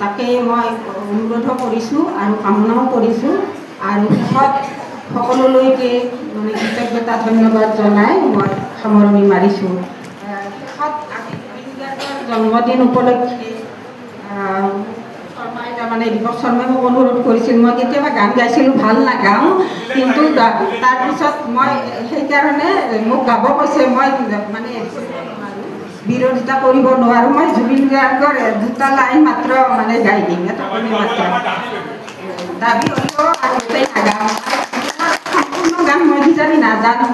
তাকে মই অনুৰোধো কৰিছোঁ আৰু কামনাও কৰিছোঁ আৰু শেষত সকলোলৈকে মানে কৃতজ্ঞতা ধন্যবাদ জনাই মই সামৰণি মাৰিছোঁ শেষত আজি জন্মদিন উপলক্ষে মানে দীপক শৰ্মাই মোক অনুৰোধ কৰিছিল মই কেতিয়াবা গান গাইছিলোঁ ভাল নাগাওঁ কিন্তু তাৰপিছত মই সেইকাৰণে মোক গাব কৈছে মই মানে বিৰোধিতা কৰিব নোৱাৰোঁ মই জুবিন গাৰ্গৰ দুটা লাইন মাত্ৰ মানে গাই দিম এটা কলি মাত্ৰ দাবী হ'লেও আৰু গোটেই নাগাওঁ সম্পূৰ্ণ গান মই কিজানি নাজানো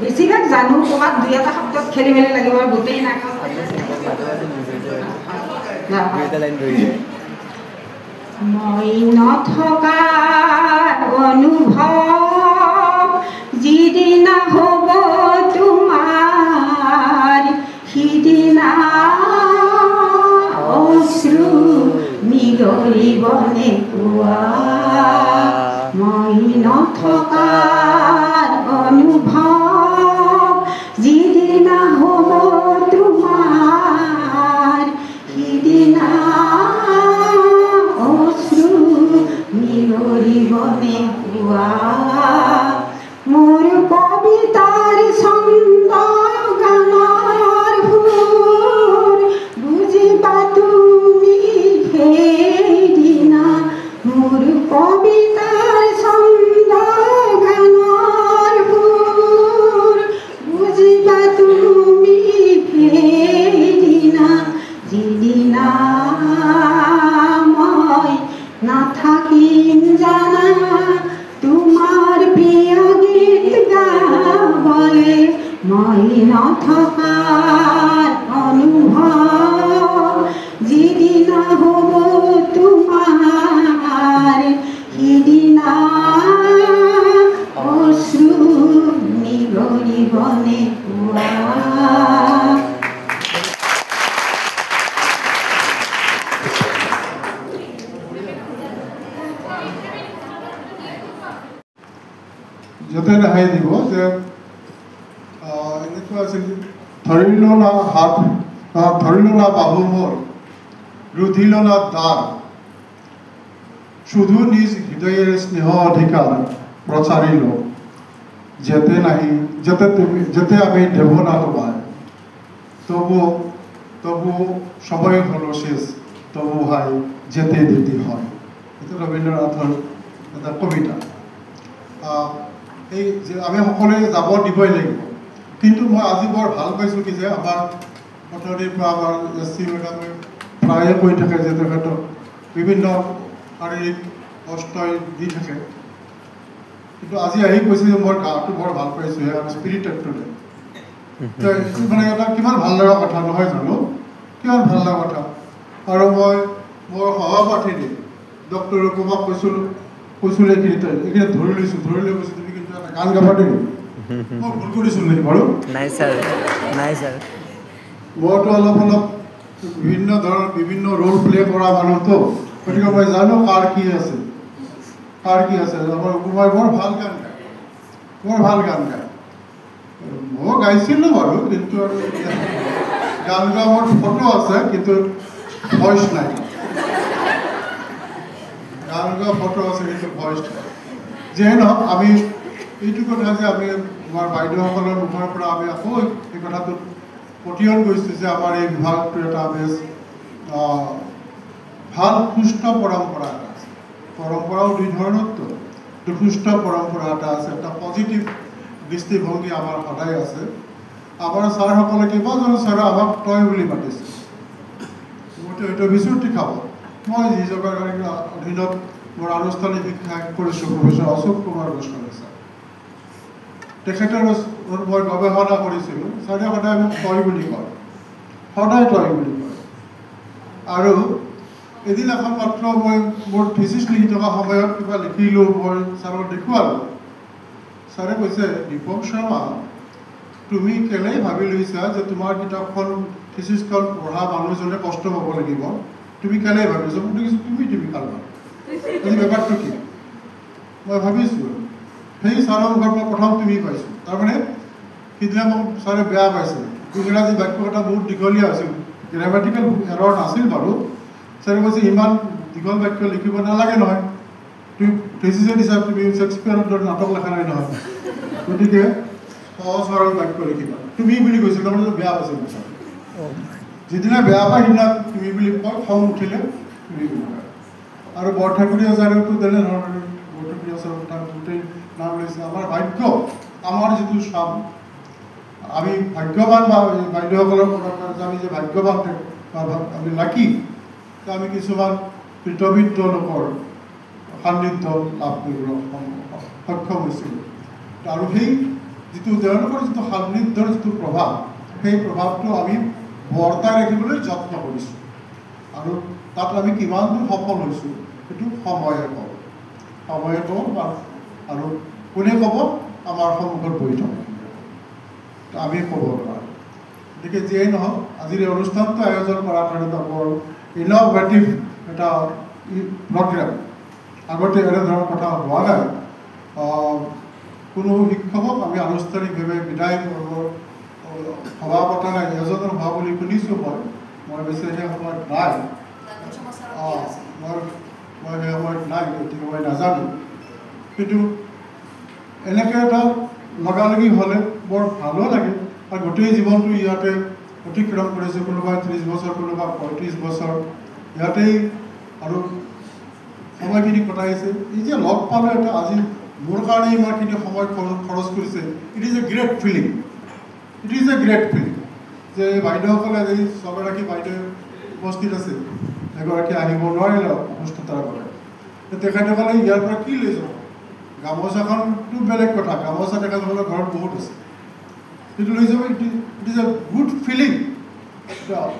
বেছিভাগ জানো ক'ৰবাত দুই এটা শব্দত খেলি মেলি লাগিব গোটেই নাগাওঁ মই নথকাৰ অনুভৱ যিদিনা হ'ব তোমাৰ সিদিনা অশ্ৰু নিগৰিবনে কোৱা মই নথকাৰ অনুভৱ যিদিনা হ'ব তোমাৰ সিদিনা নিগৰিবনে কোৱা মোৰ কবিতাৰ ছন্দ গানৰ সুৰ বুজিবা তুমি সেইদিনা মোৰ কবিতাৰ ছন্দ গান ধৰিল না বাহু মোৰ ৰুধিল না দ্বাৰ শুধু নিজ হৃদয়ের স্নেহ অধিকার প্রচারিল যেতে আমি দেব না তোমায় তবু সময় হলো শেষ তবু হাই যেতে দিতে হয় এটা রবীন্দ্রনাথর এটা কবিতা এই যে আমি সকলোৱে যাব দিবই লাগিব কিন্তু মই আজি বৰ ভাল পাইছোঁ কি যে আমাৰ অথনিৰ পৰা আমাৰ এছ চি মেডামে প্ৰায়ে কৈ থাকে যে তেখেতক বিভিন্ন শাৰীৰিক কষ্টই দি থাকে কিন্তু আজি আহি কৈছে যে মোৰ গাটো বৰ ভাল পাইছোঁ আৰু স্পিৰিটেডটো মানে এটা কিমান ভাল লগা কথা নহয় জানো কিমান ভাল লগা কথা আৰু মই মোৰ সহপাঠীৰে ডক্টৰ ৰূপমক কৈছিলোঁ এইখিনি ধৰি লৈছোঁ তুমি কিন্তু এটা গান গাব দেই মই ভুল কৰিছোঁ নেকি বাৰু নাই ছাৰ মইতো অলপ বিভিন্ন ধৰণৰ বিভিন্ন ৰোল প্লে কৰা মানুহতো গতিকে মই জানো কাৰ কি আছে আমাৰ কুমাৰ বৰ ভাল গান গায় মই গাইছিলোঁ বাৰু কিন্তু আৰু গান গোৱা মোৰ ফটো আছে কিন্তু ভইচ নাই গান গোৱা ফটো আছে কিন্তু ভইচ নাই যিয়ে নহওক আমি এইটো কথা যে আমি আমাৰ বাইদেউসকলৰ মুখৰ পৰা আমি আকৌ এই কথাটো পতিয়ন কৰিছোঁ যে আমাৰ এই বিভাগটো এটা বেছ ভাল সুস্থ পৰম্পৰা এটা আছে পৰম্পৰাও দুই ধৰণৰতো সুস্থ পৰম্পৰা এটা আছে এটা পজিটিভ দৃষ্টিভংগী আমাৰ সদায় আছে আমাৰ ছাৰসকলে কেইবাজন ছাৰে আমাক তই বুলি মাতিছে মইতো এইটো বিচুৰ্তি খাব মই যিজনৰ অধীনত মোৰ আনুষ্ঠানিক শিক্ষা কৰিছোঁ প্ৰফেচৰ অশোক কুমাৰ গোস্বামী ছাৰ তেখেতৰ মই গৱেষণা কৰিছিলোঁ ছাৰে সদায় মোক তই বুলি কয় আৰু এদিনাখন মাত্ৰ মই মোৰ থিচিছ লিখি থকা সময়ত কিবা লিখিলোঁ মই ছাৰক দেখুৱালোঁ ছাৰে কৈছে দীপক শৰ্মা তুমি কেলেই ভাবি লৈছা যে তোমাৰ কিতাপখন থিচিছখন পঢ়া মানুহজনে কষ্ট পাব লাগিব তুমি কেলেই ভাবিছা মই দেখিছোঁ তুমি কালবা আজি বেপাৰটো কি মই ভাবিছোঁ সেই ছাৰৰ মুখৰ পৰা প্ৰথম তুমি পাইছোঁ তাৰমানে সিদিনা মোক ছাৰে বেয়া পাইছিল ইংৰাজী বাক্য এটা বহুত দীঘলীয়া আছিল গ্ৰামাটিকেল এৰৰ নাছিল বাৰু ছাৰে কৈছে ইমান দীঘল বাক্য লিখিব নালাগে নহয় তুমি থিচিছে দিছা তুমি শ্বেক্সপিয়াৰৰ দৰে নাটক লেখা নাই নহয় গতিকে সহজ সৰল বাক্য লিখিবা তুমি বুলি কৈছিল তাৰমানে বেয়া পাইছিল ছাৰ যিদিনা বেয়া পায় সিদিনা তুমি বুলি কয় খং উঠিলে তুমি বুলি কয় আৰু বৰঠাকুৰীয়া ছাৰেওতো তেনেধৰণৰ বৰঠাকুৰীয়া ছাৰৰ তাৰ গোটেই নাম লৈছে আমাৰ ভাগ্য আমাৰ যিটো চাম আমি ভাগ্যৱান বা বাইদেউসকলৰ আমি যে ভাগ্যৱান আমি লাকি আমি কিছুমান পৃথবিদ্ধ লোকৰ সান্নিধ্য লাভ কৰিবলৈ সক্ষম হৈছিলোঁ আৰু সেই যিটো তেওঁলোকৰ যিটো সান্নিধ্যৰ যিটো প্ৰভাৱ সেই প্ৰভাৱটো আমি বৰ্তাই ৰাখিবলৈ যত্ন কৰিছোঁ আৰু তাত আমি কিমান দূৰ সফল হৈছোঁ সেইটো সময়ে কওঁ আৰু কোনে ক'ব আমাৰ সন্মুখত বহি থাকে আমি ক'ব নোৱাৰোঁ গতিকে যিয়েই নহওক আজিৰ এই অনুষ্ঠানটো আয়োজন কৰাৰ কাৰণে এটা বৰ ইন'ভেটিভ এটা প্ৰগ্ৰেম আগতে এনেধৰণৰ কথা হোৱা নাই কোনো শিক্ষকক আমি আনুষ্ঠানিকভাৱে বিদায় পৰ্বৰ সভা পতা নাই এজনৰ হোৱা বুলি শুনিছোঁ মই বেছি সেই সময়ত নাই মই সেই সময়ত নাই গতিকে মই নাজানো কিন্তু এনেকৈ এটা লগালগি হ'লে বৰ ভালো লাগে আৰু গোটেই জীৱনটো ইয়াতে অতিক্ৰম কৰিছে কোনোবাই 30 বছৰ কোনোবা 35 বছৰ ইয়াতেই আৰু সময়খিনি কটাইছে এই যে লগ পালোঁ এটা আজি মোৰ কাৰণে ইমানখিনি সময় খৰচ কৰিছে it is a great feeling যে বাইদেউসকলে এই ছগৰাকী বাইদেউ উপস্থিত আছে এগৰাকী আহিব নোৱাৰিলে অসুস্থতাৰ বাবে তেখেতসকলে ইয়াৰ পৰা কি লৈ যাব গামোচাখনটো বেলেগ কথা গামোচা তেখেতসকলৰ ঘৰত বহুত আছে সেইটো লৈ যাব it is a good feeling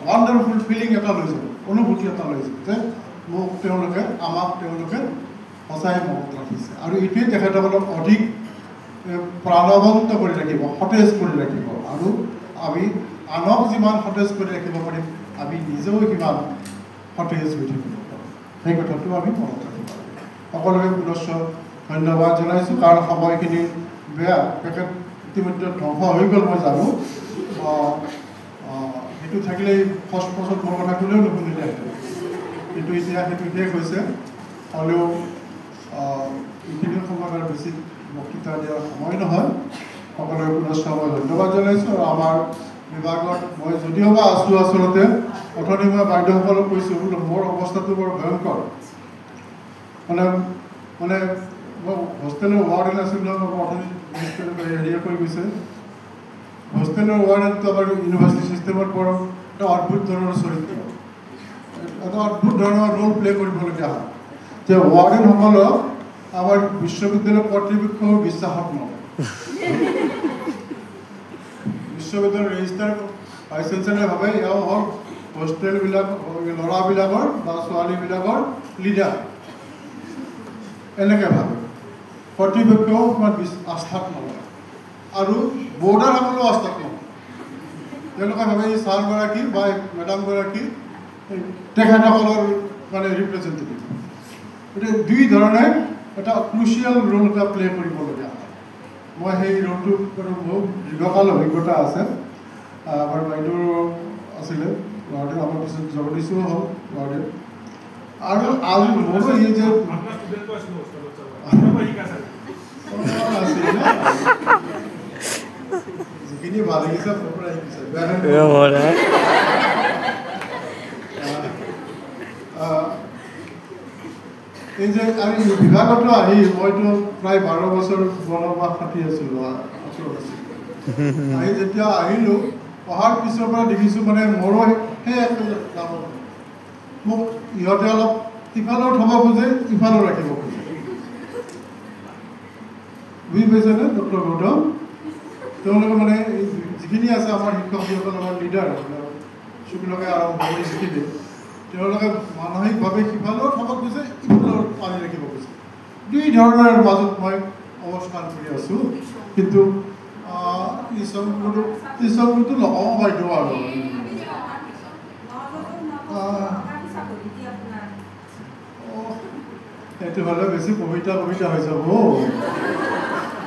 wonderful feeling এটা লৈ যাব অনুভূতি এটা লৈ যাব যে আমাক তেওঁলোকে সঁচাই মনত ৰাখিছে আৰু এইটোৱে তেখেতসকলক অধিক প্ৰাণৱন্ত কৰি ৰাখিব সতেজ কৰি ৰাখিব আৰু আমি আনক যিমান সতেজ কৰি ৰাখিব পাৰিম আমি নিজেও সিমান সতেজ হৈ থাকিব পাৰোঁ সেই কথাটো আমি মনত ৰাখিব পাৰোঁ সকলোকে পুনশ্চ ধন্যবাদ জনাইছোঁ কাৰণ সময়খিনি বেয়া তেখেত ইতিমধ্যে ধ্বংস হৈ গ'ল মই জানো সেইটো থাকিলেই ফাৰ্ষ্ট পাছত মোৰ কথা কোনেও নুশুনিলেহেঁতেন কিন্তু এতিয়া সেইটো শেষ হৈছে হ'লেও এইখিনি সময়ত আৰু বেছি বক্তৃতা দিয়াৰ সময় নহয় সকলোৰে পুনশ্চ মই ধন্যবাদ জনাইছোঁ আৰু আমাৰ বিভাগত মই যদিওবা আছোঁ আচলতে অথনি মই বাইদেউসকলক কৈছোঁ বোলো মোৰ অৱস্থাটো বৰ ভয়ংকৰ মানে মই হোষ্টেলৰ ৱাৰ্ডেন আছিলোঁ অথনি হেৰিয়ে কৈ গৈছে হোষ্টেলৰ ৱাৰ্ডেনটো আমাৰ ইউনিভাৰ্চিটি ছিষ্টেমত বৰ এটা অদ্ভুত ধৰণৰ চৰিত্ৰ এটা অদ্ভুত ধৰণৰ ৰোল প্লে কৰিবলগীয়া হয় যে ৱাৰ্ডেনসকলক আমাৰ বিশ্ববিদ্যালয় কৰ্তৃপক্ষৰ বিশ্বাসত নলয় বিশ্ববিদ্যালয়ৰ ৰেজিষ্টাৰ ভাইচ চেঞ্চেলাৰে ভাবে এওঁ হওক হোষ্টেলবিলাক ল'ৰাবিলাকৰ বা ছোৱালীবিলাকৰ লিডাৰ এনেকৈ ভাবে কৰ্তৃপক্ষও ইমান আস্থাত নলয় আৰু বৰ্ডাৰসকলেও আস্থাত নলয় তেওঁলোকে ভাবে এই ছাৰগৰাকী বা মেডামগৰাকী তেখেতসকলৰ মানে ৰিপ্ৰেজেণ্টেটিভ গতিকে দুই ধৰণে এটা ক্ৰুচিয়েল ৰোল এটা প্লে কৰিবলগীয়া হয় মই সেই ৰোলটো মোৰ দীৰ্ঘকাল অভিজ্ঞতা আছে আমাৰ বাইদেউ আছিলে ৱাৰ্ডেন আমাৰ পিছত জগদীশো হ'ল ৱাৰ্ডেন আৰু মোৰো এই যে যিখিনি ভাল লাগিছে মোৰ পৰা শিকিছে এই যে আমি বিভাগতো আহি মইতো প্ৰায় 12 বছৰ বনবাস খাটি আছিলোঁ আহি যেতিয়া আহিলোঁ অহাৰ পিছৰ পৰা দেখিছোঁ মানে মোৰো সেই মোক ইহঁতে অলপ ইফালেও থ'ব খোজে ইফালেও ৰাখিব খোজে বুজি পাইছেনে ডক্টৰ গৌতম তেওঁলোকে মানে যিখিনি আছে আমাৰ শিক্ষকসকল আমাৰ লিডাৰ শুক্লকে আৰম্ভ কৰি যিখিনি তেওঁলোকে মানসিকভাৱে সিফালেও থ'ব খোজে ইফালেও পানী ৰাখিব খোজে দুই ধৰণৰ মাজত মই অৱস্থান কৰি আছোঁ কিন্তু ইছংগুৰুটো নকওঁ বাইদেউ আৰু সেইটো হ'লে বেছি কবিতা হৈ যাব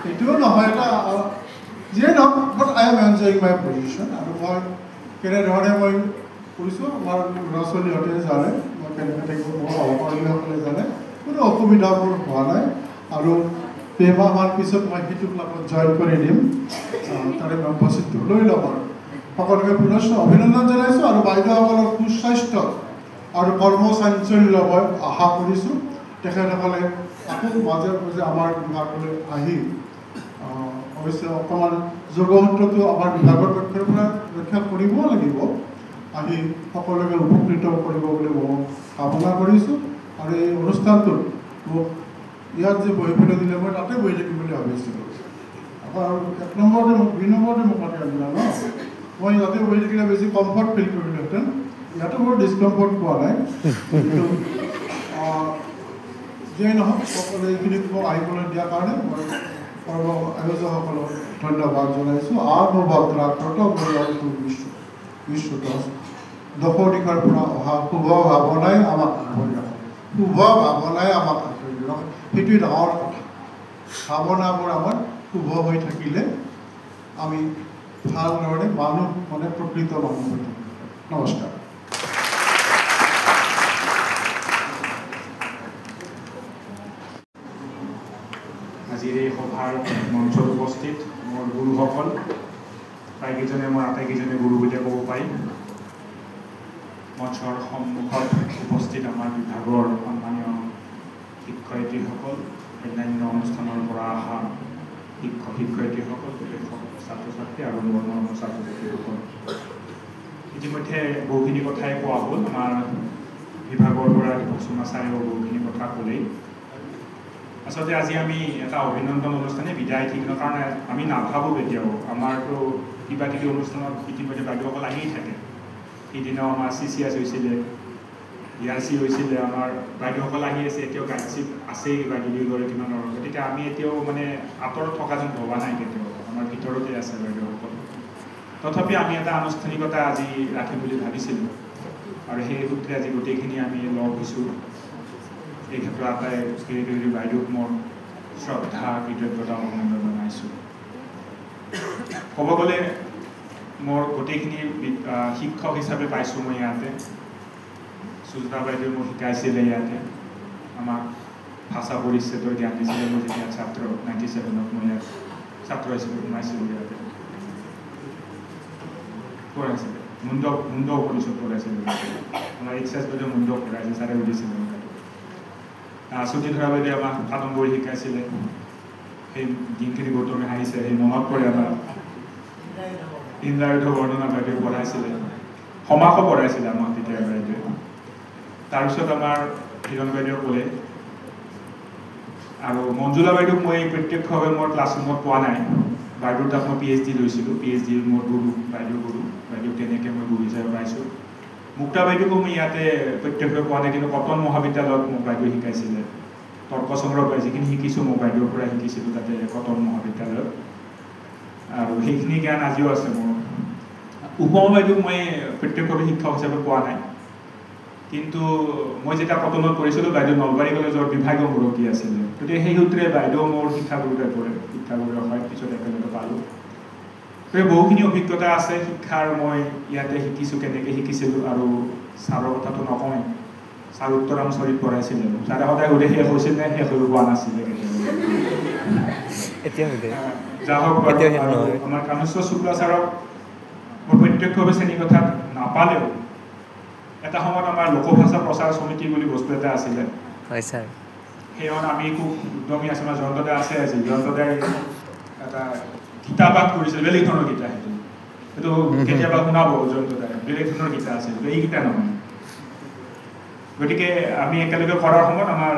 সেইটোও নহয় এটা যিয়ে নহওক but I am enjoying my position আৰু মই কেনেধৰণে মই কৰিছোঁ আমাৰ ল'ৰা ছোৱালীহঁতে জানে মই কেনেকৈ থাকিব মোৰ সহকৰ্মীসকলে জানে কোনো অসুবিধাবোৰ হোৱা নাই আৰু কেইমাহমান পিছত মই সেইটো ক্লাবত জইন কৰি দিম তাৰে মেম্বাৰশ্বিপটো লৈ ল'ম আৰু সকলোকে পুনশ্চ অভিনন্দন জনাইছোঁ আৰু বাইদেউসকলৰ সুস্বাস্থ্য আৰু কৰ্মচাঞ্চল্য মই আশা কৰিছোঁ তেখেতসকলে আকৌ মাজে মাজে আমাৰ বিভাগলৈ আহি অৱশ্যে অকণমান যোগসূত্ৰটো আমাৰ বিভাগৰ পক্ষৰ পৰা ৰক্ষা কৰিবও লাগিব আহি সকলোকে উপকৃত কৰিব বুলি মই কামনা কৰিছোঁ আৰু এই অনুষ্ঠানটোত মোক ইয়াত যে বহিবলৈ দিলে মই তাতে বহি থাকিম বুলি ভাবিছিলোঁ আকৌ আৰু 1 নম্বৰতে মোক 2 নম্বৰতে মোক মাতি আনিলা ন মই ইয়াতে বহি থাকিলে বেছি কমফৰ্ট ফিল কৰিলোহেঁতেন ইয়াতো বৰ ডিছকমফৰ্ট পোৱা নাই কিন্তু যিয়ে নহওক সকলোৱে এইখিনিত মোক আহিবলৈ দিয়াৰ কাৰণে মই সৰ্ব আয়োজকসকলক ধন্যবাদ জনাইছোঁ বিশ্ব দশ দিশৰ পৰা অহা শুভ ভাৱনাই আমাক আগবাঢ়ি ৰাখে শুভ ভাৱনাই আমাক আগবাঢ়ি ৰাখে সেইটোৱে ডাঙৰ কথা ভাৱনাবোৰ আমাৰ শুভ হৈ থাকিলে আমি ভালদৰে মানুহ মানে প্ৰকৃত মানুহ হৈ থাকিম নমস্কাৰ আজিৰ এই সভাৰ মঞ্চত উপস্থিত মোৰ গুৰুসকল প্ৰায়কেইজনে মই আটাইকেইজনে গুৰু বুলিয়ে ক'ব পাৰিম মঞ্চৰ সন্মুখত উপস্থিত আমাৰ বিভাগৰ সন্মানীয় শিক্ষয়িত্ৰীসকল অন্যান্য অনুষ্ঠানৰ পৰা অহা শিক্ষয়িত্ৰীসকল ছাত্ৰ ছাত্ৰী আৰু মোৰ ছাত্ৰ ছাত্ৰীসকল ইতিমধ্যে বহুখিনি কথাই কোৱা হ'ল আমাৰ বিভাগৰ পৰা দীপক ছাৰেও বহুখিনি কথা ক'লেই আচলতে আজি আমি এটা অভিনন্দন অনুষ্ঠানে বিদায় ঠিক কাৰণে আমি নাভাবোঁ এতিয়াও আমাৰতো কিবা কিবি অনুষ্ঠানত ইতিমধ্যে বাইদেউসকল আহিয়েই থাকে সেইদিনাও আমাৰ CCS হৈছিলে ERC হৈছিলে আমাৰ বাইদেউসকল আহি আছে এতিয়াও গাইডশ্বিপ আছেই বাইদেউ দুয়োগৰাকীমানৰ গতিকে আমি এতিয়াও মানে আঁতৰত থকা যেন ভবা নাই কেতিয়াও আমাৰ ভিতৰতে আছে বাইদেউসকল তথাপি আমি এটা আনুষ্ঠানিকতা আজি ৰাখিম বুলি ভাবিছিলোঁ আৰু সেই সূত্ৰে আজি গোটেইখিনি আমি লগ হৈছোঁ এই ক্ষেত্ৰত আটাই বাইদেউক মোৰ শ্ৰদ্ধা কৃতজ্ঞতা অভিনন্দন জনাইছোঁ ক'ব গ'লে মোৰ গোটেইখিনি শিক্ষক হিচাপে পাইছোঁ মই ইয়াতে সুজাতা বাইদেউ মোক শিকাইছিলে ইয়াতে আমাক ভাষা পৰিচ্ছেদৰ জ্ঞান দিছিলে মই যেতিয়া ছাত্ৰ 97ত মই ইয়াত ছাত্ৰ হিচাপে সোমাইছিলোঁ ইয়াতে পঢ়াইছিলে মুণ্ড পৰিচয় পঢ়াইছিলে আমাৰ এইচএছ বাইদেউ মুণ্ড পঢ়াইছে ছাৰে সুধিছিলে সুচিত্ৰা বাইদেউ আমাক কাদম্বৰী শিকাইছিলে সেই দিনখিনি গৌতমে হাঁহিছে সেই মনত পৰে আমাৰ ইন্দ্ৰায়ুধ বৰ্ণনা বাইদেউ পঢ়াইছিলে সমাসো পঢ়াইছিলে আমাক তেতিয়া বাইদেউ তাৰপিছত আমাৰ হিৰণ বাইদেউ ক'লে আৰু মঞ্জুলা বাইদেউক মই প্ৰত্যক্ষভাৱে মোৰ ক্লাছৰুমত পোৱা নাই বাইদেউৰ তাত মই PhD লৈছিলোঁ PhD মোৰ গুৰু বাইদেউ তেনেকৈ মই গুৰু হিচাপে পাইছোঁ মুক্তা বাইদেউকো মই ইয়াতে প্ৰত্যক্ষভাৱে পোৱা নাই কিন্তু কটন মহাবিদ্যালয়ত মোক বাইদেউ শিকাইছিলে তৰ্ক সংগ্ৰহ কৰি যিখিনি শিকিছোঁ মই বাইদেউৰ পৰা শিকিছিলোঁ তাতে কটন মহাবিদ্যালয়ত আৰু সেইখিনি জ্ঞান আজিও আছে মোৰ উপমা বাইদেউক মই প্ৰত্যক্ষভাৱে শিক্ষক হিচাপে পোৱা নাই কিন্তু মই যেতিয়া কটনত পঢ়িছিলোঁ বাইদেউ নলবাৰী কলেজৰ বিভাগীয় মুৰব্বী আছিলে গতিকে সেই সূত্ৰে বাইদেউ মোৰ শিক্ষাগুৰুতে পৰে শিক্ষাগুৰুৰ হয় পিছত একেলগে পালোঁ গতিকে বহুখিনি অভিজ্ঞতা আছে শিক্ষাৰ মই ইয়াতে শিকিছোঁ কেনেকৈ শিকিছিলোঁ আৰু ছাৰৰ কথাটো নকওঁৱেই ছাৰ উত্তৰাম চৰিত পঢ়াইছিলে ছাৰে সদায় সুধে শেষ হৈছিল নে শেষ হৈ পোৱা নাছিলে যা হওক বাৰু আমাৰ কামেশ্বৰ শুক্লা ছাৰক মই প্ৰত্যক্ষভাৱে শ্ৰেণীকোঠাত নাপালেও এটা সময়ত আমাৰ লোকভাষা প্ৰচাৰ সমিতি বুলি বস্তু এটা আছিলে হয় ছাৰ সেইখন আমি খুব উদ্যমী আছোঁ আমাৰ জয়ন্তদা আছে আজি জয়ন্তদাই এটা গীতা পাঠ কৰিছিল বেলেগ ধৰণৰ গীতা সেইটো কেতিয়াবা শুনাব জয়ন্তদাই বেলেগ ধৰণৰ গীতা আছিল এই গীতা নহয় গতিকে আমি একেলগে কৰাৰ সময়ত আমাৰ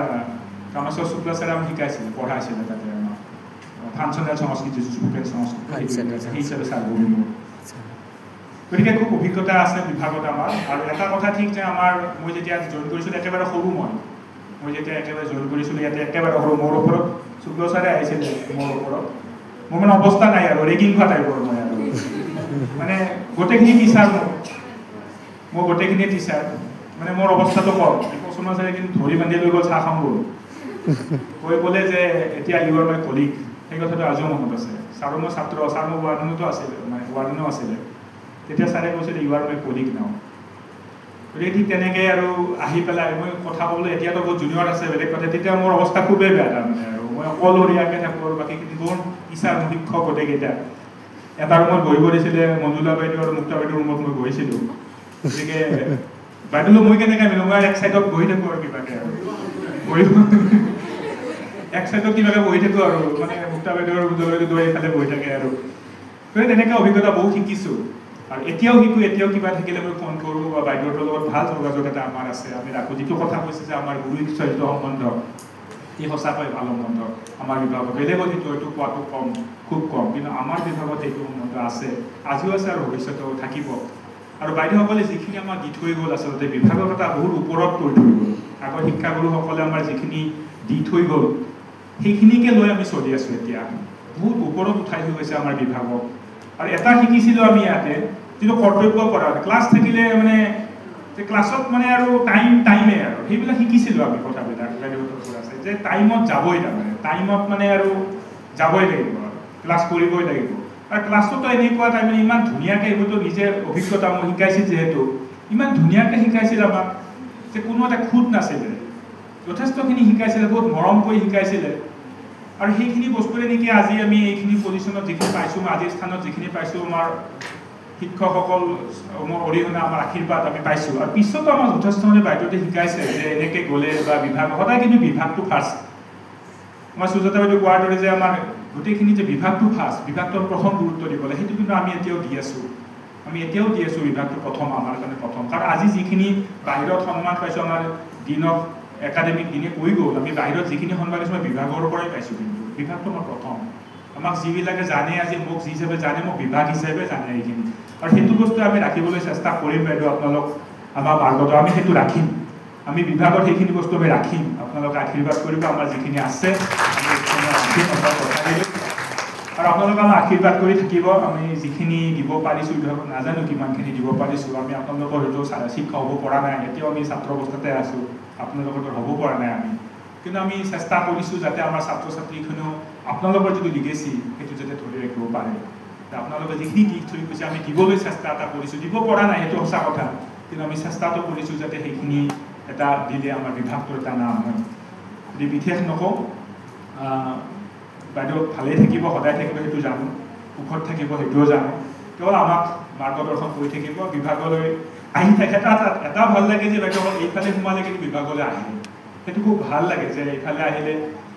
কামেশ্বৰ শুক্লা ছাৰে আমাক শিকাইছিলে পঢ়াইছিলে তাতে আমাক ফাংচনেল সংস্কৃতি স্পোকেন সংস্কৃতি সেই হিচাপে ছাৰ বহি মোৰ গতিকে খুব অভিজ্ঞতা আছে বিভাগত আমাৰ আৰু এটা কথা ঠিক যে আমাৰ মই যেতিয়া জইন কৰিছিলোঁ একেবাৰে সৰু মই যেতিয়া একেবাৰে জইন কৰিছিলোঁ ইয়াতে একেবাৰে সৰু মোৰ ওপৰত শুক্ল ছাৰে আহিছিলে মোৰ ওপৰত মোৰ মানে অৱস্থা নাই আৰু ৰেগিং খোৱা টাইপৰ মই আৰু মানে গোটেইখিনি টিচাৰ মোৰ গোটেইখিনি টিচাৰ মানে মোৰ অৱস্থাটো কম প্ৰচন্ন ছাৰে কিন্তু ধৰি বান্ধি লৈ গ'ল চাহ খাম গ'ল কৈ ক'লে যে এতিয়া ইউ আৰ মাই কলিগ সেই কথাটো আজিও মনত আছে ছাৰো মোৰ ছাত্ৰ ছাৰ মোৰ ৱাৰ্ডেনতো আছিলে মানে ৱাৰ্ডেনো আছিলে তেতিয়া ছাৰে কৈছিলে ইউ আৰ মাই কলিগ নাও গতিকে ঠিক তেনেকৈ আৰু আহি পেলাই মই কথা ক'বলৈ এতিয়াতো বহুত জুনিয়ৰ আছে বেলেগ কথা তেতিয়া মোৰ অৱস্থা খুবেই বেয়া তাৰমানে আৰু মই অকলশৰীয়াকৈ থাকোঁ আৰু বাকীখিনি মোৰ টিচাৰ শিক্ষক গোটেইকেইটা এটা ৰুমত বহিব দিছিলে মঞ্জুলা বাইদেউ আৰু মুক্তা বাইদেউৰ ৰুমত মই বহিছিলোঁ গতিকে বাইদেউ মই কেনেকৈ মিলোঁ মই এক চাইডত বহি থাকোঁ আৰু কিবাকৈ আৰু বহি এক চাইডত কিবাকৈ বহি থাকোঁ আৰু মানে মুক্তা বাইদেউৰ দৈ এইফালে বহি থাকে আৰু তেনেকৈ অভিজ্ঞতা বহুত শিকিছোঁ আৰু এতিয়াও শিকোঁ এতিয়াও কিবা থাকিলে মই ফোন কৰোঁ বা বাইদেউহঁতৰ লগত ভাল যোগাযোগ এটা আমাৰ আছে আমি ৰাখোঁ যিটো কথা কৈছে যে আমাৰ গুৰু শিষ্য সম্বন্ধ ই সঁচাকৈ ভাল সম্বন্ধ আমাৰ বিভাগত বেলেগত যিটো হয়তো পোৱাটো কম খুব কম কিন্তু আমাৰ বিভাগত এইটো সম্বন্ধ আছে আজিও আছে আৰু ভৱিষ্যতেও থাকিব আৰু বাইদেউসকলে যিখিনি আমাক দি থৈ গ'ল আচলতে বিভাগত এটা বহুত ওপৰত কৰি থৈ গ'ল আগৰ শিক্ষাগুৰুসকলে আমাৰ যিখিনি দি থৈ গ'ল সেইখিনিকে লৈ আমি চলি আছোঁ এতিয়া বহুত ওপৰত উঠাই থৈ গৈছে আমাৰ বিভাগক আৰু এটা শিকিছিলোঁ আমি ইয়াতে যিটো কৰ্তব্য কৰা ক্লাছ থাকিলে মানে ক্লাছত মানে আৰু টাইমে আৰু সেইবিলাক শিকিছিলোঁ আমি কথাবিলাক বাইদেউহঁতৰ পৰা আছে যে টাইমত যাবই তাৰমানে টাইমত মানে আৰু যাবই লাগিব আৰু ক্লাছ কৰিবই লাগিব আৰু ক্লাছতো এনেকুৱা তাৰমানে ইমান ধুনীয়াকৈ এইবোৰতো নিজে অভিজ্ঞতা মই শিকাইছিল যিহেতু ইমান ধুনীয়াকৈ শিকাইছিল আমাক যে কোনো এটা খুঁত নাছিলে যথেষ্টখিনি শিকাইছিলে বহুত মৰম কৰি শিকাইছিলে আৰু সেইখিনি বস্তুৰে নেকি আজি আমি এইখিনি পজিশ্যনত যিখিনি পাইছোঁ আজিৰ স্থানত যিখিনি পাইছোঁ আমাৰ শিক্ষকসকল মোৰ অৰিহণা আমাৰ আশীৰ্বাদ আমি পাইছোঁ আৰু পিছতো আমাৰ যথেষ্টখিনি বাইদেউতে শিকাইছে যে এনেকৈ গ'লে বা বিভাগ সদায় কিন্তু বিভাগটো ফাৰ্ষ্ট আমাৰ সুজাতা বাইদেউ কোৱাৰ দৰে যে আমাৰ গোটেইখিনি যে বিভাগটো ফাৰ্ষ্ট বিভাগটোৰ প্ৰথম গুৰুত্ব দিবলৈ সেইটো কিন্তু আমি এতিয়াও দি আছোঁ বিভাগটো প্ৰথম আমাৰ কাৰণে প্ৰথম কাৰণ আজি যিখিনি বাহিৰত সন্মান পাইছোঁ আমাৰ দিনক একাডেমিক দিনে কৈ গ'ল আমি বাহিৰত যিখিনি সন্মান পাইছোঁ মই বিভাগৰ পৰাই পাইছোঁ কিন্তু বিভাগটো মই প্ৰথম আমাক যিবিলাকে জানে আজি মোক যি হিচাপে জানে মোক বিভাগ হিচাপে জানে এইখিনি আৰু সেইটো বস্তু আমি ৰাখিবলৈ চেষ্টা কৰিম বাইদেউ আপোনালোক আমাৰ মাৰ্গত আমি সেইটো ৰাখিম আমি বিভাগত সেইখিনি বস্তু আমি ৰাখিম আপোনালোকে আশীৰ্বাদ কৰিব আমাৰ যিখিনি আছে আৰু আপোনালোকে আমাৰ আশীৰ্বাদ কৰি থাকিব আমি যিখিনি দিব পাৰিছোঁ বিভাগত নাজানো কিমানখিনি দিব পাৰিছোঁ আমি আপোনালোকৰ হয়তো শিক্ষক হ'ব পৰা নাই এতিয়াও আমি ছাত্ৰ অৱস্থাতে আছোঁ আপোনালোকৰ হ'ব পৰা নাই আমি কিন্তু আমি চেষ্টা কৰিছোঁ যাতে আমাৰ ছাত্ৰ ছাত্ৰীখিনিও আপোনালোকৰ যিটো লিগেচি সেইটো যাতে ধৰি ৰাখিব পাৰে আপোনালোকে যিখিনি দি থৈ গৈছে আমি দিবলৈ চেষ্টা এটা কৰিছোঁ, দিব পৰা নাই সেইটো সঁচা কথা, কিন্তু আমি চেষ্টাটো কৰিছোঁ যাতে সেইখিনি এটা দিলে আমাৰ বিভাগটোৰ এটা নাম হয়। যদি বিশেষ নকওঁ, বাইদেউ ভালেই থাকিব, সদায় থাকিব সেইটো জানো, সুখত থাকিব সেইটোও জানো, কেৱল আমাক মাৰ্গদৰ্শন কৰি থাকিব, বিভাগলৈ আহি থাকে। এটা ভাল লাগে যে বাইদেউ এইফালে সোমালে কিন্তু বিভাগলৈ আহে, সেইটো খুব ভাল লাগে যে এইফালে আহিলে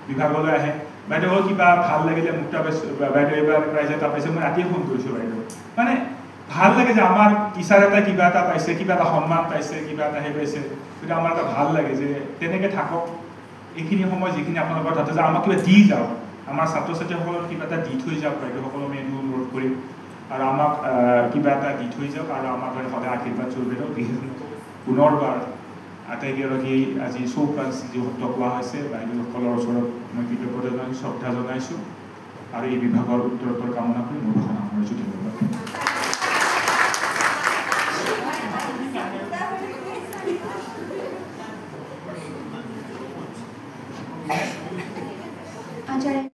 বিভাগলৈ আহে। বাইদেউ কিবা ভাল লাগিলে মুক্তা বাইদেউ এইবাৰ প্ৰাইজ এটা পাইছে, মই ৰাতিয়ে ফোন কৰিছোঁ বাইদেউ, মানে ভাল লাগে যে আমাৰ টিচাৰ এটা কিবা এটা পাইছে, কিবা এটা সন্মান পাইছে, কিবা এটা সেই পাইছে, গতিকে আমাৰ এটা ভাল লাগে যে তেনেকৈ থাকক। এইখিনি সময় যিখিনি আপোনালোকৰ তাতে যে আমাক কিবা দি যাওক, আমাৰ ছাত্ৰ ছাত্ৰীসকলক কিবা এটা দি থৈ যাওক বাইদেউসকলক আমি অনুৰোধ কৰিম, আৰু আমাক কিবা এটা দি থৈ যাওক, আৰু আমাৰ কাৰণে সদায় আশীৰ্বাদ চলিব। বিশেষ পুনৰবাৰ আটাইকেইগৰাকী আজি চৌকাজ যিহেতু কোৱা হৈছে, বাইদেউসকলৰ ওচৰত মই কৃতজ্ঞতা জনাইছোঁ, শ্ৰদ্ধা জনাইছোঁ, আৰু এই বিভাগৰ উত্তৰোত্তৰ কামনা কৰি মোৰ ভাষণ সামৰিছোঁ। ধন্যবাদ।